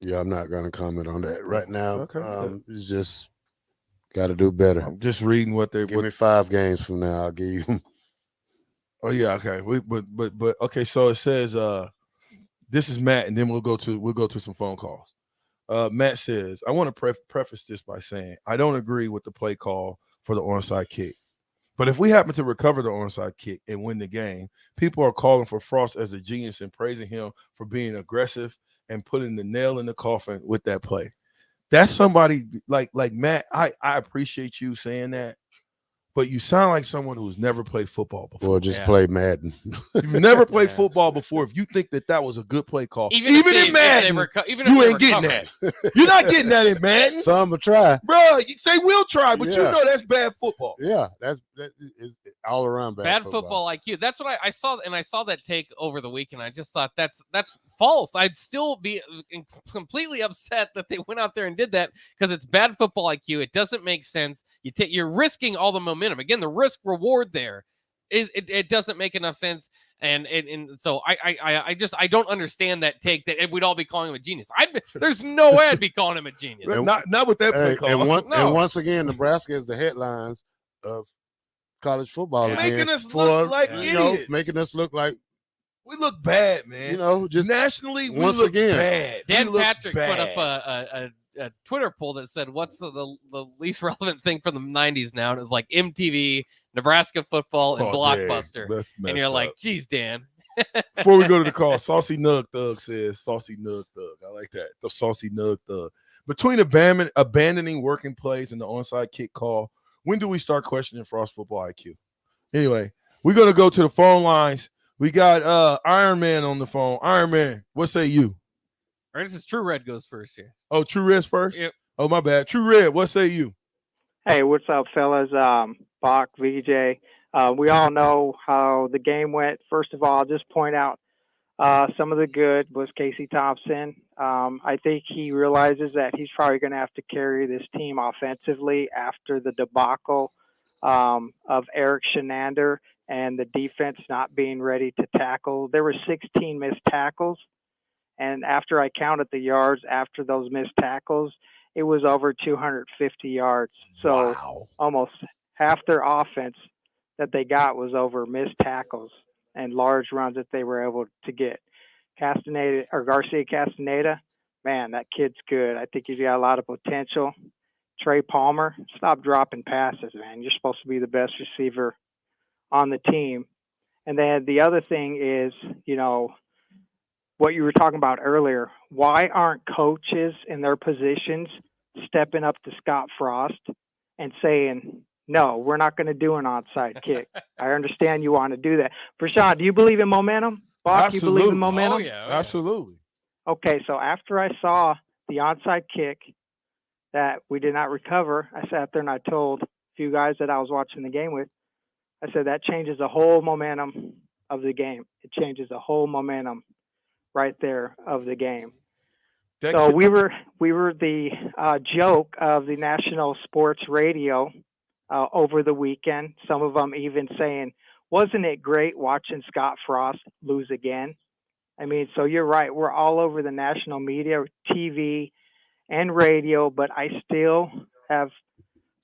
Yeah, I'm not going to comment on that right now. Okay. It's just got to do better. I'm just reading what they give me 5 games from now. I'll give you. Oh yeah, okay. But okay. So it says this is Matt, and then we'll go to some phone calls. Matt says, I want to preface this by saying I don't agree with the play call for the onside kick. But if we happen to recover the onside kick and win the game, people are calling for Frost as a genius and praising him for being aggressive and putting the nail in the coffin with that play. That's somebody like Matt. I appreciate you saying that. But you sound like someone who's never played football before. Or just play Madden. You've never played football before. If you think that was a good play call, even in Madden, you ain't getting that. You're not getting that in Madden. Some will try. Bro, you say we'll try, but you know that's bad football. Yeah, that is all around bad football IQ. That's what I saw, and I saw that take over the weekend. I just thought that's false. I'd still be completely upset that they went out there and did that because it's bad football IQ. It doesn't make sense. You're risking all the momentum. Again, the risk reward there is it doesn't make enough sense, and so I don't understand that take that we'd all be calling him a genius. There's no way I'd be calling him a genius. Not with that play call. And once again, Nebraska is the headlines of college football again, making us look like idiots. Making us look like we look bad, man. Just nationally, we once look again. bad. Dan Patrick put up a Twitter poll that said, "What's the least relevant thing from the '90s now?" And it was like MTV, Nebraska football, and Blockbuster. And you're like, "Geez, Dan." Before we go to the call, Saucy Nug Thug says, "Saucy Nug Thug." I like that. The Saucy Nug Thug. Between abandoning working plays and the onside kick call, when do we start questioning Frost football IQ? Anyway, we're gonna go to the phone lines. We got Iron Man on the phone. Iron Man, what say you? All right, this is True Red goes first here. Oh, True Red's first? Yep. Oh, my bad. True Red, what say you? Hey, what's up, fellas? Bach, VJ. We all know how the game went. First of all, I'll just point out some of the good was Casey Thompson. I think he realizes that he's probably going to have to carry this team offensively after the debacle of Eric Shenander and the defense not being ready to tackle. There were 16 missed tackles. And after I counted the yards after those missed tackles, it was over 250 yards. So almost half their offense that they got was over missed tackles and large runs that they were able to get. Garcia Castaneda, man, that kid's good. I think he's got a lot of potential. Trey Palmer, stop dropping passes, man. You're supposed to be the best receiver on the team. And then the other thing is, what you were talking about earlier, why aren't coaches in their positions stepping up to Scott Frost and saying, no, we're not going to do an onside kick? I understand you want to do that. Prashad, do you believe in momentum? Bach, you believe in momentum? Oh, yeah. Absolutely. Okay, so after I saw the onside kick that we did not recover, I sat there and I told a few guys that I was watching the game with, I said, that changes the whole momentum of the game. It changes the whole momentum right there of the game. So we were the joke of the national sports radio over the weekend. Some of them even saying, wasn't it great watching Scott Frost lose again? I mean, so you're right. We're all over the national media, TV and radio, but I still have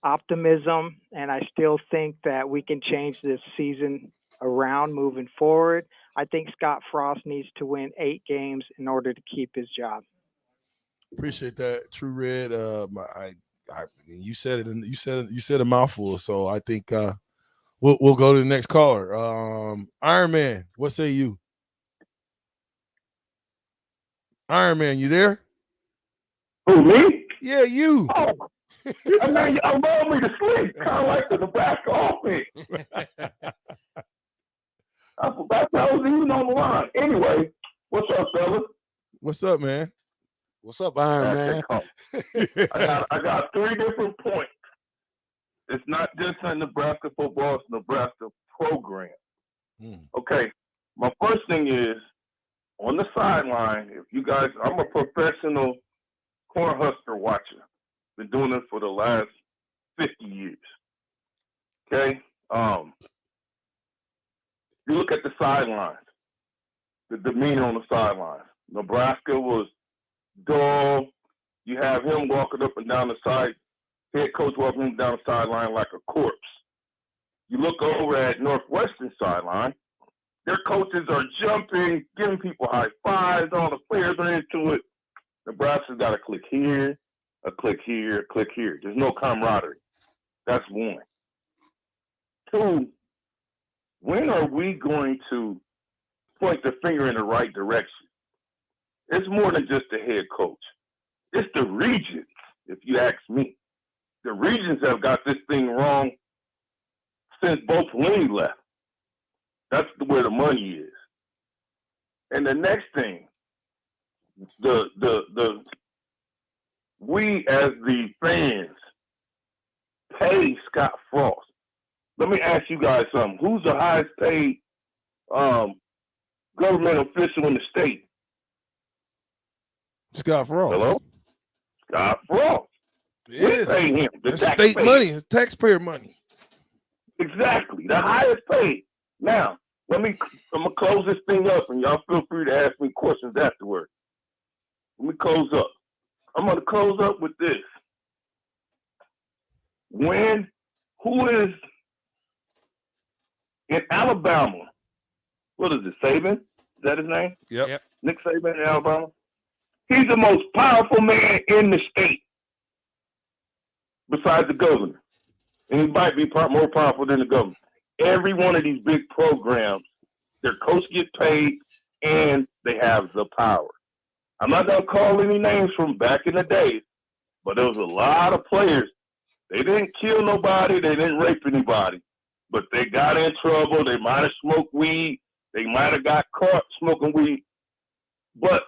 optimism and I still think that we can change this season around moving forward. I think Scott Frost needs to win 8 games in order to keep his job. Appreciate that, True Red. You said it, and you said a mouthful. So I think we'll go to the next caller. Iron Man, what say you? Iron Man, you there? Who, me? Yeah, you. Oh, and then y'all lull me to sleep, kind of like the Nebraska offense. I forgot I was even on the line. Anyway, what's up, fellas? What's up, man? What's up, Iron Man? I got 3 different points. It's not just in Nebraska football, it's Nebraska program. Okay, my first thing is, on the sideline, if you guys, I'm a professional Husker watcher. Been doing it for the last 50 years. Okay? You look at the sidelines, the demeanor on the sidelines. Nebraska was dull. You have him walking up and down the side, head coach walking him down the sideline like a corpse. You look over at Northwestern sideline, their coaches are jumping, giving people high fives, all the players are into it. Nebraska's got a click here, a click here, a click here. There's no camaraderie. That's 1. 2, when are we going to point the finger in the right direction? It's more than just the head coach. It's the Regents, if you ask me. The Regents have got this thing wrong since both Lenny left. That's where the money is. And the next thing, we as the fans pay Scott Frost. Let me ask you guys something. Who's the highest paid government official in the state? Scott Frost. Hello? Scott Frost. We pay him. That's state money. It's taxpayer money. Exactly. The highest paid. Now, I'm going to close this thing up, and y'all feel free to ask me questions afterward. Let me close up. I'm going to close up with this. Who is in Alabama? What is it, Saban? Is that his name? Yep. Nick Saban in Alabama? He's the most powerful man in the state, besides the governor. And he might be more powerful than the governor. Every one of these big programs, their coach gets paid, and they have the power. I'm not going to call any names from back in the day, but there was a lot of players. They didn't kill nobody. They didn't rape anybody. But they got in trouble. They might have smoked weed. They might have got caught smoking weed. But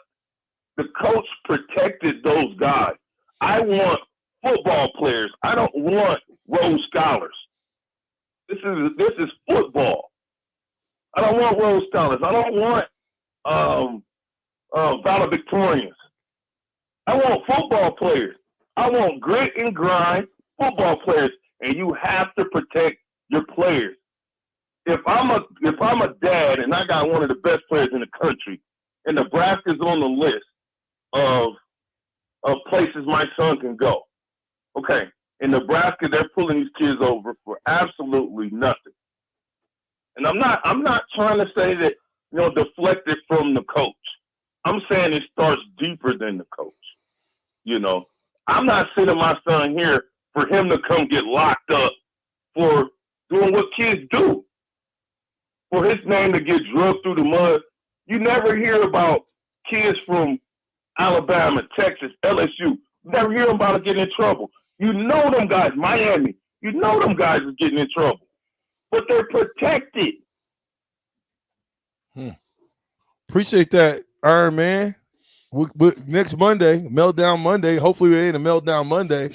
the coach protected those guys. I want football players. I don't want Rhodes Scholars. This is football. I don't want Rhodes Scholars. I don't want valedictorians. I want football players. I want grit and grind football players, and you have to protect your players. If I'm a dad and I got one of the best players in the country, and Nebraska's on the list of places my son can go, okay. In Nebraska, they're pulling these kids over for absolutely nothing. And I'm not trying to say that, deflect it from the coach. I'm saying it starts deeper than the coach. I'm not sending my son here for him to come get locked up for doing what kids do. For his name to get drugged through the mud. You never hear about kids from Alabama, Texas, LSU. You never hear about them getting in trouble. You know them guys, Miami. You know them guys are getting in trouble. But they're protected. Appreciate that, Iron Man. Next Monday, Meltdown Monday. Hopefully it ain't a Meltdown Monday.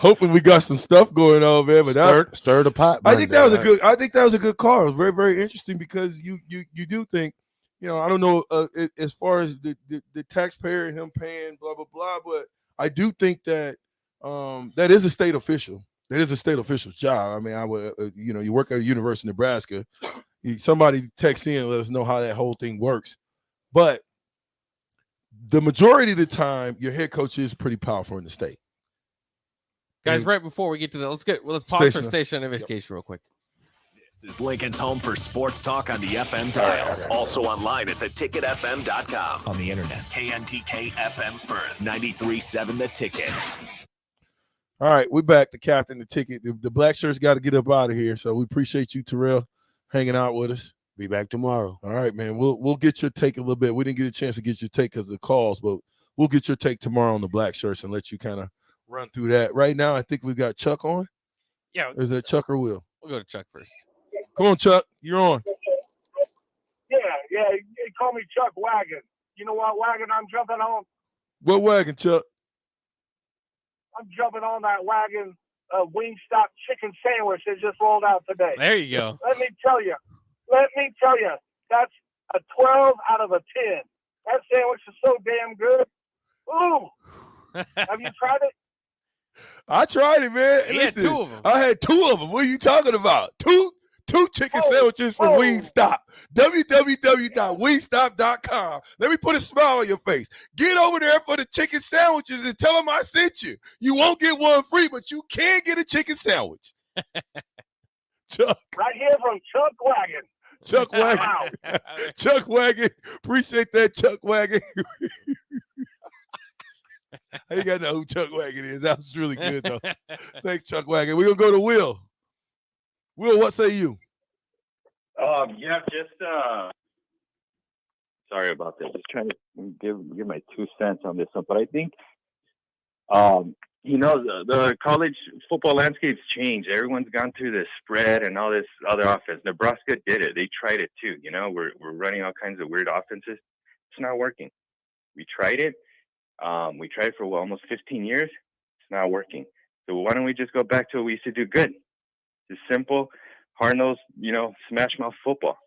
Hoping we got some stuff going on, man. But stir the pot. I think that was a good call. It was very, very interesting because you do think, I don't know as far as the taxpayer and him paying blah blah blah, but I do think that that is a state official. That is a state official's job. I mean, I would you work at a University of Nebraska. Somebody text in and let us know how that whole thing works. But the majority of the time, your head coach is pretty powerful in the state. Guys, right before we get to that, let's pause for station identification real quick. This is Lincoln's home for sports talk on the FM dial. Also online at theticketfm.com. On the internet. KNTK FM Firth. 93.7 The Ticket. All right, we're back to Captain the Ticket. The black shirts got to get up out of here, so we appreciate you, Terrell, hanging out with us. Be back tomorrow. All right, man. We'll get your take a little bit. We didn't get a chance to get your take because of the calls, but we'll get your take tomorrow on the black shirts and let you kind of run through that. Right now, I think we've got Chuck on. Yeah. Is it Chuck or Will? We'll go to Chuck first. Come on, Chuck. You're on. Yeah, they call me Chuck Wagon. You know what wagon I'm jumping on? What wagon, Chuck? I'm jumping on that wagon Wingstop chicken sandwich that just rolled out today. There you go. Let me tell you, that's a 12 out of a 10. That sandwich is so damn good. Ooh. Have you tried it? I tried it, man. He had 2 of them. I had 2 of them. What are you talking about? Two chicken sandwiches from Wingstop. www.wingstop.com. Let me put a smile on your face. Get over there for the chicken sandwiches and tell them I sent you. You won't get one free, but you can get a chicken sandwich. Chuck. Right here from Chuck Wagon. Chuck Wagon. Chuck Wagon. Appreciate that, Chuck Wagon. You got to know who Chuck Wagon is. That was really good, though. Thanks, Chuck Wagon. We're going to go to Will. Will, what say you? Sorry about this. Just trying to give my 2 cents on this one. But I think, the college football landscape's changed. Everyone's gone through this spread and all this other offense. Nebraska did it. They tried it too. We're running all kinds of weird offenses. It's not working. We tried it. We tried it for almost 15 years. It's not working. So why don't we just go back to what we used to do good? Just simple, hard-nosed, smash mouth football.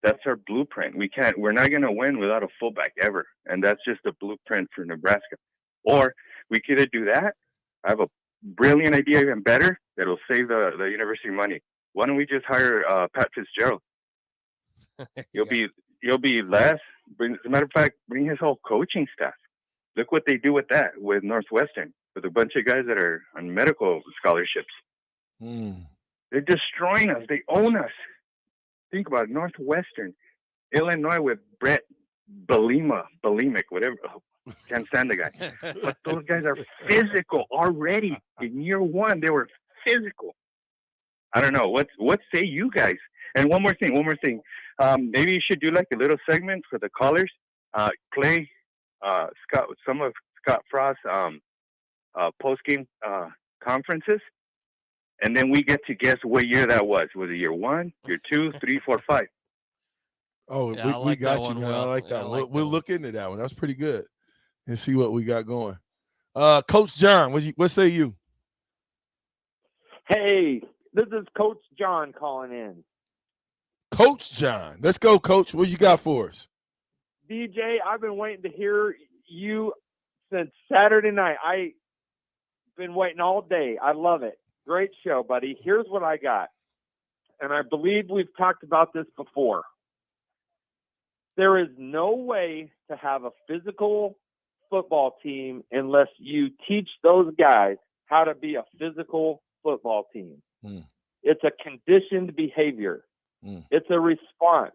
That's our blueprint. We're not going to win without a fullback ever. And that's just the blueprint for Nebraska. Or we could either do that. I have a brilliant idea, even better, that'll save the university money. Why don't we just hire Pat Fitzgerald? You'll be less. As a matter of fact, bring his whole coaching staff. Look what they do with that, with Northwestern, with a bunch of guys that are on medical scholarships. They're destroying us. They own us. Think about it. Northwestern, Illinois with Brett Bulimic, whatever. Can't stand the guy. But those guys are physical already. In year 1, they were physical. I don't know. What say you guys? And one more thing. Maybe you should do like a little segment for the callers. Clay, Scott, some of Scott Frost's post-game conferences. And then we get to guess what year that was. Was it year 1, year 2, 3, 4, 5? Oh, Yeah, we got you, man. I like Yeah, that. I like We'll look into that one. That's pretty good. And see what we got going. Coach John, what say you? Hey, this is Coach John calling in. Coach John. Let's go, Coach. What you got for us? DJ, I've been waiting to hear you since Saturday night. I've been waiting all day. I love it. Great show, buddy. Here's what I got. And I believe we've talked about this before. There is no way to have a physical football team unless you teach those guys how to be a physical football team. It's a conditioned behavior. It's a response.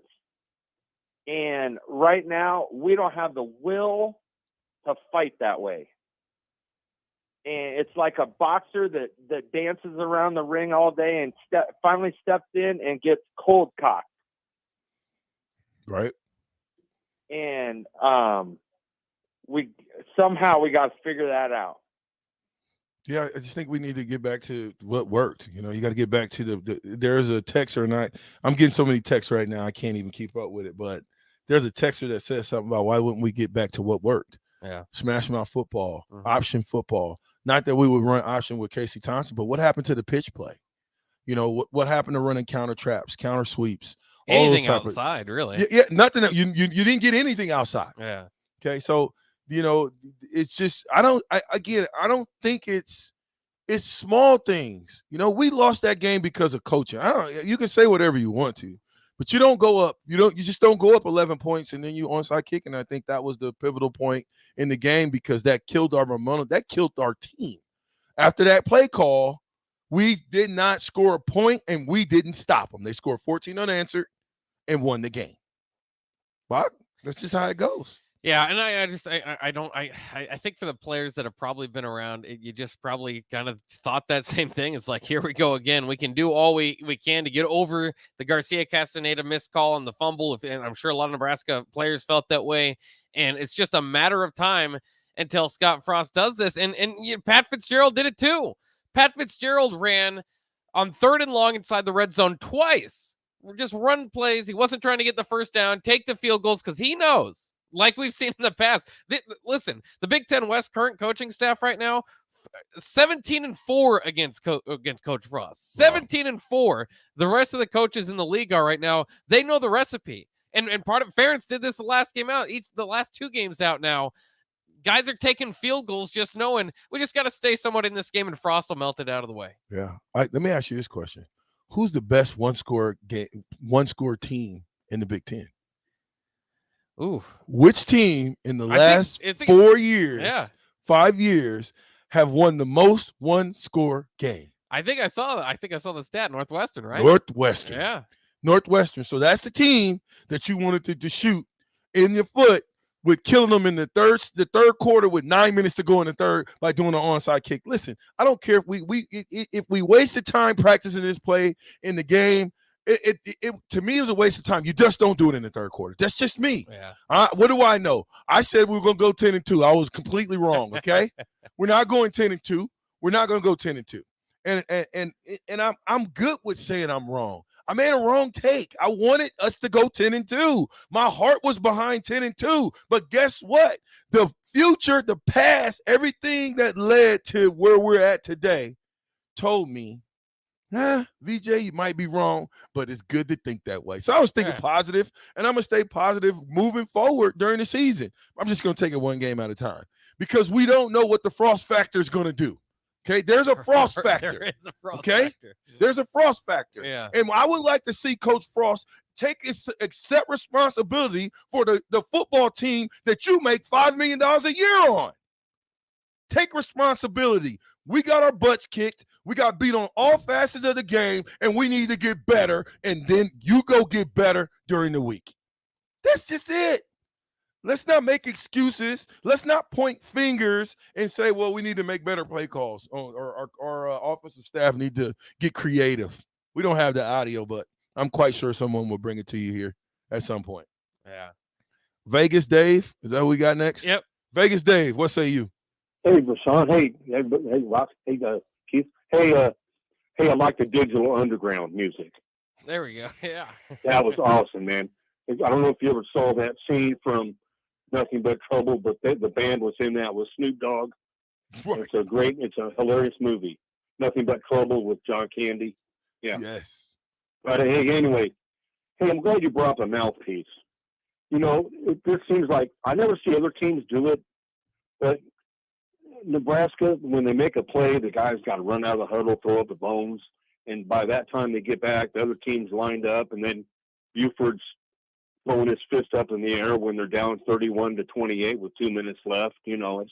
And right now, we don't have the will to fight that way. And it's like a boxer that dances around the ring all day and finally steps in and gets cold cocked. Right. And we got to figure that out. Yeah, I just think we need to get back to what worked. You got to get back to there's a texter, and I'm getting so many texts right now, I can't even keep up with it. But there's a texter that says something about why wouldn't we get back to what worked? Yeah. Smash mouth football, option football. Not that we would run option with Casey Thompson, but what happened to the pitch play? What happened to running counter traps, counter sweeps? Anything outside, really. Yeah, nothing. You didn't get anything outside. Yeah. Okay, so it's just I don't think it's small things. We lost that game because of coaching. You can say whatever you want to, but you don't go up. You just don't go up 11 points and then you onside kick. And I think that was the pivotal point in the game because that killed our momentum. That killed our team. After that play call, we did not score a point and we didn't stop them. They scored 14 unanswered and won the game. But that's just how it goes. Yeah, and I think for the players that have probably been around, you just probably kind of thought that same thing. It's like, here we go again. We can do all we can to get over the Garcia Castaneda missed call and the fumble. And I'm sure a lot of Nebraska players felt that way. And it's just a matter of time until Scott Frost does this. And Pat Fitzgerald did it too. Pat Fitzgerald ran on 3rd and long inside the red zone twice. Just run plays. He wasn't trying to get the first down, take the field goals, because he knows, like we've seen in the past. Listen, the Big Ten West current coaching staff right now, 17-4 against Coach Frost. 17-4. The rest of the coaches in the league are right now. They know the recipe. And part of Ferentz did this the last game out. The last 2 games out now. Guys are taking field goals just knowing we just got to stay somewhat in this game, and Frost will melt it out of the way. Yeah. Let me ask you this question. Who's the best one-score team in the Big Ten? Ooh. Which team in the last 4 years, 5 years, have won the most one-score game? I think I saw the stat. Northwestern, right? Northwestern. Yeah. Northwestern. So that's the team that you wanted to shoot in your foot with killing them in the third quarter with 9 minutes to go in the third by doing an onside kick. Listen, I don't care if we wasted time practicing this play in the game. It to me, it was a waste of time. You just don't do it in the third quarter. That's just me. Yeah. What do I know? I said we were going to go 10-2. I was completely wrong. Okay, we're not going 10-2. We're not going to go 10-2. And I'm good with saying I'm wrong. I made a wrong take. I wanted us to go 10-2. My heart was behind 10-2. But guess what? The future, the past, everything that led to where we're at today told me, VJ, you might be wrong, but it's good to think that way. So I was thinking positive, and I'm going to stay positive moving forward during the season. I'm just going to take it one game at a time because we don't know what the Frost factor is going to do. Okay, there's a Frost factor. There is a Frost factor. There's a Frost factor. Yeah. And I would like to see Coach Frost accept responsibility for the football team that you make $5 million a year on. Take responsibility. We got our butts kicked. We got beat on all facets of the game, and we need to get better. And then you go get better during the week. That's just it. Let's not make excuses. Let's not point fingers and say, well, we need to make better play calls. Or our offensive staff need to get creative. We don't have the audio, but I'm quite sure someone will bring it to you here at some point. Yeah. Vegas Dave, is that what we got next? Yep. Vegas Dave, what say you? Hey, Rashawn. Hey, Rock. Hey, Keith. Hey, I like the Digital Underground music. There we go. Yeah. That was awesome, man. I don't know if you ever saw that scene from Nothing But Trouble, but the band was in that with Snoop Dogg. Right. It's a hilarious movie. Nothing But Trouble with John Candy. Yeah. Yes. But hey, anyway, I'm glad you brought up a mouthpiece. You know, this seems like I never see other teams do it, but Nebraska, when they make a play, the guy's got to run out of the huddle, throw up the bones, and by that time they get back, the other team's lined up, and then Buford's throwing his fist up in the air when they're down 31-28 with 2 minutes left. You know, it's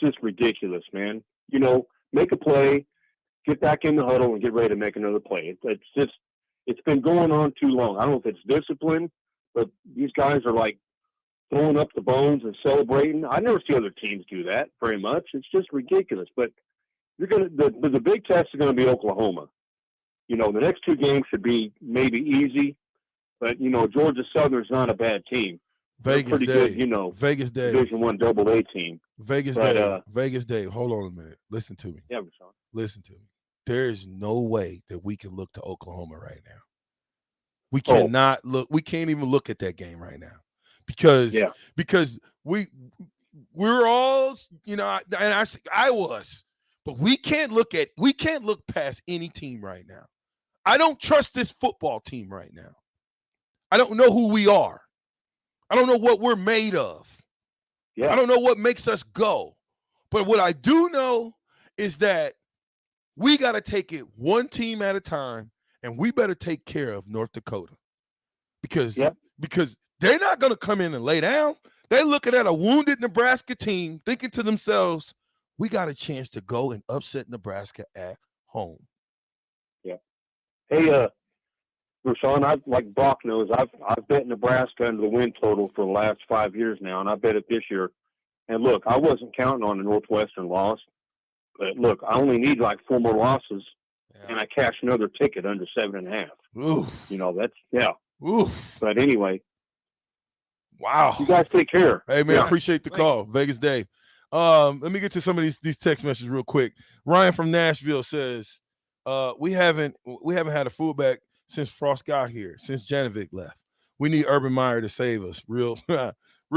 just ridiculous, man. You know, make a play, get back in the huddle, and get ready to make another play. It's been going on too long. I don't know if it's discipline, but these guys are like throwing up the bones and celebrating. I never see other teams do that very much. It's just ridiculous. But the big test is going to be Oklahoma. You know, the next 2 games should be maybe easy. But, you know, Georgia Southern's not a bad team. Vegas pretty Dave. good, you know. Vegas Dave. Division I AA team. Vegas But, Dave. Vegas Dave. Hold on a minute. Listen to me. Yeah, Rashawn. Listen to me. There is no way that we can look to Oklahoma right now. We cannot look. We can't even look at that game right now because we're all, you know, and I was, but we can't look past any team right now. I don't trust this football team right now. I don't know who we are. I don't know what we're made of. Yeah. I don't know what makes us go. But what I do know is that we got to take it one team at a time, and we better take care of North Dakota because they're not going to come in and lay down. They're looking at a wounded Nebraska team thinking to themselves, we got a chance to go and upset Nebraska at home. Yeah. Hey, Rashawn, like Brock knows, I've bet Nebraska under the win total for the last 5 years now, and I bet it this year. And look, I wasn't counting on a Northwestern loss, but look, I only need like 4 more losses, and I cash another ticket under 7.5. Oof. You know, that's yeah. Oof. But anyway, wow. You guys take care. Hey man, Yeah. appreciate the call, Vegas Dave. Let me get to some of these text messages real quick. Ryan from Nashville says, we haven't had a fullback since Frost got here, since Janovic left. We need Urban Meyer to save us. Real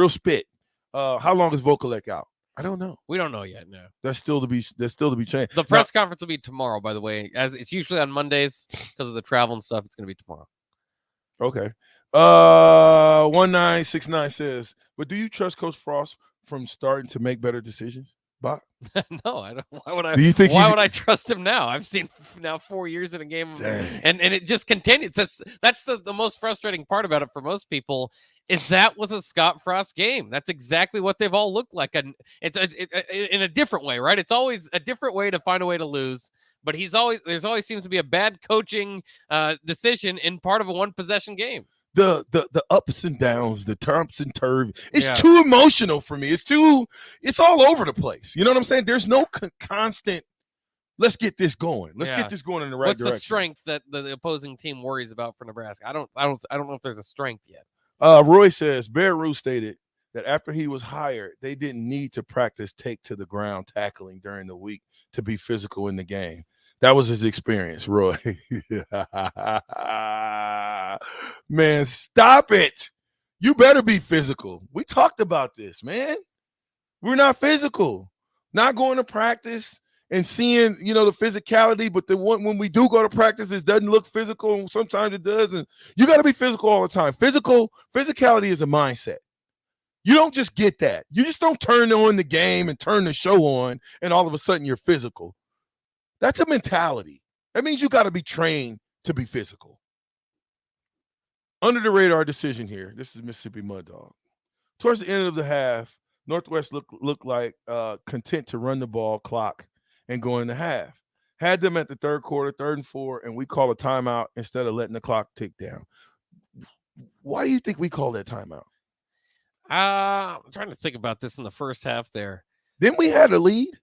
spit. How long is Vokalek out? I don't know. We don't know yet. No, That's still to be changed. the press conference will be tomorrow. By the way, as it's usually on Mondays because of the travel and stuff. It's going to be tomorrow. Okay. 1969 says, but do you trust Coach Frost from starting to make better decisions? Bob? No, I don't. Why would I? Do you think why would I trust him now? I've seen now 4 years in a game, and it just continues. That's the most frustrating part about it for most people is that was a Scott Frost game. That's exactly what they've all looked like, and it's in a different way, right? It's always a different way to find a way to lose. But there's always seems to be a bad coaching decision in part of a one possession game. The ups and downs, the Thompson turvy. It's too emotional for me. It's all over the place. You know what I'm saying? There's no constant. Let's get this going. Let's get this going in the right What's direction. the strength that the opposing team worries about for Nebraska? I don't know if there's a strength yet. Roy says Bear Rue stated that after he was hired, they didn't need to practice take to the ground tackling during the week to be physical in the game. That was his experience, Roy. Man, stop it. You better be physical. We talked about this, man. We're not physical. Not going to practice and seeing, the physicality, but when we do go to practice, it doesn't look physical, and sometimes it does. And you got to be physical all the time. Physicality is a mindset. You don't just get that. You just don't turn on the game and turn the show on, and all of a sudden you're physical. That's a mentality. That means you got to be trained to be physical. Under the radar decision here. This is Mississippi Mud Dog. Towards the end of the half, Northwest looked like content to run the ball clock and go into half. Had them at the third quarter, 3rd and 4, and we call a timeout instead of letting the clock tick down. Why do you think we call that timeout? I'm trying to think about this in the first half there. Then we had a lead.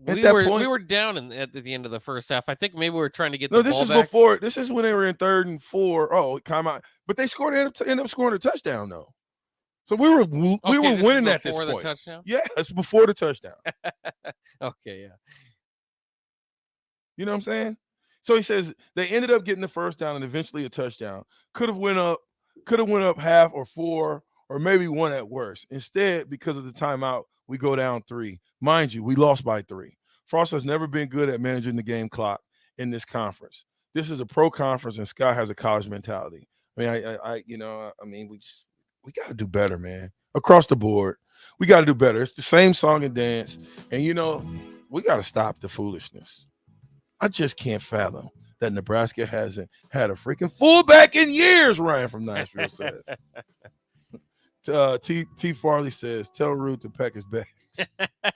We were down at the end of the first half. I think maybe we were trying to get the ball back. Before. This is when they were in 3rd and 4. Oh, time out. But they ended up scoring a touchdown though. So we were winning at this point. Before the touchdown? Yeah, it's before the touchdown. Okay, yeah. You know what I'm saying? So he says they ended up getting the first down and eventually a touchdown. Could have went up half or 4 or maybe 1 at worst. Instead, because of the timeout, we go down 3. Mind you, we lost by 3. Frost has never been good at managing the game clock in this conference. This is a pro conference, and Scott has a college mentality. I mean, we got to do better, man. Across the board, we got to do better. It's the same song and dance, and we got to stop the foolishness. I just can't fathom that Nebraska hasn't had a freaking fullback in years. Ryan from Nashville says. T. Farley says, tell Ruth to pack his bags.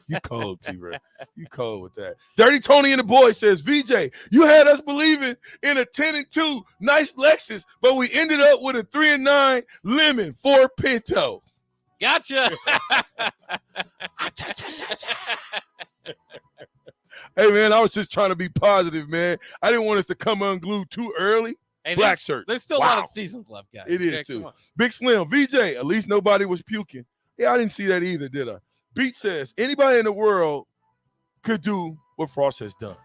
You cold, T-Ray. You cold with that. Dirty Tony and the boy says, VJ, you had us believing in a 10-2 nice Lexus, but we ended up with a 3-9 lemon Ford Pinto. Gotcha. Hey, man, I was just trying to be positive, man. I didn't want us to come unglued too early. Hey, Black shirt. There's still a lot of seasons left, guys. It is, too. Big Slim, VJ, at least nobody was puking. Yeah, I didn't see that either, did I? Beat says, anybody in the world could do what Frost has done.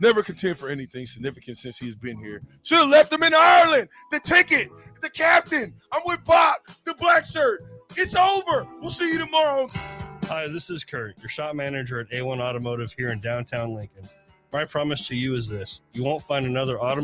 Never contend for anything significant since he's been here. Should have left him in Ireland. The ticket, the captain. I'm with Bob, the black shirt. It's over. We'll see you tomorrow. Hi, this is Kurt, your shop manager at A1 Automotive here in downtown Lincoln. My promise to you is this: you won't find another automotive